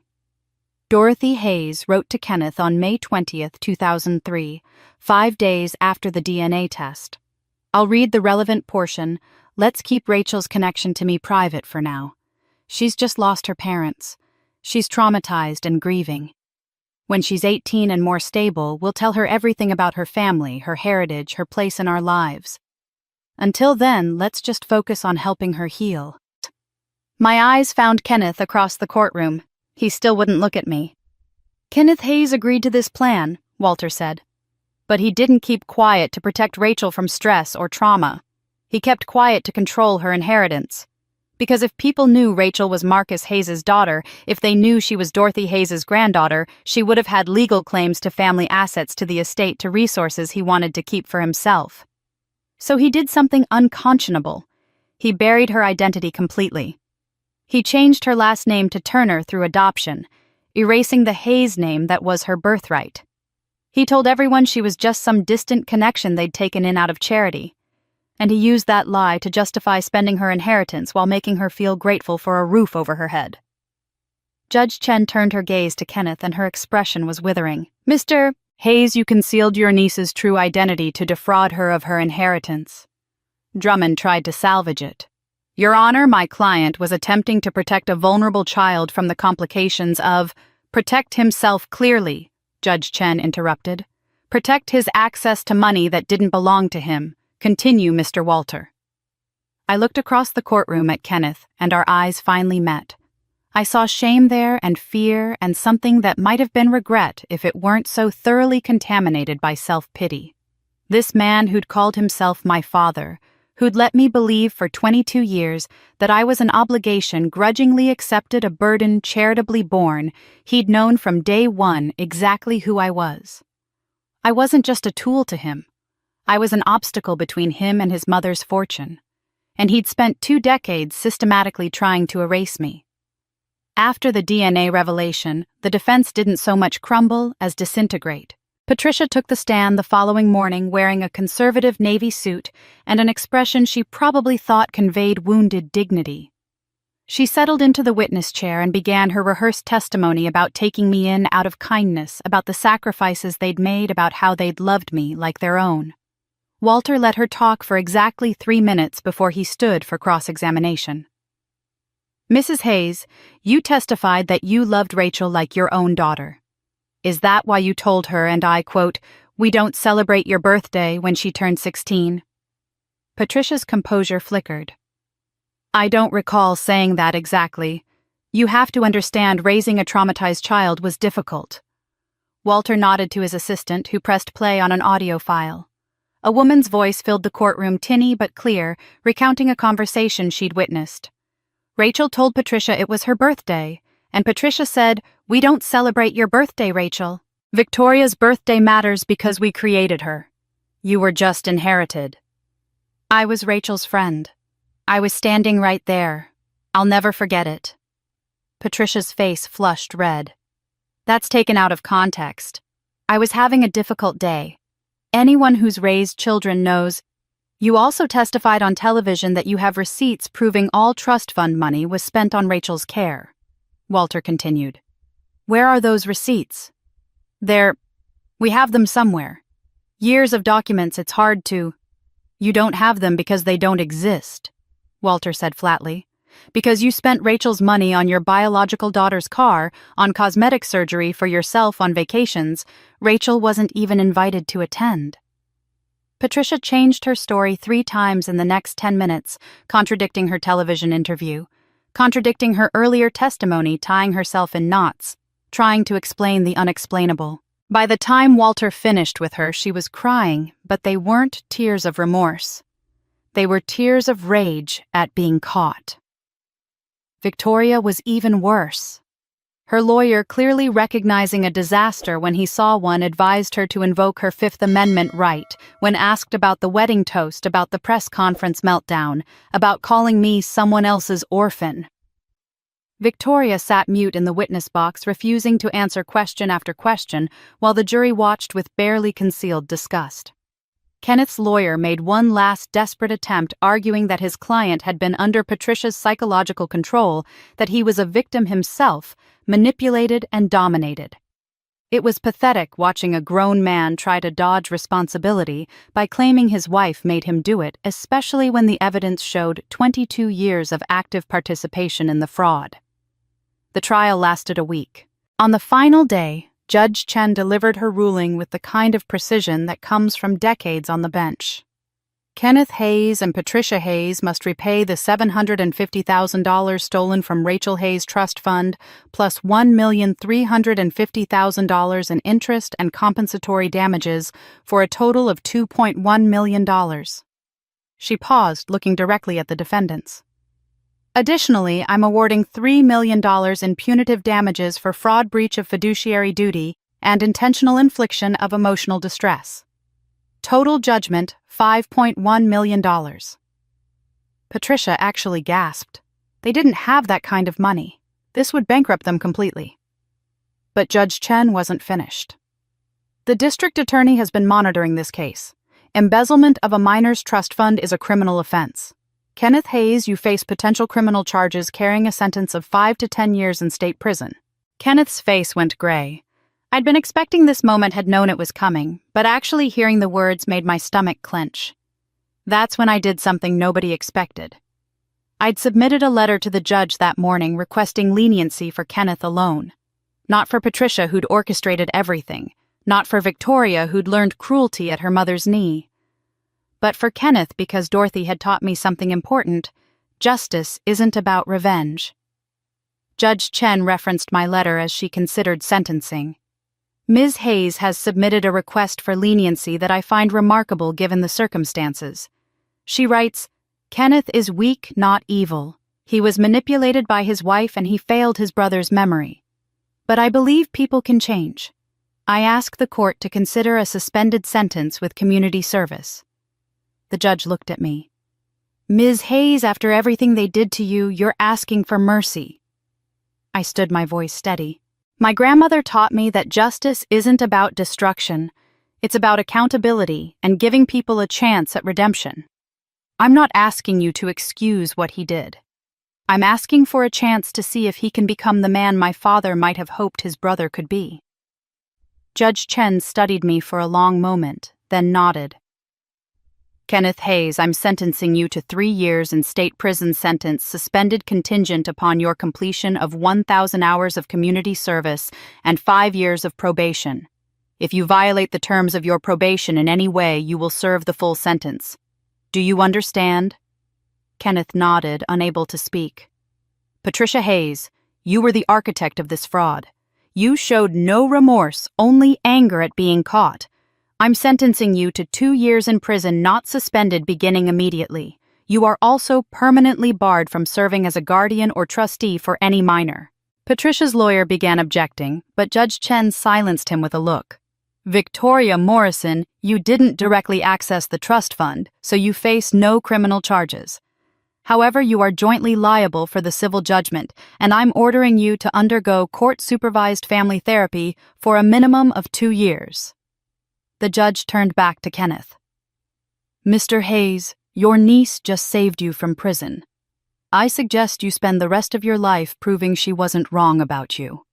Dorothy Hayes wrote to Kenneth on May 20th, 2003, 5 days after the DNA test. I'll read the relevant portion. Let's keep Rachel's connection to me private for now. She's just lost her parents. She's traumatized and grieving. When she's 18 and more stable, we'll tell her everything about her family, her heritage, her place in our lives. Until then, let's just focus on helping her heal. My eyes found Kenneth across the courtroom. He still wouldn't look at me. Kenneth Hayes agreed to this plan, Walter said. But he didn't keep quiet to protect Rachel from stress or trauma. He kept quiet to control her inheritance. Because if people knew Rachel was Marcus Hayes' daughter, if they knew she was Dorothy Hayes' granddaughter, she would have had legal claims to family assets, to the estate, to resources he wanted to keep for himself. So he did something unconscionable. He buried her identity completely. He changed her last name to Turner through adoption, erasing the Hayes name that was her birthright. He told everyone she was just some distant connection they'd taken in out of charity. And he used that lie to justify spending her inheritance while making her feel grateful for a roof over her head. Judge Chen turned her gaze to Kenneth and her expression was withering. Mr. Hayes, you concealed your niece's true identity to defraud her of her inheritance. Drummond tried to salvage it. Your Honor, my client was attempting to protect a vulnerable child from the complications of protect himself clearly, Judge Chen interrupted. Protect his access to money that didn't belong to him. Continue, Mr. Walter. I looked across the courtroom at Kenneth, and our eyes finally met. I saw shame there and fear and something that might have been regret if it weren't so thoroughly contaminated by self-pity. This man who'd called himself my father, who'd let me believe for 22 years that I was an obligation, grudgingly accepted, a burden, charitably borne, he'd known from day one exactly who I was. I wasn't just a tool to him. I was an obstacle between him and his mother's fortune, and he'd spent 2 decades systematically trying to erase me. After the DNA revelation, the defense didn't so much crumble as disintegrate. Patricia took the stand the following morning wearing a conservative navy suit and an expression she probably thought conveyed wounded dignity. She settled into the witness chair and began her rehearsed testimony about taking me in out of kindness, about the sacrifices they'd made, about how they'd loved me like their own. Walter let her talk for exactly 3 minutes before he stood for cross-examination. Mrs. Hayes, you testified that you loved Rachel like your own daughter. Is that why you told her, and I quote, "We don't celebrate your birthday," when she turned 16? Patricia's composure flickered. I don't recall saying that exactly. You have to understand, raising a traumatized child was difficult. Walter nodded to his assistant, who pressed play on an audio file. A woman's voice filled the courtroom, tinny but clear, recounting a conversation she'd witnessed. Rachel told Patricia it was her birthday, and Patricia said, "We don't celebrate your birthday, Rachel. Victoria's birthday matters because we created her. You were just inherited." I was Rachel's friend. I was standing right there. I'll never forget it. Patricia's face flushed red. That's taken out of context. I was having a difficult day. Anyone who's raised children knows. You also testified on television that you have receipts proving all trust fund money was spent on Rachel's care. Walter continued. Where are those receipts? We have them somewhere. Years of documents, it's hard to. You don't have them because they don't exist, Walter said flatly. Because you spent Rachel's money on your biological daughter's car, on cosmetic surgery for yourself, on vacations. Rachel wasn't even invited to attend. Patricia changed her story 3 times in the next 10 minutes, contradicting her television interview, contradicting her earlier testimony, tying herself in knots, trying to explain the unexplainable. By the time Walter finished with her, she was crying, but they weren't tears of remorse. They were tears of rage at being caught. Victoria was even worse. Her lawyer, clearly recognizing a disaster when he saw one, advised her to invoke her Fifth Amendment right when asked about the wedding toast, about the press conference meltdown, about calling me someone else's orphan. Victoria sat mute in the witness box, refusing to answer question after question, while the jury watched with barely concealed disgust. Kenneth's lawyer made one last desperate attempt, arguing that his client had been under Patricia's psychological control, that he was a victim himself, manipulated and dominated. It was pathetic watching a grown man try to dodge responsibility by claiming his wife made him do it, especially when the evidence showed 22 years of active participation in the fraud. The trial lasted a week. On the final day, Judge Chen delivered her ruling with the kind of precision that comes from decades on the bench. Kenneth Hayes and Patricia Hayes must repay the $750,000 stolen from Rachel Hayes' trust fund, plus $1,350,000 in interest and compensatory damages, for a total of $2.1 million. She paused, looking directly at the defendants. Additionally, I'm awarding $3 million in punitive damages for fraud, breach of fiduciary duty, and intentional infliction of emotional distress. Total judgment, $5.1 million. Patricia actually gasped. They didn't have that kind of money. This would bankrupt them completely. But Judge Chen wasn't finished. The district attorney has been monitoring this case. Embezzlement of a minor's trust fund is a criminal offense. Kenneth Hayes, you face potential criminal charges carrying a sentence of 5 to 10 years in state prison. Kenneth's face went gray. I'd been expecting this moment, had known it was coming, but actually hearing the words made my stomach clench. That's when I did something nobody expected. I'd submitted a letter to the judge that morning requesting leniency for Kenneth alone. Not for Patricia, who'd orchestrated everything. Not for Victoria, who'd learned cruelty at her mother's knee. But for Kenneth, because Dorothy had taught me something important. Justice isn't about revenge. Judge Chen referenced my letter as she considered sentencing. Ms. Hayes has submitted a request for leniency that I find remarkable given the circumstances. She writes, Kenneth is weak, not evil. He was manipulated by his wife and he failed his brother's memory. But I believe people can change. I ask the court to consider a suspended sentence with community service. The judge looked at me. Ms. Hayes, after everything they did to you, you're asking for mercy. I stood, my voice steady. My grandmother taught me that justice isn't about destruction. It's about accountability and giving people a chance at redemption. I'm not asking you to excuse what he did. I'm asking for a chance to see if he can become the man my father might have hoped his brother could be. Judge Chen studied me for a long moment, then nodded. Kenneth Hayes, I'm sentencing you to 3 years in state prison sentence, suspended contingent upon your completion of 1,000 hours of community service and 5 years of probation. If you violate the terms of your probation in any way, you will serve the full sentence. Do you understand? Kenneth nodded, unable to speak. Patricia Hayes, you were the architect of this fraud. You showed no remorse, only anger at being caught. I'm sentencing you to 2 years in prison, not suspended, beginning immediately. You are also permanently barred from serving as a guardian or trustee for any minor. Patricia's lawyer began objecting, but Judge Chen silenced him with a look. Victoria Morrison, you didn't directly access the trust fund, so you face no criminal charges. However, you are jointly liable for the civil judgment, and I'm ordering you to undergo court-supervised family therapy for a minimum of 2 years. The judge turned back to Kenneth. Mr. Hayes, your niece just saved you from prison. I suggest you spend the rest of your life proving she wasn't wrong about you.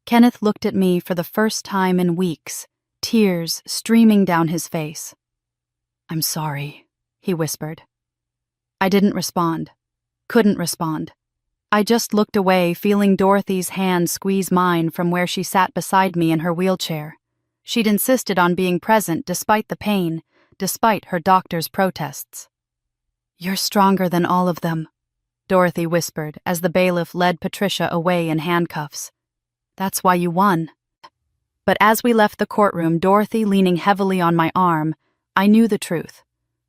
Kenneth looked at me for the first time in weeks, tears streaming down his face. I'm sorry, he whispered. I didn't respond. Couldn't respond. I just looked away, feeling Dorothy's hand squeeze mine from where she sat beside me in her wheelchair. She'd insisted on being present despite the pain, despite her doctor's protests. You're stronger than all of them, Dorothy whispered as the bailiff led Patricia away in handcuffs. That's why you won. But as we left the courtroom, Dorothy leaning heavily on my arm, I knew the truth.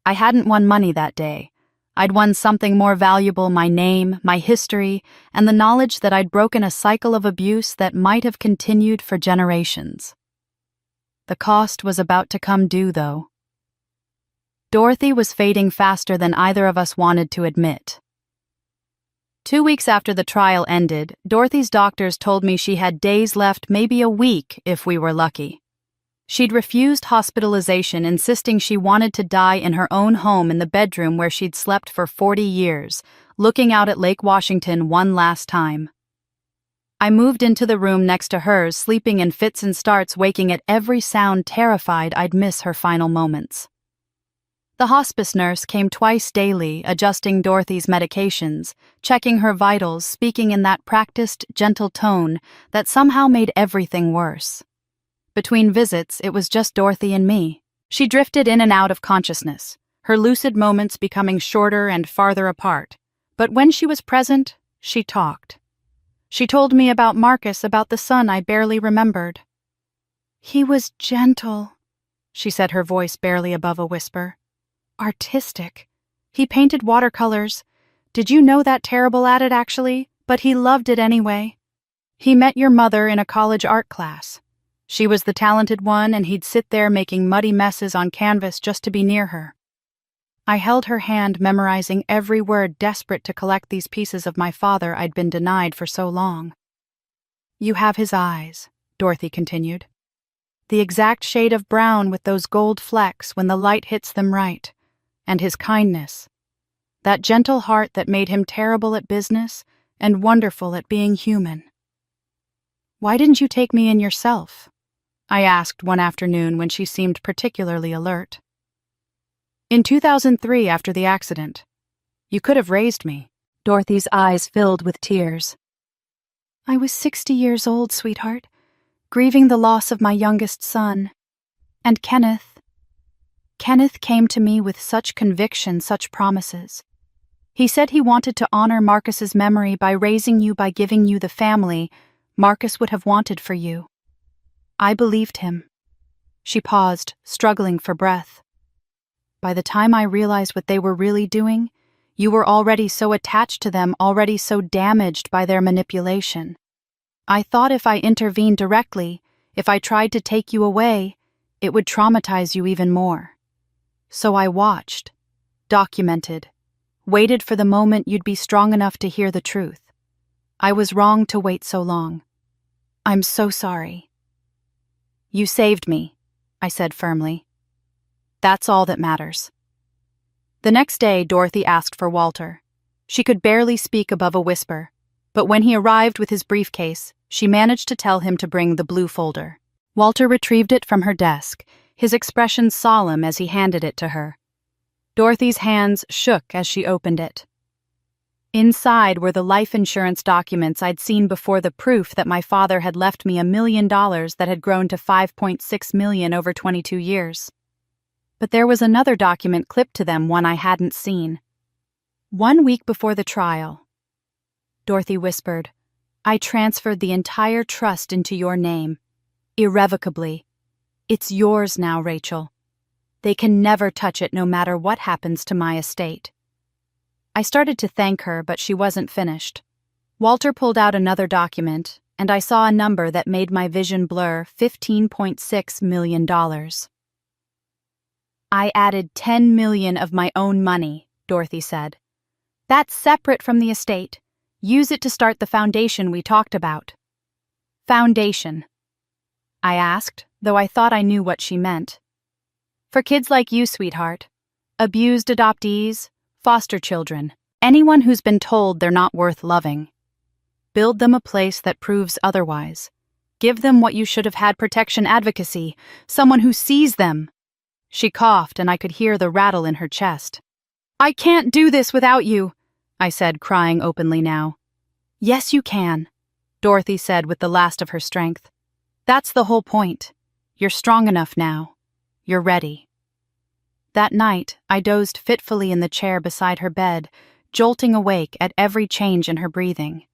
I hadn't won money that day. I'd won something more valuable: my name, my history, and the knowledge that I'd broken a cycle of abuse that might have continued for generations. The cost was about to come due, though. Dorothy was fading faster than either of us wanted to admit. 2 weeks after the trial ended, Dorothy's doctors told me she had days left, maybe a week if we were lucky. She'd refused hospitalization, insisting she wanted to die in her own home in the bedroom where she'd slept for 40 years, looking out at Lake Washington one last time. I moved into the room next to hers, sleeping in fits and starts, waking at every sound, terrified I'd miss her final moments. The hospice nurse came twice daily, adjusting Dorothy's medications, checking her vitals, speaking in that practiced, gentle tone that somehow made everything worse. Between visits, it was just Dorothy and me. She drifted in and out of consciousness, her lucid moments becoming shorter and farther apart. But when she was present, she talked. She told me about Marcus, about the son I barely remembered. "He was gentle," she said, her voice barely above a whisper. "Artistic. He painted watercolors. Did you know that? Terrible at it, actually, but he loved it anyway. He met your mother in a college art class. She was the talented one, and he'd sit there making muddy messes on canvas just to be near her." I held her hand, memorizing every word, desperate to collect these pieces of my father I'd been denied for so long. "You have his eyes," Dorothy continued. "The exact shade of brown with those gold flecks when the light hits them right. And his kindness. That gentle heart that made him terrible at business and wonderful at being human." "Why didn't you take me in yourself?" I asked one afternoon when she seemed particularly alert. "In 2003, after the accident. You could have raised me." Dorothy's eyes filled with tears. "I was 60 years old, sweetheart, grieving the loss of my youngest son. And Kenneth came to me with such conviction, such promises. He said he wanted to honor Marcus's memory by raising you, by giving you the family Marcus would have wanted for you. I believed him." She paused, struggling for breath. "By the time I realized what they were really doing, you were already so attached to them, already so damaged by their manipulation. I thought if I intervened directly, if I tried to take you away, it would traumatize you even more. So I watched, documented, waited for the moment you'd be strong enough to hear the truth. I was wrong to wait so long. I'm so sorry." "You saved me," I said firmly. "That's all that matters." The next day, Dorothy asked for Walter. She could barely speak above a whisper, but when he arrived with his briefcase, she managed to tell him to bring the blue folder. Walter retrieved it from her desk, his expression solemn as he handed it to her. Dorothy's hands shook as she opened it. Inside were the life insurance documents I'd seen before, the proof that my father had left me $1 million that had grown to $5.6 million over 22 years. But there was another document clipped to them, one I hadn't seen. 1 week before the trial. Dorothy whispered, "I transferred the entire trust into your name. Irrevocably. It's yours now, Rachel. They can never touch it, no matter what happens to my estate." I started to thank her, but she wasn't finished. Walter pulled out another document, and I saw a number that made my vision blur: $15.6 million. "I added $10 million of my own money," Dorothy said. "That's separate from the estate. Use it to start the foundation we talked about." "Foundation?" I asked, though I thought I knew what she meant. "For kids like you, sweetheart. Abused adoptees, foster children, anyone who's been told they're not worth loving. Build them a place that proves otherwise. Give them what you should have had: protection, advocacy, someone who sees them." She coughed, and I could hear the rattle in her chest. "I can't do this without you," I said, crying openly now. "Yes, you can," Dorothy said with the last of her strength. "That's the whole point. You're strong enough now. You're ready." That night, I dozed fitfully in the chair beside her bed, jolting awake at every change in her breathing.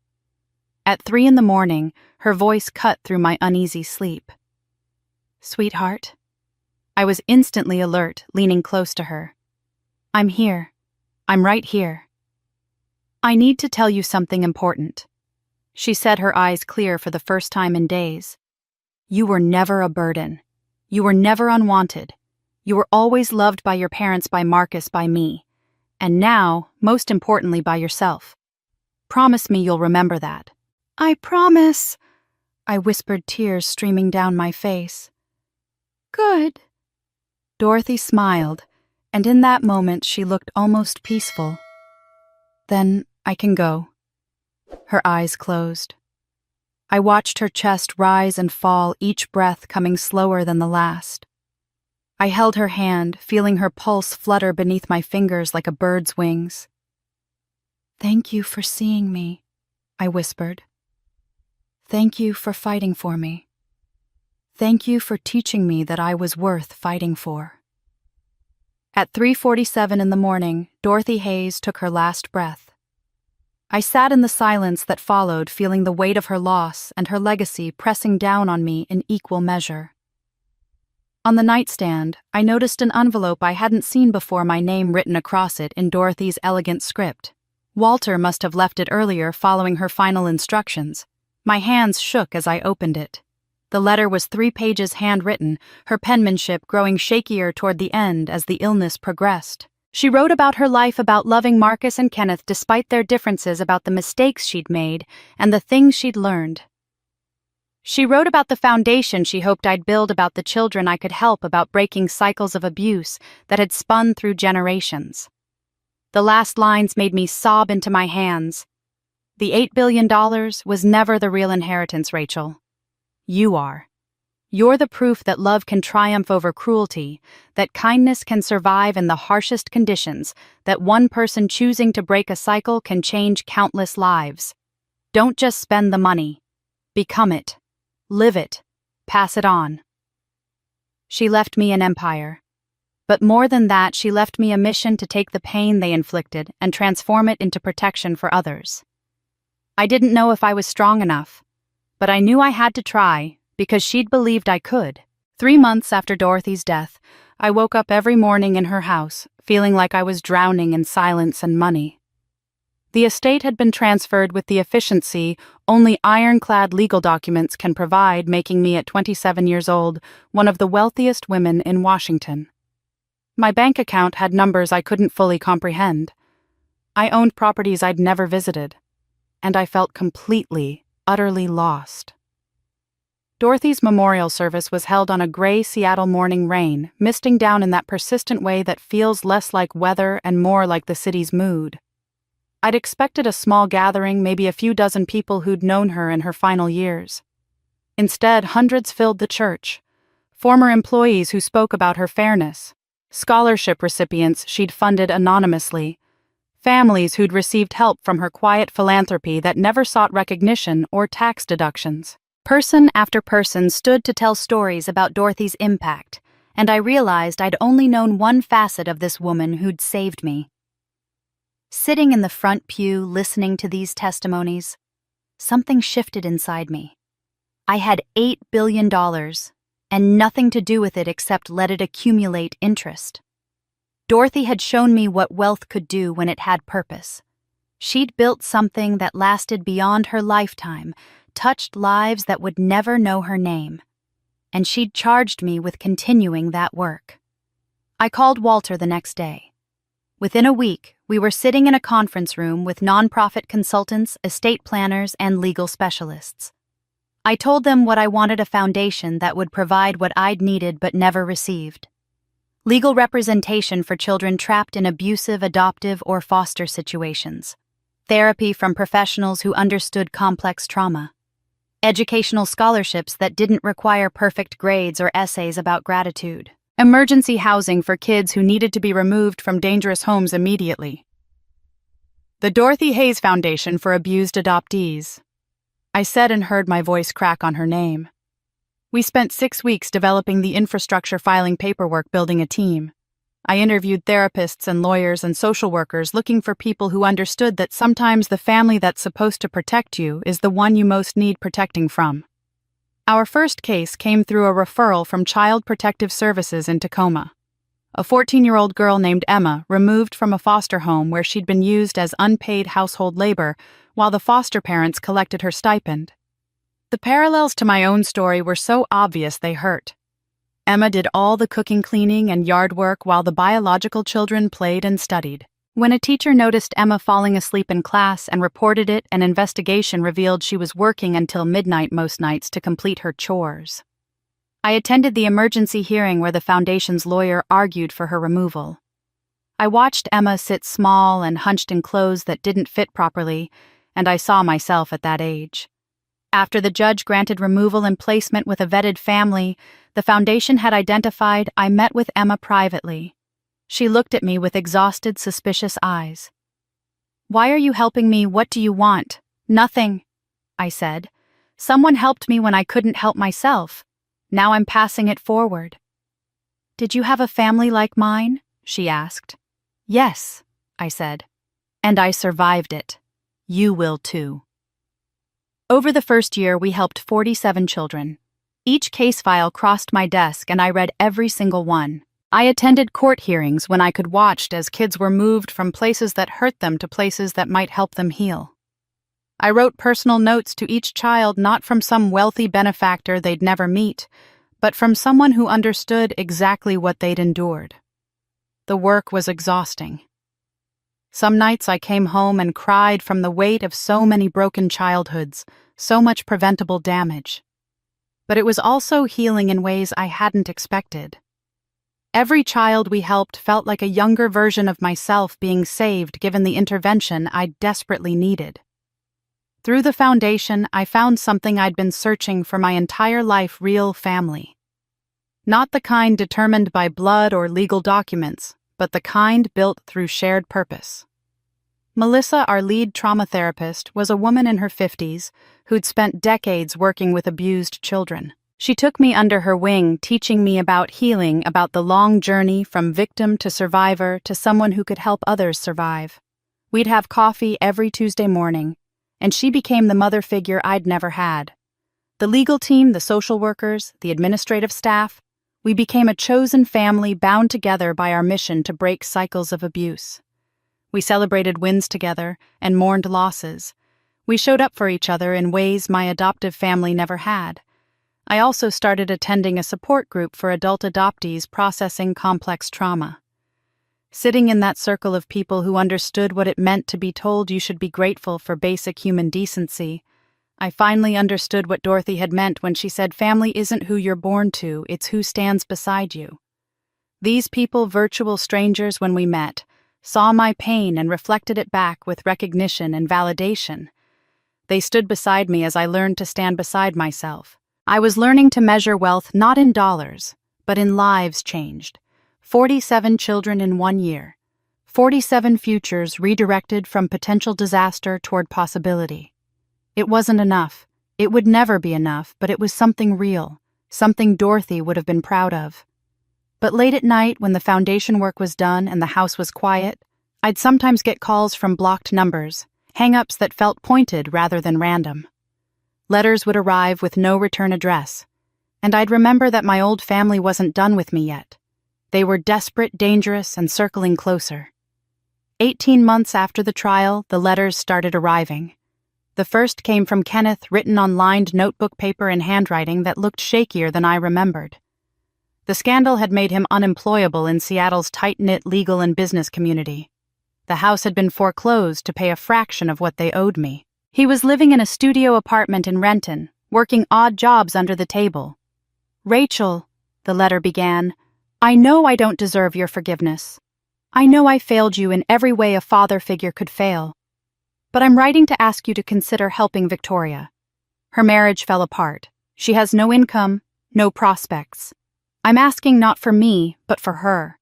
At 3 in the morning, her voice cut through my uneasy sleep. Sweetheart. I was instantly alert, leaning close to her. I'm here. I'm right here. I need to tell you something important. She said, her eyes clear for the first time in days. You were never a burden. You were never unwanted. You were always loved by your parents, by Marcus, by me. And now, most importantly, by yourself. Promise me you'll remember that. I promise, I whispered, tears streaming down my face. Good. Dorothy smiled, and in that moment she looked almost peaceful. Then I can go. Her eyes closed. I watched her chest rise and fall, each breath coming slower than the last. I held her hand, feeling her pulse flutter beneath my fingers like a bird's wings. Thank you for seeing me, I whispered. Thank you for fighting for me. Thank you for teaching me that I was worth fighting for. At 3:47 in the morning, Dorothy Hayes took her last breath. I sat in the silence that followed, feeling the weight of her loss and her legacy pressing down on me in equal measure. On the nightstand, I noticed an envelope I hadn't seen before, my name written across it in Dorothy's elegant script. Walter must have left it earlier following her final instructions. My hands shook as I opened it. The letter was 3 pages handwritten, her penmanship growing shakier toward the end as the illness progressed. She wrote about her life, about loving Marcus and Kenneth despite their differences, about the mistakes she'd made and the things she'd learned. She wrote about the foundation she hoped I'd build, about the children I could help, about breaking cycles of abuse that had spun through generations. The last lines made me sob into my hands. The $8 billion was never the real inheritance, Rachel. You are. You're the proof that love can triumph over cruelty, that kindness can survive in the harshest conditions, that one person choosing to break a cycle can change countless lives. Don't just spend the money. Become it. Live it. Pass it on. She left me an empire. But more than that, she left me a mission to take the pain they inflicted and transform it into protection for others. I didn't know if I was strong enough, but I knew I had to try, because she'd believed I could. 3 months after Dorothy's death, I woke up every morning in her house, feeling like I was drowning in silence and money. The estate had been transferred with the efficiency only ironclad legal documents can provide, making me, at 27 years old, one of the wealthiest women in Washington. My bank account had numbers I couldn't fully comprehend. I owned properties I'd never visited, and I felt completely, utterly lost. Dorothy's memorial service was held on a gray Seattle morning, rain misting down in that persistent way that feels less like weather and more like the city's mood. I'd expected a small gathering, maybe a few dozen people who'd known her in her final years. Instead, hundreds filled the church. Former employees who spoke about her fairness, scholarship recipients she'd funded anonymously, families who'd received help from her quiet philanthropy that never sought recognition or tax deductions. Person after person stood to tell stories about Dorothy's impact, and I realized I'd only known one facet of this woman who'd saved me. Sitting in the front pew listening to these testimonies, something shifted inside me. I had $8 billion, and nothing to do with it except let it accumulate interest. Dorothy had shown me what wealth could do when it had purpose. She'd built something that lasted beyond her lifetime, touched lives that would never know her name, and she'd charged me with continuing that work. I called Walter the next day. Within a week, we were sitting in a conference room with nonprofit consultants, estate planners, and legal specialists. I told them what I wanted: a foundation that would provide what I'd needed but never received. Legal representation for children trapped in abusive, adoptive, or foster situations. Therapy from professionals who understood complex trauma. Educational scholarships that didn't require perfect grades or essays about gratitude. Emergency housing for kids who needed to be removed from dangerous homes immediately. The Dorothy Hayes Foundation for Abused Adoptees. I said and heard my voice crack on her name. We spent 6 weeks developing the infrastructure, filing paperwork, building a team. I interviewed therapists and lawyers and social workers, looking for people who understood that sometimes the family that's supposed to protect you is the one you most need protecting from. Our first case came through a referral from Child Protective Services in Tacoma. A 14-year-old girl named Emma removed from a foster home where she'd been used as unpaid household labor while the foster parents collected her stipend. The parallels to my own story were so obvious they hurt. Emma did all the cooking, cleaning, and yard work while the biological children played and studied. When a teacher noticed Emma falling asleep in class and reported it, an investigation revealed she was working until midnight most nights to complete her chores. I attended the emergency hearing where the foundation's lawyer argued for her removal. I watched Emma sit small and hunched in clothes that didn't fit properly, and I saw myself at that age. After the judge granted removal and placement with a vetted family the foundation had identified, I met with Emma privately. She looked at me with exhausted, suspicious eyes. "Why are you helping me? What do you want?" "Nothing," I said. "Someone helped me when I couldn't help myself. Now I'm passing it forward." "Did you have a family like mine?" she asked. "Yes," I said. "And I survived it. You will too." Over the first year, we helped 47 children. Each case file crossed my desk and I read every single one. I attended court hearings when I could watch as kids were moved from places that hurt them to places that might help them heal. I wrote personal notes to each child, not from some wealthy benefactor they'd never meet, but from someone who understood exactly what they'd endured. The work was exhausting. Some nights I came home and cried from the weight of so many broken childhoods, so much preventable damage. But it was also healing in ways I hadn't expected. Every child we helped felt like a younger version of myself being saved given the intervention I desperately needed. Through the foundation, I found something I'd been searching for my entire life: real family. Not the kind determined by blood or legal documents, but the kind built through shared purpose. Melissa, our lead trauma therapist, was a woman in her 50s who'd spent decades working with abused children. She took me under her wing, teaching me about healing, about the long journey from victim to survivor to someone who could help others survive. We'd have coffee every Tuesday morning, and she became the mother figure I'd never had. The legal team, the social workers, the administrative staff, we became a chosen family bound together by our mission to break cycles of abuse. We celebrated wins together and mourned losses. We showed up for each other in ways my adoptive family never had. I also started attending a support group for adult adoptees processing complex trauma. Sitting in that circle of people who understood what it meant to be told you should be grateful for basic human decency, I finally understood what Dorothy had meant when she said family isn't who you're born to, it's who stands beside you. These people, virtual strangers when we met, saw my pain and reflected it back with recognition and validation. They stood beside me as I learned to stand beside myself. I was learning to measure wealth not in dollars, but in lives changed. 47 children in 1 year. 47 futures redirected from potential disaster toward possibility. It wasn't enough. It would never be enough, but it was something real, something Dorothy would have been proud of. But late at night, when the foundation work was done and the house was quiet, I'd sometimes get calls from blocked numbers, hang-ups that felt pointed rather than random. Letters would arrive with no return address, and I'd remember that my old family wasn't done with me yet. They were desperate, dangerous, and circling closer. 18 months after the trial, the letters started arriving. The first came from Kenneth, written on lined notebook paper in handwriting that looked shakier than I remembered. The scandal had made him unemployable in Seattle's tight-knit legal and business community. The house had been foreclosed to pay a fraction of what they owed me. He was living in a studio apartment in Renton, working odd jobs under the table. "Rachel," the letter began, "I know I don't deserve your forgiveness. I know I failed you in every way a father figure could fail. But I'm writing to ask you to consider helping Victoria. Her marriage fell apart. She has no income, no prospects. I'm asking not for me, but for her.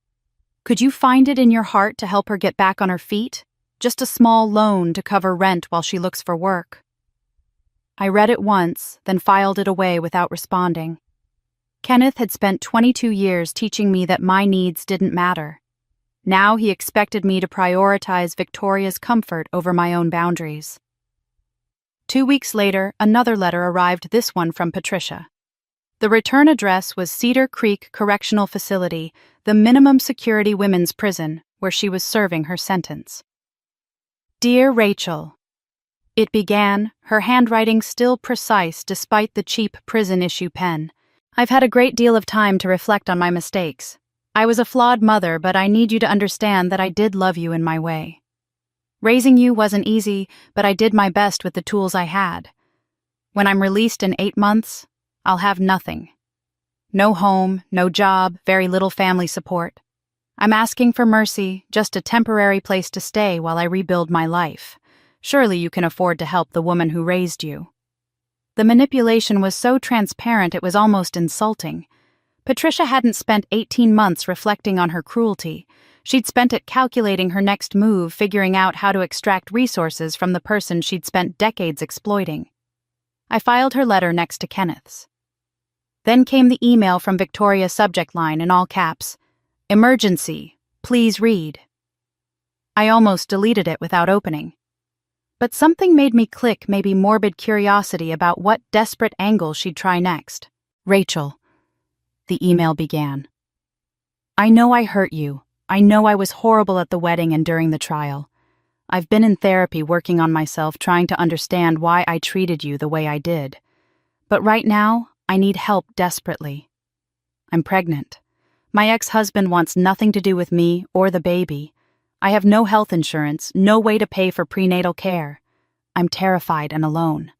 Could you find it in your heart to help her get back on her feet? Just a small loan to cover rent while she looks for work." I read it once, then filed it away without responding. Kenneth had spent 22 years teaching me that my needs didn't matter. Now he expected me to prioritize Victoria's comfort over my own boundaries. 2 weeks later, another letter arrived, this one from Patricia. The return address was Cedar Creek Correctional Facility, the minimum security women's prison, where she was serving her sentence. Dear Rachel, it began, her handwriting still precise despite the cheap prison-issue pen. I've had a great deal of time to reflect on my mistakes. I was a flawed mother, but I need you to understand that I did love you in my way. Raising you wasn't easy, but I did my best with the tools I had. When I'm released in 8 months, I'll have nothing. No home, no job, very little family support. I'm asking for mercy, just a temporary place to stay while I rebuild my life. Surely you can afford to help the woman who raised you. The manipulation was so transparent it was almost insulting. Patricia hadn't spent 18 months reflecting on her cruelty. She'd spent it calculating her next move, figuring out how to extract resources from the person she'd spent decades exploiting. I filed her letter next to Kenneth's. Then came the email from Victoria's subject line in all caps. Emergency. Please read. I almost deleted it without opening. But something made me click maybe morbid curiosity about what desperate angle she'd try next. Rachel, the email began. I know I hurt you. I know I was horrible at the wedding and during the trial. I've been in therapy working on myself, trying to understand why I treated you the way I did. But right now, I need help desperately. I'm pregnant. My ex-husband wants nothing to do with me or the baby. I have no health insurance, no way to pay for prenatal care. I'm terrified and alone.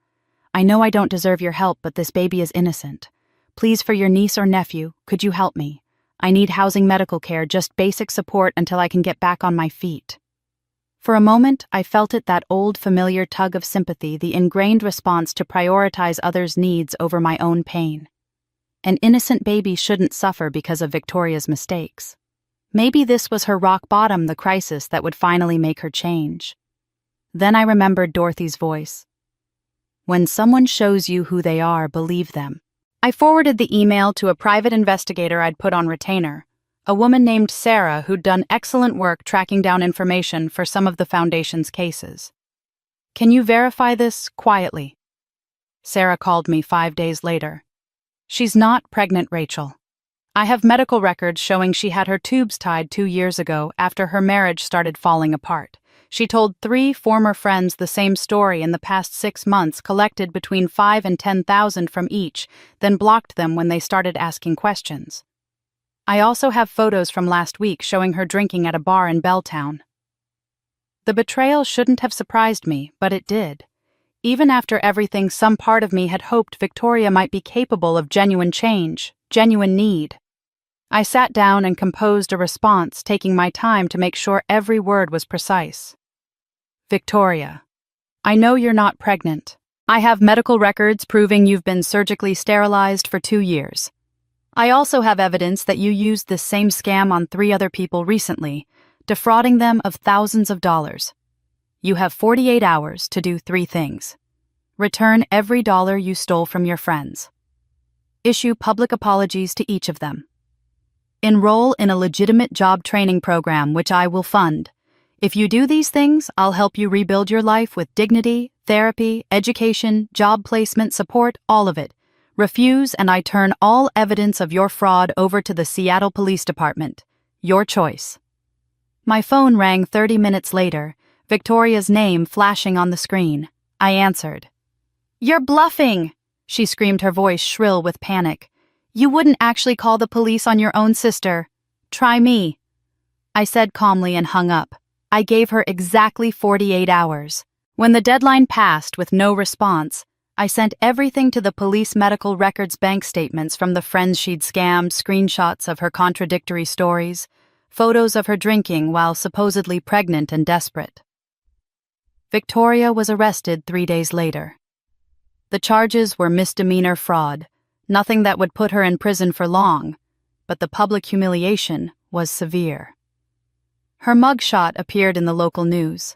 I know I don't deserve your help, but this baby is innocent. Please, for your niece or nephew, could you help me? I need housing, medical care, just basic support until I can get back on my feet. For a moment, I felt it, that old familiar tug of sympathy, the ingrained response to prioritize others' needs over my own pain. An innocent baby shouldn't suffer because of Victoria's mistakes. Maybe this was her rock bottom, the crisis that would finally make her change. Then I remembered Dorothy's voice. When someone shows you who they are, believe them. I forwarded the email to a private investigator I'd put on retainer, a woman named Sarah who'd done excellent work tracking down information for some of the Foundation's cases. Can you verify this quietly? Sarah called me 5 days later. She's not pregnant, Rachel. I have medical records showing she had her tubes tied 2 years ago after her marriage started falling apart. She told 3 former friends the same story in the past 6 months, collected between $5,000 and $10,000 from each, then blocked them when they started asking questions. I also have photos from last week showing her drinking at a bar in Belltown. The betrayal shouldn't have surprised me, but it did. Even after everything, some part of me had hoped Victoria might be capable of genuine change, genuine need. I sat down and composed a response, taking my time to make sure every word was precise. Victoria, I know you're not pregnant. I have medical records proving you've been surgically sterilized for 2 years. I also have evidence that you used this same scam on 3 other people recently, defrauding them of thousands of dollars. You have 48 hours to do 3 things. Return every dollar you stole from your friends. Issue public apologies to each of them. Enroll in a legitimate job training program which I will fund. If you do these things, I'll help you rebuild your life with dignity, therapy, education, job placement, support, all of it. Refuse and I turn all evidence of your fraud over to the Seattle Police Department. Your choice. My phone rang 30 minutes later, Victoria's name flashing on the screen. I answered. You're bluffing, she screamed, her voice shrill with panic. You wouldn't actually call the police on your own sister. Try me. I said calmly and hung up. I gave her exactly 48 hours. When the deadline passed with no response, I sent everything to the police medical records, bank statements from the friends she'd scammed, screenshots of her contradictory stories, photos of her drinking while supposedly pregnant and desperate. Victoria was arrested 3 days later. The charges were misdemeanor fraud, nothing that would put her in prison for long, but the public humiliation was severe. Her mugshot appeared in the local news.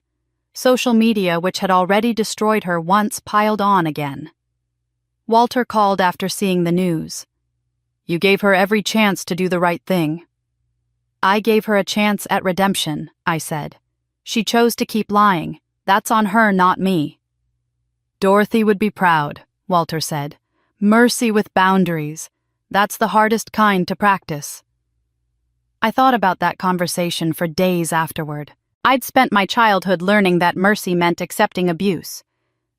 Social media, which had already destroyed her once, piled on again. Walter called after seeing the news. You gave her every chance to do the right thing. I gave her a chance at redemption, I said. She chose to keep lying. That's on her, not me. Dorothy would be proud, Walter said. Mercy with boundaries. That's the hardest kind to practice. I thought about that conversation for days afterward. I'd spent my childhood learning that mercy meant accepting abuse,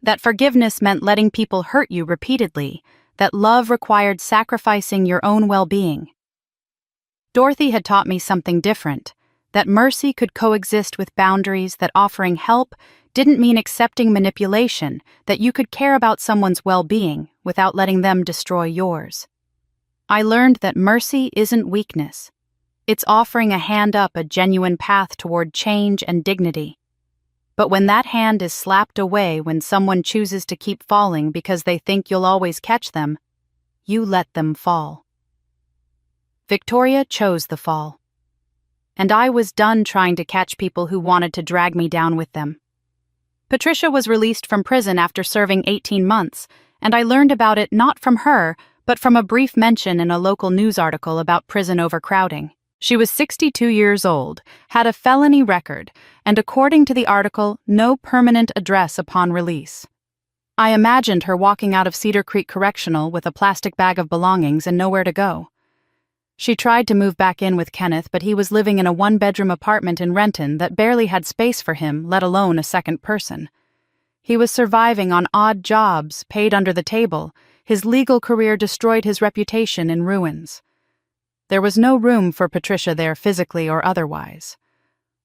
that forgiveness meant letting people hurt you repeatedly, that love required sacrificing your own well-being. Dorothy had taught me something different, that mercy could coexist with boundaries, that offering help didn't mean accepting manipulation, that you could care about someone's well-being without letting them destroy yours. I learned that mercy isn't weakness. It's offering a hand up a genuine path toward change and dignity. But when that hand is slapped away when someone chooses to keep falling because they think you'll always catch them, you let them fall. Victoria chose the fall. And I was done trying to catch people who wanted to drag me down with them. Patricia was released from prison after serving 18 months, and I learned about it not from her, but from a brief mention in a local news article about prison overcrowding. She was 62 years old, had a felony record, and according to the article, no permanent address upon release. I imagined her walking out of Cedar Creek Correctional with a plastic bag of belongings and nowhere to go. She tried to move back in with Kenneth, but he was living in a one-bedroom apartment in Renton that barely had space for him, let alone a second person. He was surviving on odd jobs, paid under the table. His legal career destroyed his reputation in ruins. There was no room for Patricia there physically or otherwise.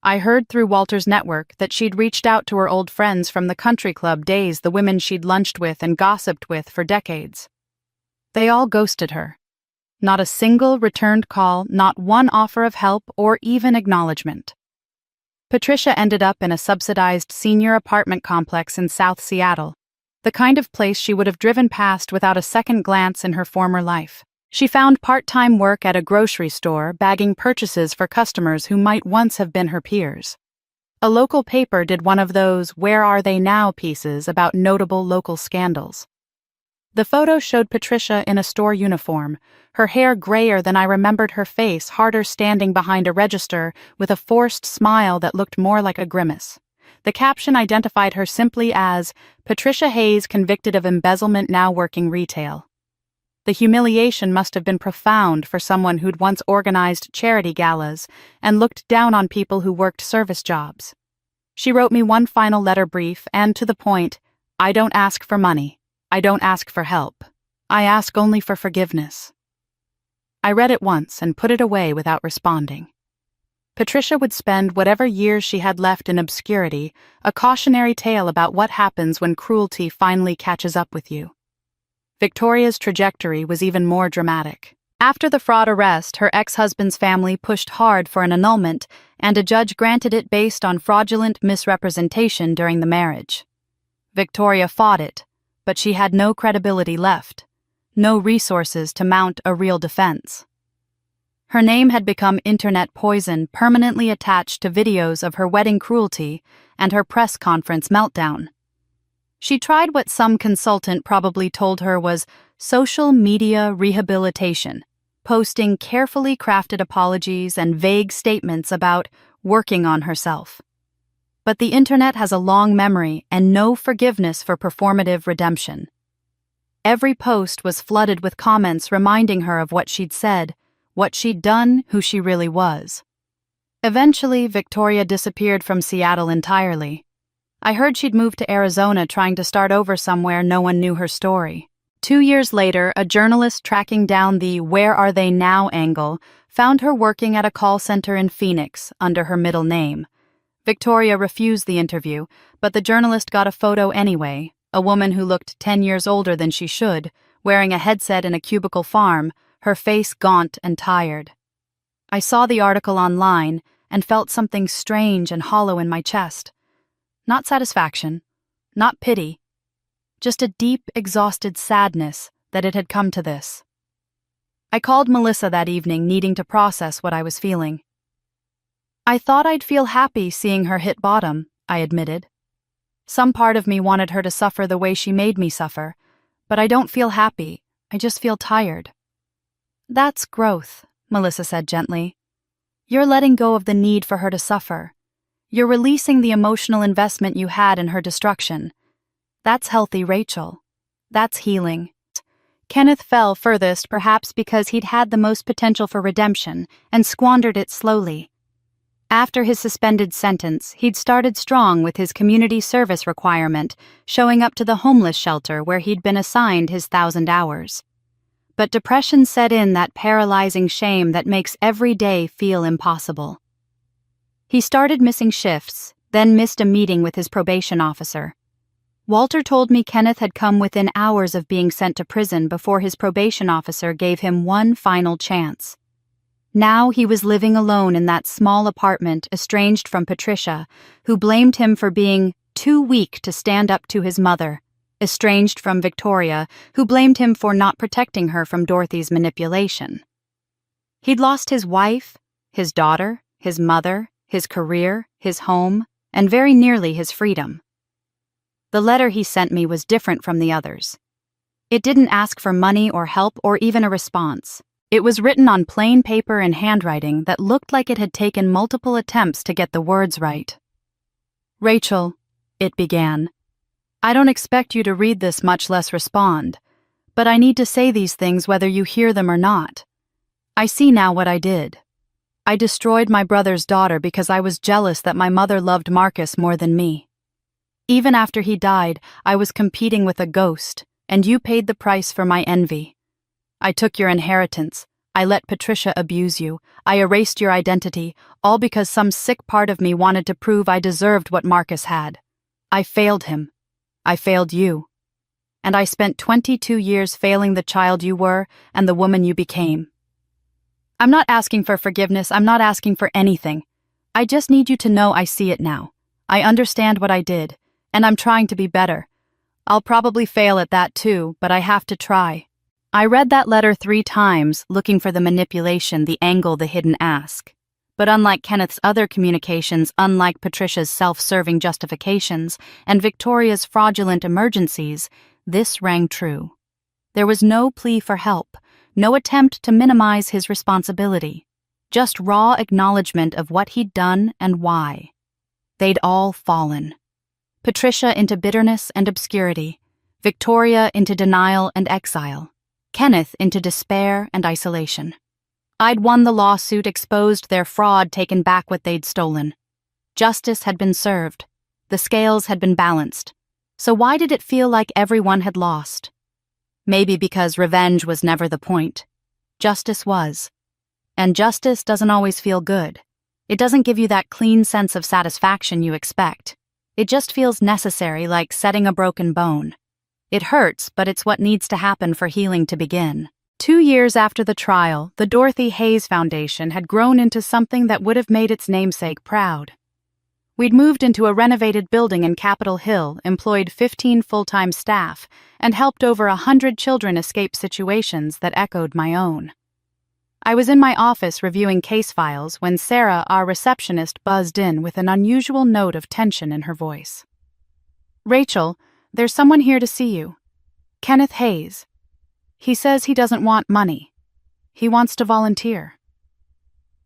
I heard through Walter's network that she'd reached out to her old friends from the country club days, the women she'd lunched with and gossiped with for decades. They all ghosted her. Not a single returned call, not one offer of help or even acknowledgement. Patricia ended up in a subsidized senior apartment complex in South Seattle, the kind of place she would have driven past without a second glance in her former life. She found part-time work at a grocery store, bagging purchases for customers who might once have been her peers. A local paper did one of those "Where Are They Now" pieces about notable local scandals. The photo showed Patricia in a store uniform, her hair grayer than I remembered her face, harder standing behind a register with a forced smile that looked more like a grimace. The caption identified her simply as Patricia Hayes, convicted of embezzlement, now working retail. The humiliation must have been profound for someone who'd once organized charity galas and looked down on people who worked service jobs. She wrote me one final letter, brief and to the point. I don't ask for money. I don't ask for help. I ask only for forgiveness. I read it once and put it away without responding. Patricia would spend whatever years she had left in obscurity, a cautionary tale about what happens when cruelty finally catches up with you. Victoria's trajectory was even more dramatic. After the fraud arrest, her ex-husband's family pushed hard for an annulment, and a judge granted it based on fraudulent misrepresentation during the marriage. Victoria fought it, but she had no credibility left, no resources to mount a real defense. Her name had become internet poison, permanently attached to videos of her wedding cruelty and her press conference meltdown. She tried what some consultant probably told her was social media rehabilitation, posting carefully crafted apologies and vague statements about working on herself. But the internet has a long memory and no forgiveness for performative redemption. Every post was flooded with comments reminding her of what she'd said, what she'd done, who she really was. Eventually, Victoria disappeared from Seattle entirely. I heard she'd moved to Arizona, trying to start over somewhere no one knew her story. 2 years later, a journalist tracking down the "Where Are They Now" angle found her working at a call center in Phoenix under her middle name. Victoria refused the interview, but the journalist got a photo anyway, a woman who looked 10 years older than she should, wearing a headset in a cubicle farm, her face gaunt and tired. I saw the article online and felt something strange and hollow in my chest. Not satisfaction, not pity, just a deep, exhausted sadness that it had come to this. I called Melissa that evening, needing to process what I was feeling. I thought I'd feel happy seeing her hit bottom, I admitted. Some part of me wanted her to suffer the way she made me suffer, but I don't feel happy, I just feel tired. That's growth, Melissa said gently. You're letting go of the need for her to suffer. You're releasing the emotional investment you had in her destruction. That's healthy, Rachel. That's healing. Kenneth fell furthest perhaps because he'd had the most potential for redemption and squandered it slowly. After his suspended sentence, he'd started strong with his community service requirement, showing up to the homeless shelter where he'd been assigned his 1,000 hours. But depression set in, that paralyzing shame that makes every day feel impossible. He started missing shifts, then missed a meeting with his probation officer. Walter told me Kenneth had come within hours of being sent to prison before his probation officer gave him one final chance. Now he was living alone in that small apartment, estranged from Patricia, who blamed him for being too weak to stand up to his mother, estranged from Victoria, who blamed him for not protecting her from Dorothy's manipulation. He'd lost his wife, his daughter, his mother, his career, his home, and very nearly his freedom. The letter he sent me was different from the others. It didn't ask for money or help or even a response. It was written on plain paper and handwriting that looked like it had taken multiple attempts to get the words right. "Rachel," it began, "I don't expect you to read this, much less respond, but I need to say these things whether you hear them or not. I see now what I did. I destroyed my brother's daughter because I was jealous that my mother loved Marcus more than me. Even after he died, I was competing with a ghost, and you paid the price for my envy. I took your inheritance. I let Patricia abuse you. I erased your identity, all because some sick part of me wanted to prove I deserved what Marcus had. I failed him. I failed you. And I spent 22 years failing the child you were and the woman you became. I'm not asking for forgiveness. I'm not asking for anything. I just need you to know I see it now. I understand what I did, and I'm trying to be better. I'll probably fail at that too, but I have to try." I read that letter 3 times, looking for the manipulation, the angle, the hidden ask. But unlike Kenneth's other communications, unlike Patricia's self-serving justifications, and Victoria's fraudulent emergencies, this rang true. There was no plea for help, no attempt to minimize his responsibility, just raw acknowledgement of what he'd done and why. They'd all fallen. Patricia into bitterness and obscurity, Victoria into denial and exile, Kenneth into despair and isolation. I'd won the lawsuit, exposed their fraud, taken back what they'd stolen. Justice had been served. The scales had been balanced. So why did it feel like everyone had lost? Maybe because revenge was never the point. Justice was. And justice doesn't always feel good. It doesn't give you that clean sense of satisfaction you expect. It just feels necessary, like setting a broken bone. It hurts, but it's what needs to happen for healing to begin. 2 years after the trial, the Dorothy Hayes Foundation had grown into something that would have made its namesake proud. We'd moved into a renovated building in Capitol Hill, employed 15 full-time staff, and helped over 100 children escape situations that echoed my own. I was in my office reviewing case files when Sarah, our receptionist, buzzed in with an unusual note of tension in her voice. "Rachel, there's someone here to see you. Kenneth Hayes. He says he doesn't want money. He wants to volunteer."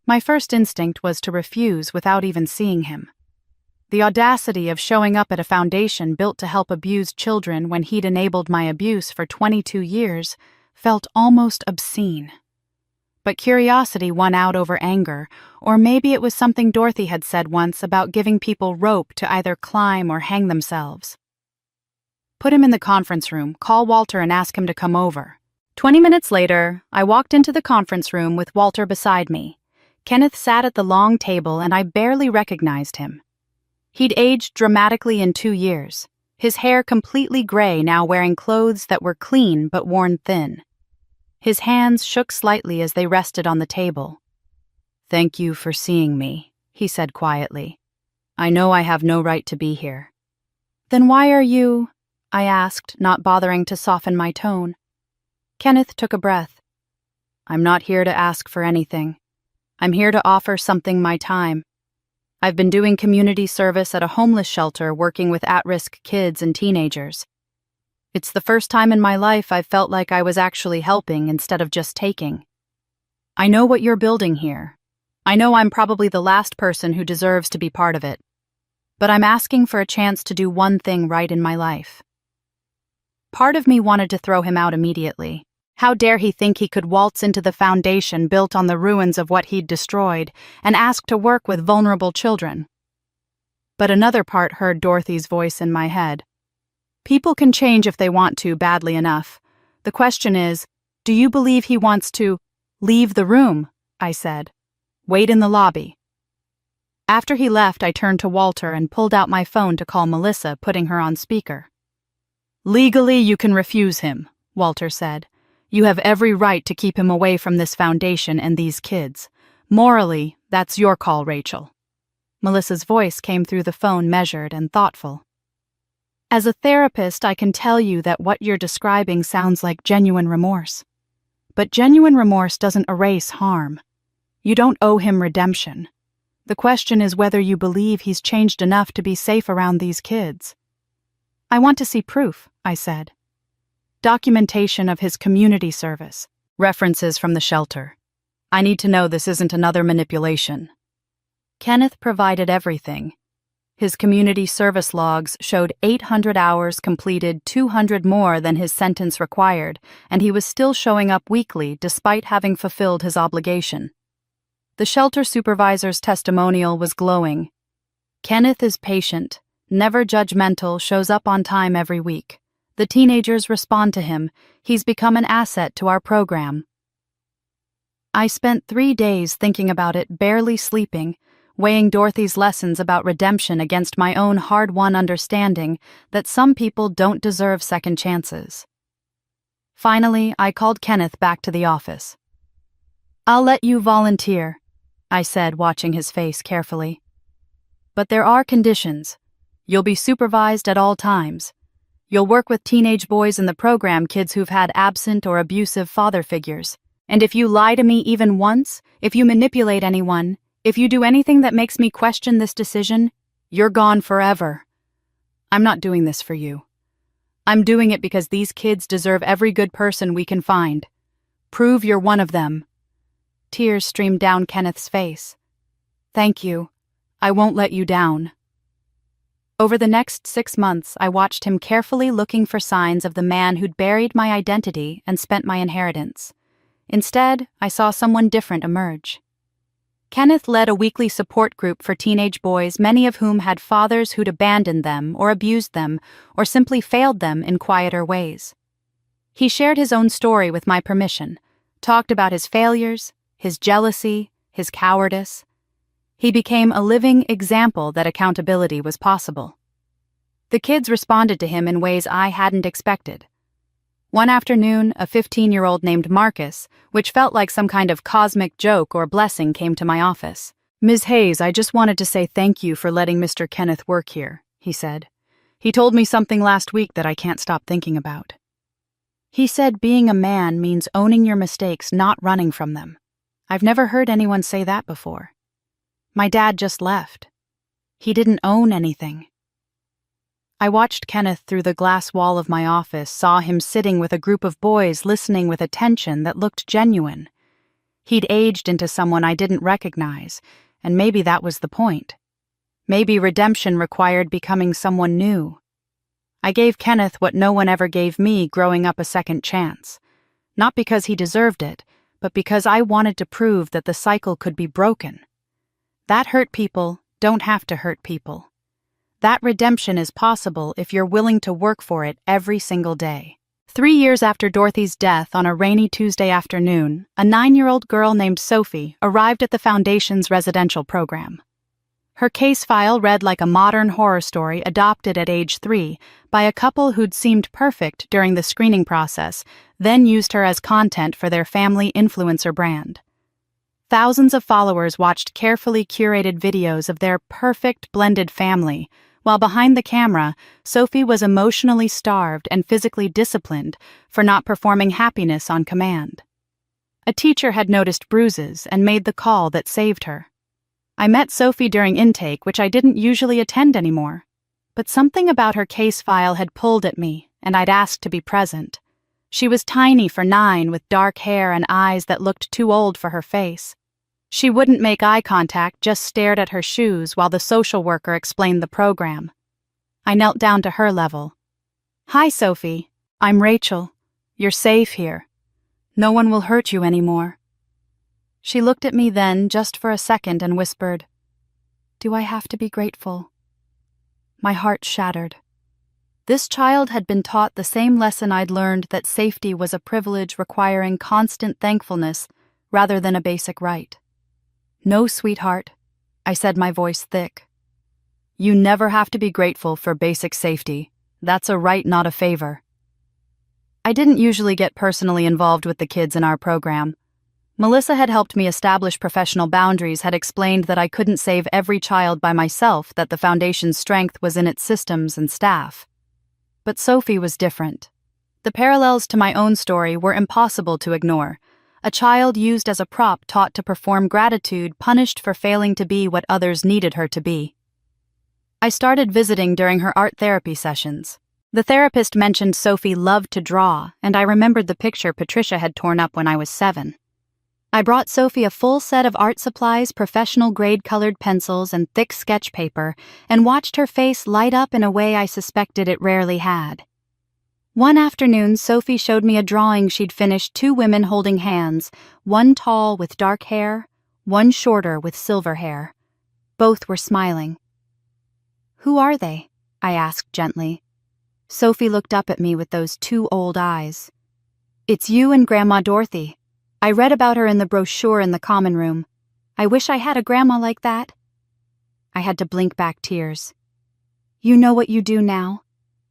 My first instinct was to refuse without even seeing him. The audacity of showing up at a foundation built to help abused children when he'd enabled my abuse for 22 years felt almost obscene. But curiosity won out over anger, or maybe it was something Dorothy had said once about giving people rope to either climb or hang themselves. "Put him in the conference room, call Walter and ask him to come over." 20 minutes later, I walked into the conference room with Walter beside me. Kenneth sat at the long table and I barely recognized him. He'd aged dramatically in 2 years, his hair completely gray, now wearing clothes that were clean but worn thin. His hands shook slightly as they rested on the table. "Thank you for seeing me," he said quietly. "I know I have no right to be here." "Then why are you?" I asked, not bothering to soften my tone. Kenneth took a breath. "I'm not here to ask for anything. I'm here to offer something, my time. I've been doing community service at a homeless shelter working with at-risk kids and teenagers. It's the first time in my life I've felt like I was actually helping instead of just taking. I know what you're building here. I know I'm probably the last person who deserves to be part of it. But I'm asking for a chance to do one thing right in my life." Part of me wanted to throw him out immediately, How dare he think he could waltz into the foundation built on the ruins of what he'd destroyed and ask to work with vulnerable children? But another part heard Dorothy's voice in my head. People can change if they want to badly enough. The question is, do you believe he wants to leave the room? I said. Wait in the lobby. After he left, I turned to Walter and pulled out my phone to call Melissa, putting her on speaker. Legally, you can refuse him, Walter said. You have every right to keep him away from this foundation and these kids. Morally, that's your call, Rachel. Melissa's voice came through the phone, measured and thoughtful. As a therapist, I can tell you that what you're describing sounds like genuine remorse. But genuine remorse doesn't erase harm. You don't owe him redemption. The question is whether you believe he's changed enough to be safe around these kids. I want to see proof, I said. Documentation of his community service, references from the shelter. I need to know this isn't another manipulation. Kenneth provided everything. His community service logs showed 800 hours completed, 200 more than his sentence required, and he was still showing up weekly despite having fulfilled his obligation. The shelter supervisor's testimonial was glowing. Kenneth is patient, never judgmental, shows up on time every week. The teenagers respond to him. He's become an asset to our program. I spent 3 days thinking about it, barely sleeping, weighing Dorothy's lessons about redemption against my own hard-won understanding that some people don't deserve second chances. Finally, I called Kenneth back to the office. I'll let you volunteer, I said, watching his face carefully. But there are conditions. You'll be supervised at all times. You'll work with teenage boys in the program, kids who've had absent or abusive father figures. And if you lie to me even once, if you manipulate anyone, if you do anything that makes me question this decision, you're gone forever. I'm not doing this for you. I'm doing it because these kids deserve every good person we can find. Prove you're one of them. Tears streamed down Kenneth's face. Thank you. I won't let you down. Over the next 6 months, I watched him carefully looking for signs of the man who'd buried my identity and spent my inheritance. Instead, I saw someone different emerge. Kenneth led a weekly support group for teenage boys, many of whom had fathers who'd abandoned them or abused them or simply failed them in quieter ways. He shared his own story with my permission, talked about his failures, his jealousy, his cowardice. He became a living example that accountability was possible. The kids responded to him in ways I hadn't expected. One afternoon, a 15-year-old named Marcus, which felt like some kind of cosmic joke or blessing, came to my office. Ms. Hayes, I just wanted to say thank you for letting Mr. Kenneth work here, he said. He told me something last week that I can't stop thinking about. He said being a man means owning your mistakes, not running from them. I've never heard anyone say that before. My dad just left. He didn't own anything. I watched Kenneth through the glass wall of my office, saw him sitting with a group of boys listening with attention that looked genuine. He'd aged into someone I didn't recognize, and maybe that was the point. Maybe redemption required becoming someone new. I gave Kenneth what no one ever gave me growing up, a second chance. Not because he deserved it, but because I wanted to prove that the cycle could be broken. That hurt people don't have to hurt people. That redemption is possible if you're willing to work for it every single day. 3 years after Dorothy's death, on a rainy Tuesday afternoon, a 9-year-old girl named Sophie arrived at the Foundation's residential program. Her case file read like a modern horror story adopted at age 3 by a couple who'd seemed perfect during the screening process, then used her as content for their family influencer brand. Thousands of followers watched carefully curated videos of their perfect blended family, while behind the camera, Sophie was emotionally starved and physically disciplined for not performing happiness on command. A teacher had noticed bruises and made the call that saved her. I met Sophie during intake, which I didn't usually attend anymore, but something about her case file had pulled at me, and I'd asked to be present. She was tiny for 9, with dark hair and eyes that looked too old for her face. She wouldn't make eye contact, just stared at her shoes while the social worker explained the program. I knelt down to her level. "Hi, Sophie. I'm Rachel. You're safe here. No one will hurt you anymore." She looked at me then, just for a second, and whispered, "Do I have to be grateful?" My heart shattered. This child had been taught the same lesson I'd learned, that safety was a privilege requiring constant thankfulness rather than a basic right. "No, sweetheart," I said, my voice thick. "You never have to be grateful for basic safety. That's a right, not a favor." I didn't usually get personally involved with the kids in our program. Melissa had helped me establish professional boundaries, had explained that I couldn't save every child by myself, that the foundation's strength was in its systems and staff. But Sophie was different. The parallels to my own story were impossible to ignore. A child used as a prop, taught to perform gratitude, punished for failing to be what others needed her to be. I started visiting during her art therapy sessions. The therapist mentioned Sophie loved to draw, and I remembered the picture Patricia had torn up when I was 7. I brought Sophie a full set of art supplies, professional grade-colored pencils, and thick sketch paper, and watched her face light up in a way I suspected it rarely had. One afternoon, Sophie showed me a drawing she'd finished: 2 women holding hands, one tall with dark hair, one shorter with silver hair. Both were smiling. "Who are they?" I asked gently. Sophie looked up at me with those 2 old eyes. "It's you and Grandma Dorothy. I read about her in the brochure in the common room. I wish I had a grandma like that." I had to blink back tears. "You know what you do now?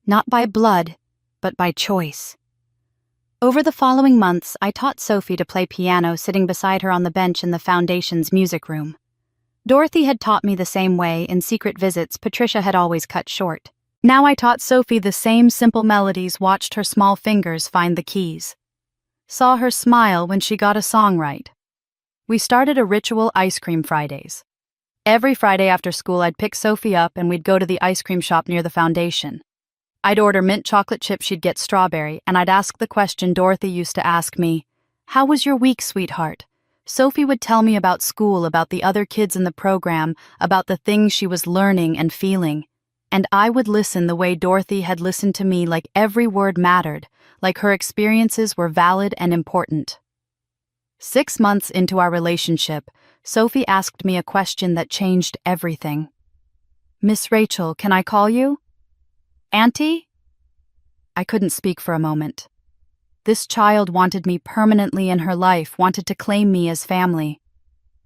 Not by blood, but by choice." Over the following months, I taught Sophie to play piano, sitting beside her on the bench in the Foundation's music room. Dorothy had taught me the same way in secret visits Patricia had always cut short. Now I taught Sophie the same simple melodies, watched her small fingers find the keys. Saw her smile when she got a song right. We started a ritual: ice cream Fridays. Every Friday after school, I'd pick Sophie up and we'd go to the ice cream shop near the Foundation. I'd order mint chocolate chip, she'd get strawberry, and I'd ask the question Dorothy used to ask me, "How was your week, sweetheart?" Sophie would tell me about school, about the other kids in the program, about the things she was learning and feeling. And I would listen the way Dorothy had listened to me, like every word mattered, like her experiences were valid and important. 6 months into our relationship, Sophie asked me a question that changed everything. "Miss Rachel, can I call you?" "Auntie?" I couldn't speak for a moment. This child wanted me permanently in her life, wanted to claim me as family.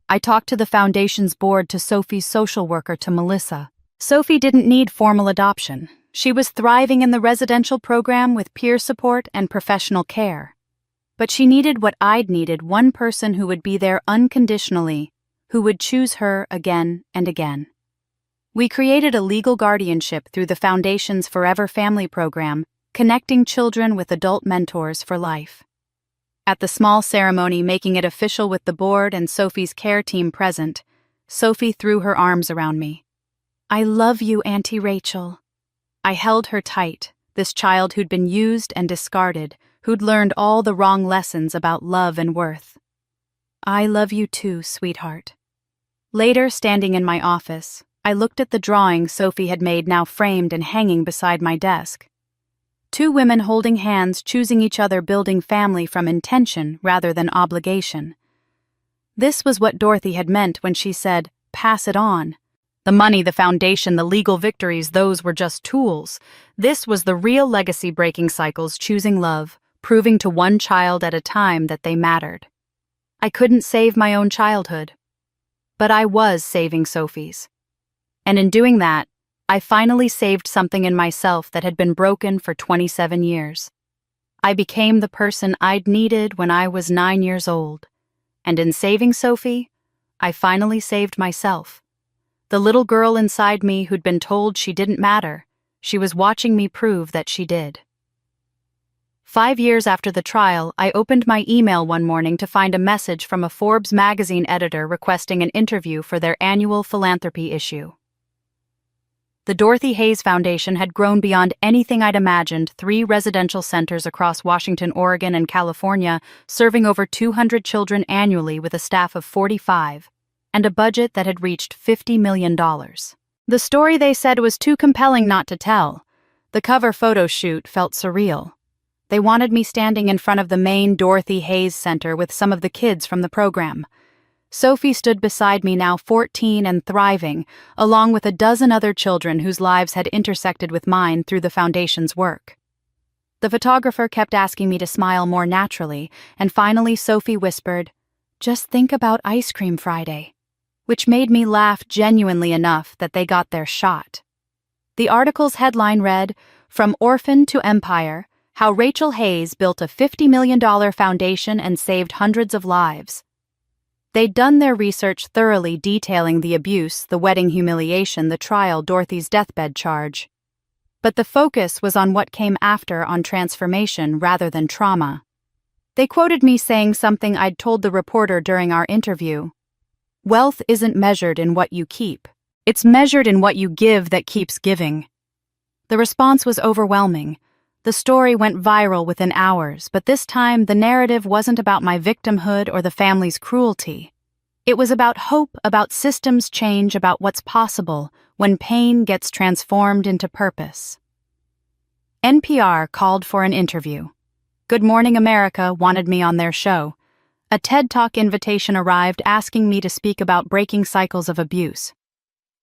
I talked to the Foundation's board, to Sophie's social worker, to Melissa. Sophie didn't need formal adoption. She was thriving in the residential program with peer support and professional care. But she needed what I'd needed: one person who would be there unconditionally, who would choose her again and again. We created a legal guardianship through the Foundation's Forever Family program, connecting children with adult mentors for life. At the small ceremony making it official with the board and Sophie's care team present, Sophie threw her arms around me. "I love you, Auntie Rachel." I held her tight, this child who'd been used and discarded, who'd learned all the wrong lessons about love and worth. "I love you too, sweetheart." Later, standing in my office, I looked at the drawing Sophie had made, now framed and hanging beside my desk. 2 women holding hands, choosing each other, building family from intention rather than obligation. This was what Dorothy had meant when she said, "Pass it on." The money, the foundation, the legal victories, those were just tools. This was the real legacy: breaking cycles, choosing love, proving to one child at a time that they mattered. I couldn't save my own childhood, but I was saving Sophie's. And in doing that, I finally saved something in myself that had been broken for 27 years. I became the person I'd needed when I was 9 years old. And in saving Sophie, I finally saved myself. The little girl inside me who'd been told she didn't matter, she was watching me prove that she did. 5 years after the trial, I opened my email one morning to find a message from a Forbes magazine editor requesting an interview for their annual philanthropy issue. The Dorothy Hayes Foundation had grown beyond anything I'd imagined: 3 residential centers across Washington, Oregon, and California, serving over 200 children annually with a staff of 45, and a budget that had reached $50 million. The story, they said, was too compelling not to tell. The cover photo shoot felt surreal. They wanted me standing in front of the main Dorothy Hayes Center with some of the kids from the program. Sophie stood beside me, now 14 and thriving, along with a dozen other children whose lives had intersected with mine through the foundation's work. The photographer kept asking me to smile more naturally, and finally Sophie whispered, "Just think about Ice Cream Friday," which made me laugh genuinely enough that they got their shot. The article's headline read, "From Orphan to Empire, How Rachel Hayes Built a $50 million Foundation and Saved Hundreds of Lives." They'd done their research thoroughly, detailing the abuse, the wedding humiliation, the trial, Dorothy's deathbed charge. But the focus was on what came after, on transformation rather than trauma. They quoted me saying something I'd told the reporter during our interview. "Wealth isn't measured in what you keep. It's measured in what you give that keeps giving." The response was overwhelming. The story went viral within hours, but this time the narrative wasn't about my victimhood or the family's cruelty. It was about hope, about systems change, about what's possible when pain gets transformed into purpose. NPR called for an interview. Good Morning America wanted me on their show. A TED Talk invitation arrived asking me to speak about breaking cycles of abuse.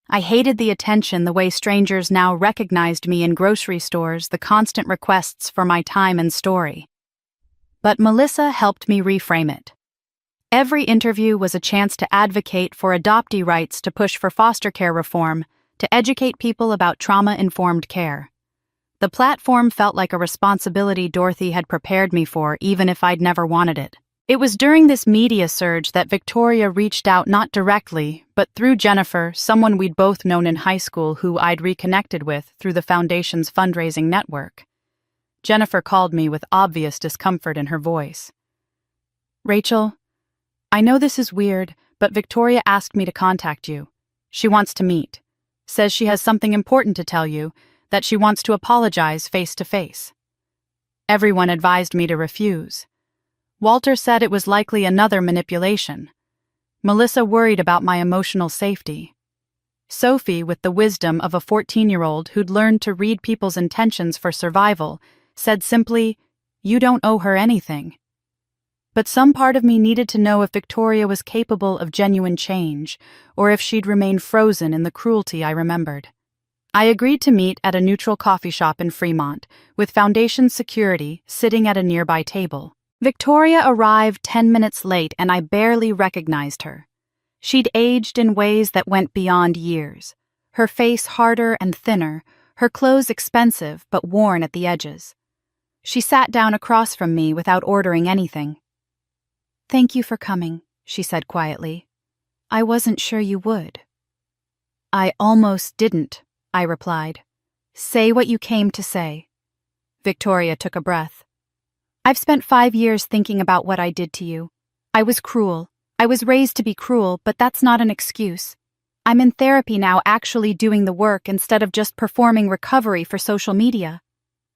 I hated the attention, the way strangers now recognized me in grocery stores, the constant requests for my time and story. But Melissa helped me reframe it. Every interview was a chance to advocate for adoptee rights, to push for foster care reform, to educate people about trauma-informed care. The platform felt like a responsibility Dorothy had prepared me for, even if I'd never wanted it. It was during this media surge that Victoria reached out, not directly, but through Jennifer, someone we'd both known in high school who I'd reconnected with through the foundation's fundraising network. Jennifer called me with obvious discomfort in her voice. "Rachel, I know this is weird, but Victoria asked me to contact you. She wants to meet. Says she has something important to tell you, that she wants to apologize face to face." Everyone advised me to refuse. Walter said it was likely another manipulation. Melissa worried about my emotional safety. Sophie, with the wisdom of a 14-year-old who'd learned to read people's intentions for survival, said simply, "You don't owe her anything." But some part of me needed to know if Victoria was capable of genuine change, or if she'd remain frozen in the cruelty I remembered. I agreed to meet at a neutral coffee shop in Fremont, with Foundation security sitting at a nearby table. Victoria arrived 10 minutes late, and I barely recognized her. She'd aged in ways that went beyond years. Her face harder and thinner, her clothes expensive but worn at the edges. She sat down across from me without ordering anything. "Thank you for coming," she said quietly. "I wasn't sure you would." "I almost didn't," I replied. "Say what you came to say." Victoria took a breath. "I've spent 5 years thinking about what I did to you. I was cruel. I was raised to be cruel, but that's not an excuse. I'm in therapy now, actually doing the work instead of just performing recovery for social media.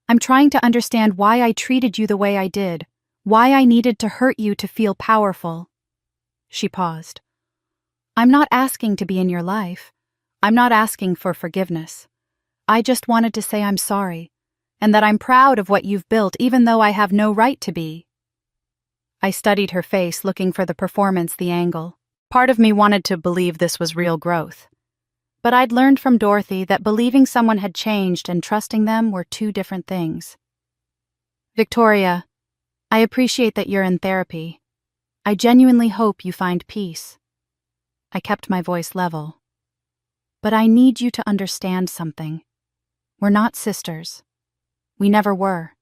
I'm trying to understand why I treated you the way I did, why I needed to hurt you to feel powerful." She paused. "I'm not asking to be in your life. I'm not asking for forgiveness. I just wanted to say I'm sorry, and that I'm proud of what you've built, even though I have no right to be." I studied her face, looking for the performance, the angle. Part of me wanted to believe this was real growth. But I'd learned from Dorothy that believing someone had changed and trusting them were two different things. "Victoria, I appreciate that you're in therapy. I genuinely hope you find peace." I kept my voice level. "But I need you to understand something. We're not sisters. We never were.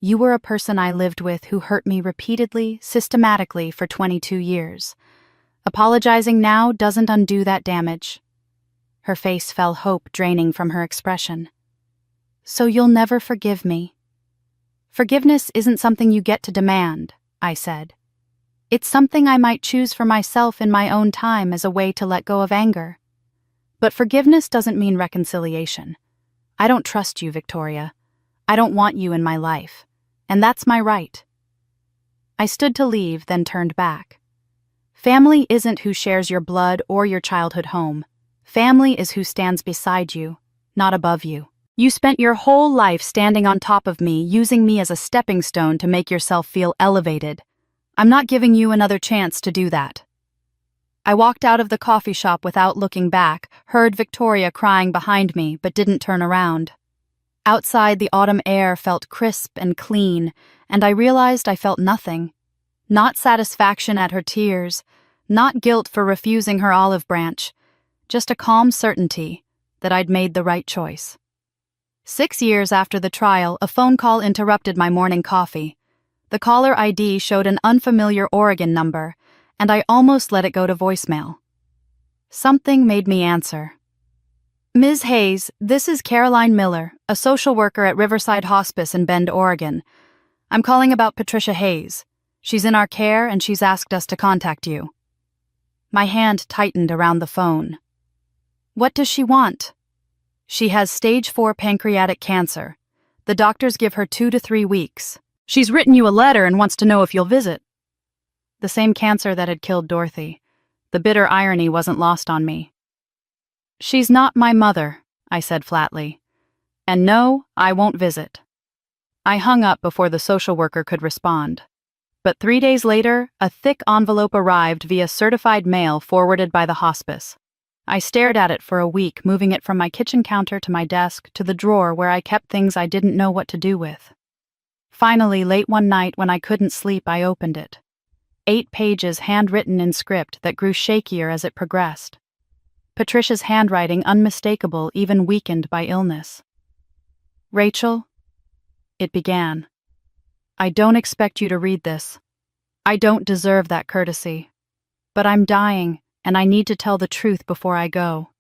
You were a person I lived with who hurt me repeatedly, systematically for 22 years. Apologizing now doesn't undo that damage." Her face fell, hope draining from her expression. "So you'll never forgive me?" "Forgiveness isn't something you get to demand," I said. "It's something I might choose for myself in my own time as a way to let go of anger. But forgiveness doesn't mean reconciliation. I don't trust you, Victoria. I don't want you in my life, and that's my right." I stood to leave, then turned back. Family isn't who shares your blood or your childhood home. Family is who stands beside you, not above you. You spent your whole life standing on top of me, using me as a stepping stone to make yourself feel elevated. I'm not giving you another chance to do that." I walked out of the coffee shop without looking back, heard Victoria crying behind me, but didn't turn around. Outside, the autumn air felt crisp and clean, and I realized I felt nothing. Not satisfaction at her tears, not guilt for refusing her olive branch, just a calm certainty that I'd made the right choice. 6 years after the trial, a phone call interrupted my morning coffee. The caller ID showed an unfamiliar Oregon number, and I almost let it go to voicemail. Something made me answer. "Ms. Hayes, this is Caroline Miller, a social worker at Riverside Hospice in Bend, Oregon. I'm calling about Patricia Hayes. She's in our care and she's asked us to contact you." My hand tightened around the phone. "What does she want?" "She has stage 4 pancreatic cancer. The doctors give her 2 to 3 weeks. She's written you a letter and wants to know if you'll visit." The same cancer that had killed Dorothy. The bitter irony wasn't lost on me. "She's not my mother," I said flatly. "And no, I won't visit." I hung up before the social worker could respond. But 3 days later, a thick envelope arrived via certified mail forwarded by the hospice. I stared at it for a week, moving it from my kitchen counter to my desk to the drawer where I kept things I didn't know what to do with. Finally, late one night when I couldn't sleep, I opened it. 8 pages handwritten in script that grew shakier as it progressed. Patricia's handwriting unmistakable, even weakened by illness. "Rachel," it began, "I don't expect you to read this. I don't deserve that courtesy. But I'm dying, and I need to tell the truth before I go."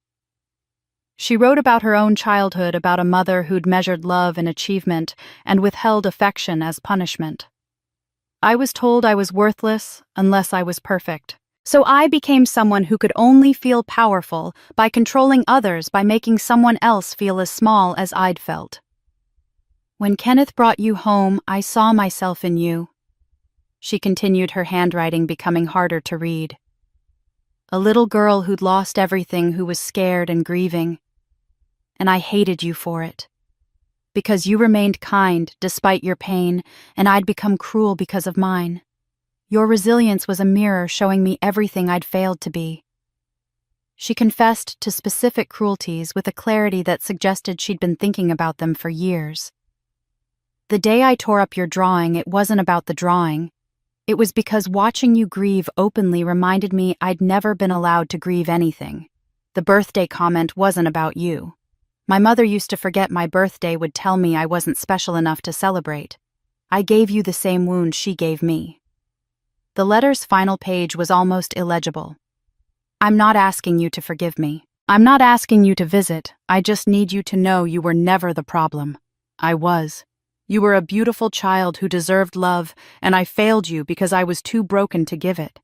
She wrote about her own childhood, about a mother who'd measured love and achievement and withheld affection as punishment. "I was told I was worthless unless I was perfect. So I became someone who could only feel powerful by controlling others, by making someone else feel as small as I'd felt. When Kenneth brought you home, I saw myself in you." She continued, her handwriting becoming harder to read. "A little girl who'd lost everything, who was scared and grieving. And I hated you for it. Because you remained kind despite your pain, and I'd become cruel because of mine. Your resilience was a mirror showing me everything I'd failed to be." She confessed to specific cruelties with a clarity that suggested she'd been thinking about them for years. "The day I tore up your drawing, it wasn't about the drawing. It was because watching you grieve openly reminded me I'd never been allowed to grieve anything. The birthday comment wasn't about you. My mother used to forget my birthday, would tell me I wasn't special enough to celebrate. I gave you the same wound she gave me." The letter's final page was almost illegible. "I'm not asking you to forgive me. I'm not asking you to visit. I just need you to know you were never the problem. I was. You were a beautiful child who deserved love, and I failed you because I was too broken to give it.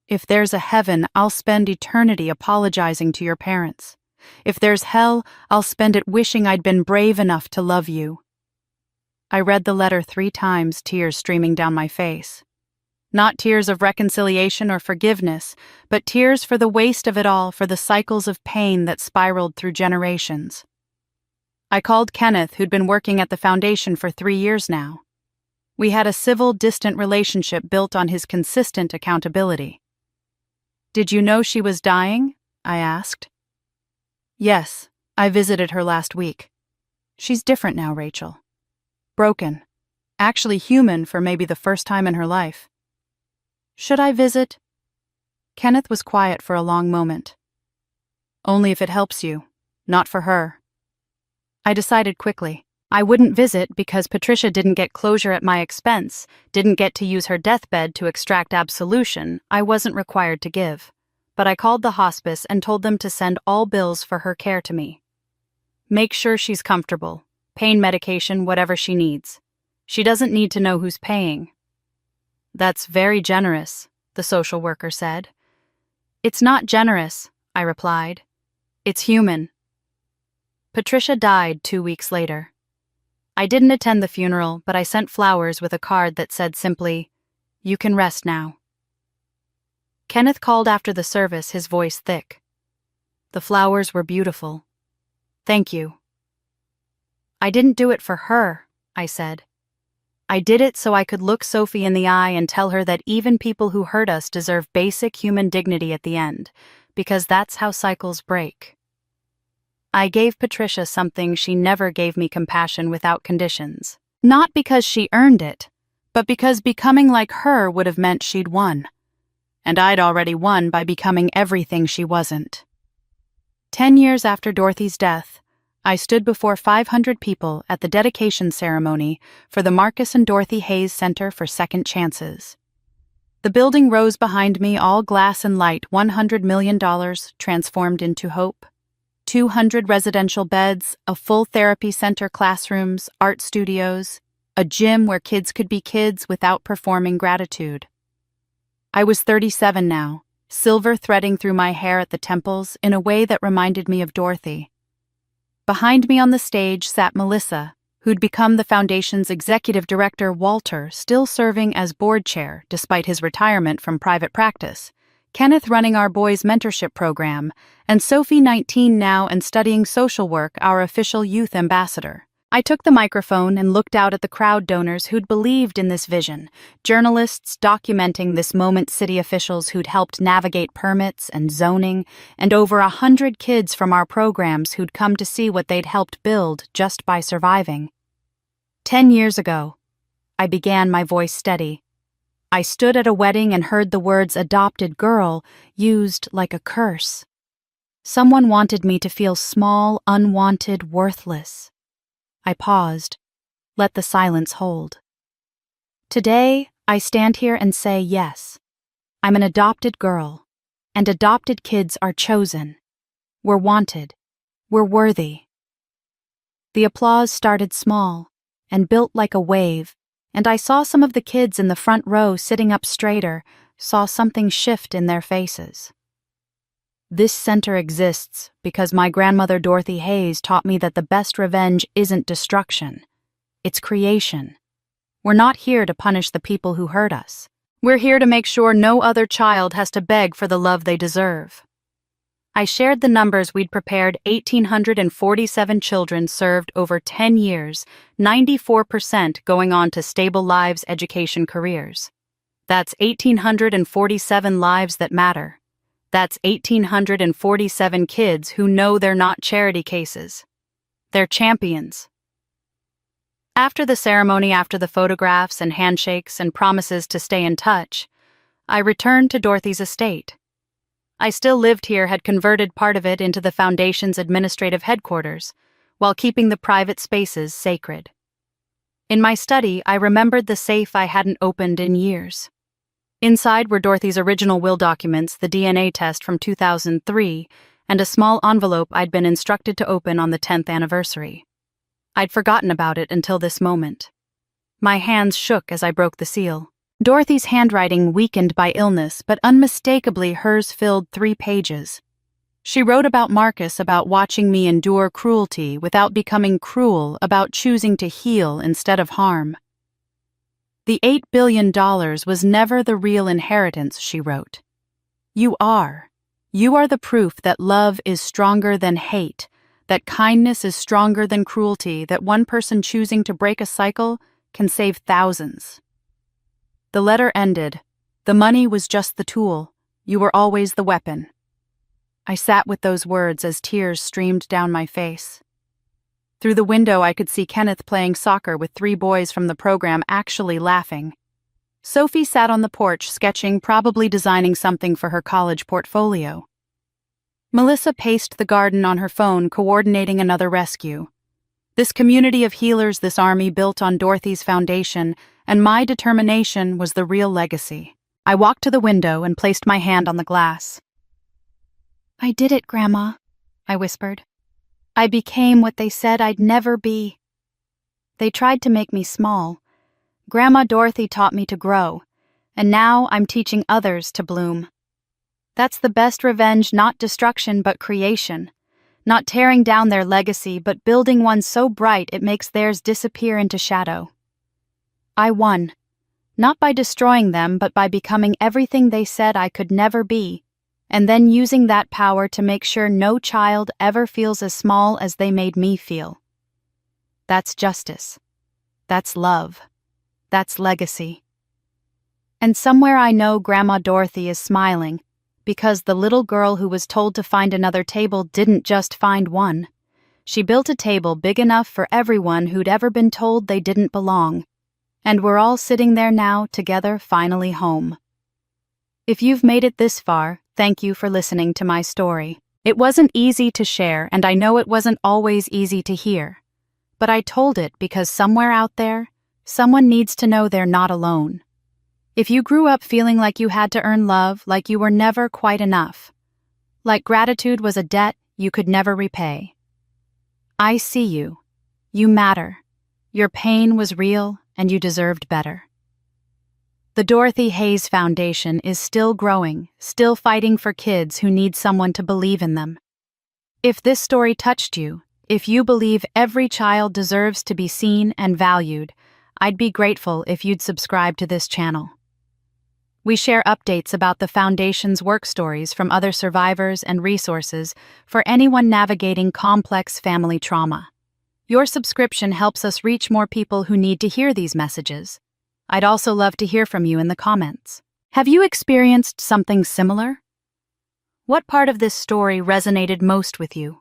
If there's a heaven, I'll spend eternity apologizing to your parents. If there's hell, I'll spend it wishing I'd been brave enough to love you." I read the letter 3 times, tears streaming down my face. Not tears of reconciliation or forgiveness, but tears for the waste of it all, for the cycles of pain that spiraled through generations. I called Kenneth, who'd been working at the foundation for 3 years now. We had a civil, distant relationship built on his consistent accountability. "Did you know she was dying?" I asked. "Yes, I visited her last week. She's different now, Rachel. Broken. Actually human for maybe the first time in her life." "Should I visit?" Kenneth was quiet for a long moment. "Only if it helps you, not for her." I decided quickly. I wouldn't visit because Patricia didn't get closure at my expense, didn't get to use her deathbed to extract absolution I wasn't required to give. But I called the hospice and told them to send all bills for her care to me. "Make sure she's comfortable. Pain medication, whatever she needs. She doesn't need to know who's paying." "That's very generous," the social worker said. "It's not generous," I replied. "It's human." Patricia died 2 weeks later. I didn't attend the funeral, but I sent flowers with a card that said simply, "You can rest now." Kenneth called after the service, his voice thick. "The flowers were beautiful. Thank you." I didn't do it for her, I said. I did it so I could look Sophie in the eye and tell her that even people who hurt us deserve basic human dignity at the end, because that's how cycles break. I gave Patricia something she never gave me: compassion without conditions. Not because she earned it, but because becoming like her would have meant she'd won. And I'd already won by becoming everything she wasn't. 10 years after Dorothy's death, I stood before 500 people at the dedication ceremony for the Marcus and Dorothy Hayes Center for Second Chances. The building rose behind me, all glass and light, $100 million transformed into hope. 200 residential beds, a full therapy center, classrooms, art studios, a gym where kids could be kids without performing gratitude. I was 37 now, silver threading through my hair at the temples in a way that reminded me of Dorothy. Behind me on the stage sat Melissa, who'd become the foundation's executive director, Walter, still serving as board chair despite his retirement from private practice, Kenneth running our boys' mentorship program, and Sophie, 19 now and studying social work, our official youth ambassador. I took the microphone and looked out at the crowd, donors who'd believed in this vision, journalists documenting this moment, city officials who'd helped navigate permits and zoning, and over 100 kids from our programs who'd come to see what they'd helped build just by surviving. 10 years ago, I began, my voice steady. I stood at a wedding and heard the words "adopted girl" used like a curse. Someone wanted me to feel small, unwanted, worthless. I paused, let the silence hold. Today, I stand here and say yes. I'm an adopted girl, and adopted kids are chosen. We're wanted. We're worthy. The applause started small and built like a wave, and I saw some of the kids in the front row sitting up straighter, saw something shift in their faces. This center exists because my grandmother Dorothy Hayes taught me that the best revenge isn't destruction, it's creation. We're not here to punish the people who hurt us. We're here to make sure no other child has to beg for the love they deserve. I shared the numbers we'd prepared: 1,847 children served over 10 years, 94% going on to stable lives, education, careers. That's 1,847 lives that matter. That's 1,847 kids who know they're not charity cases. They're champions. After the ceremony, after the photographs and handshakes and promises to stay in touch, I returned to Dorothy's estate. I still lived here, had converted part of it into the foundation's administrative headquarters, while keeping the private spaces sacred. In my study, I remembered the safe I hadn't opened in years. Inside were Dorothy's original will documents, the DNA test from 2003, and a small envelope I'd been instructed to open on the 10th anniversary. I'd forgotten about it until this moment. My hands shook as I broke the seal. Dorothy's handwriting, weakened by illness, but unmistakably hers, filled 3 pages. She wrote about Marcus, about watching me endure cruelty without becoming cruel, about choosing to heal instead of harm. The $8 billion was never the real inheritance, she wrote. You are. You are the proof that love is stronger than hate, that kindness is stronger than cruelty, that one person choosing to break a cycle can save thousands. The letter ended. The money was just the tool. You were always the weapon. I sat with those words as tears streamed down my face. Through the window, I could see Kenneth playing soccer with 3 boys from the program, actually laughing. Sophie sat on the porch, sketching, probably designing something for her college portfolio. Melissa paced the garden on her phone, coordinating another rescue. This community of healers, this army built on Dorothy's foundation, and my determination was the real legacy. I walked to the window and placed my hand on the glass. I did it, Grandma, I whispered. I became what they said I'd never be. They tried to make me small. Grandma Dorothy taught me to grow, and now I'm teaching others to bloom. That's the best revenge, not destruction but creation. Not tearing down their legacy, but building one so bright it makes theirs disappear into shadow. I won, not by destroying them, but by becoming everything they said I could never be, and then using that power to make sure no child ever feels as small as they made me feel. That's justice. That's love. That's legacy. And somewhere I know Grandma Dorothy is smiling, because the little girl who was told to find another table didn't just find one. She built a table big enough for everyone who'd ever been told they didn't belong. And we're all sitting there now, together, finally home. If you've made it this far, thank you for listening to my story. It wasn't easy to share, and I know it wasn't always easy to hear. But I told it because somewhere out there, someone needs to know they're not alone. If you grew up feeling like you had to earn love, like you were never quite enough, like gratitude was a debt you could never repay, I see you. You matter. Your pain was real, and you deserved better. The Dorothy Hayes Foundation is still growing, still fighting for kids who need someone to believe in them. If this story touched you, if you believe every child deserves to be seen and valued, I'd be grateful if you'd subscribe to this channel. We share updates about the Foundation's work stories from other survivors and resources for anyone navigating complex family trauma. Your subscription helps us reach more people who need to hear these messages. I'd also love to hear from you in the comments. Have you experienced something similar? What part of this story resonated most with you?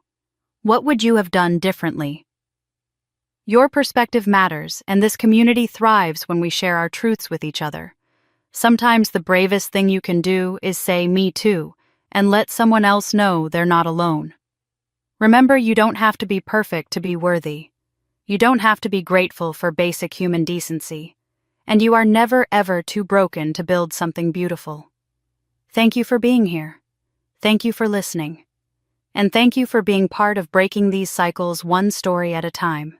What would you have done differently? Your perspective matters, and this community thrives when we share our truths with each other. Sometimes the bravest thing you can do is say, "Me too," and let someone else know they're not alone. Remember, you don't have to be perfect to be worthy. You don't have to be grateful for basic human decency. And you are never ever too broken to build something beautiful. Thank you for being here. Thank you for listening. And thank you for being part of breaking these cycles one story at a time.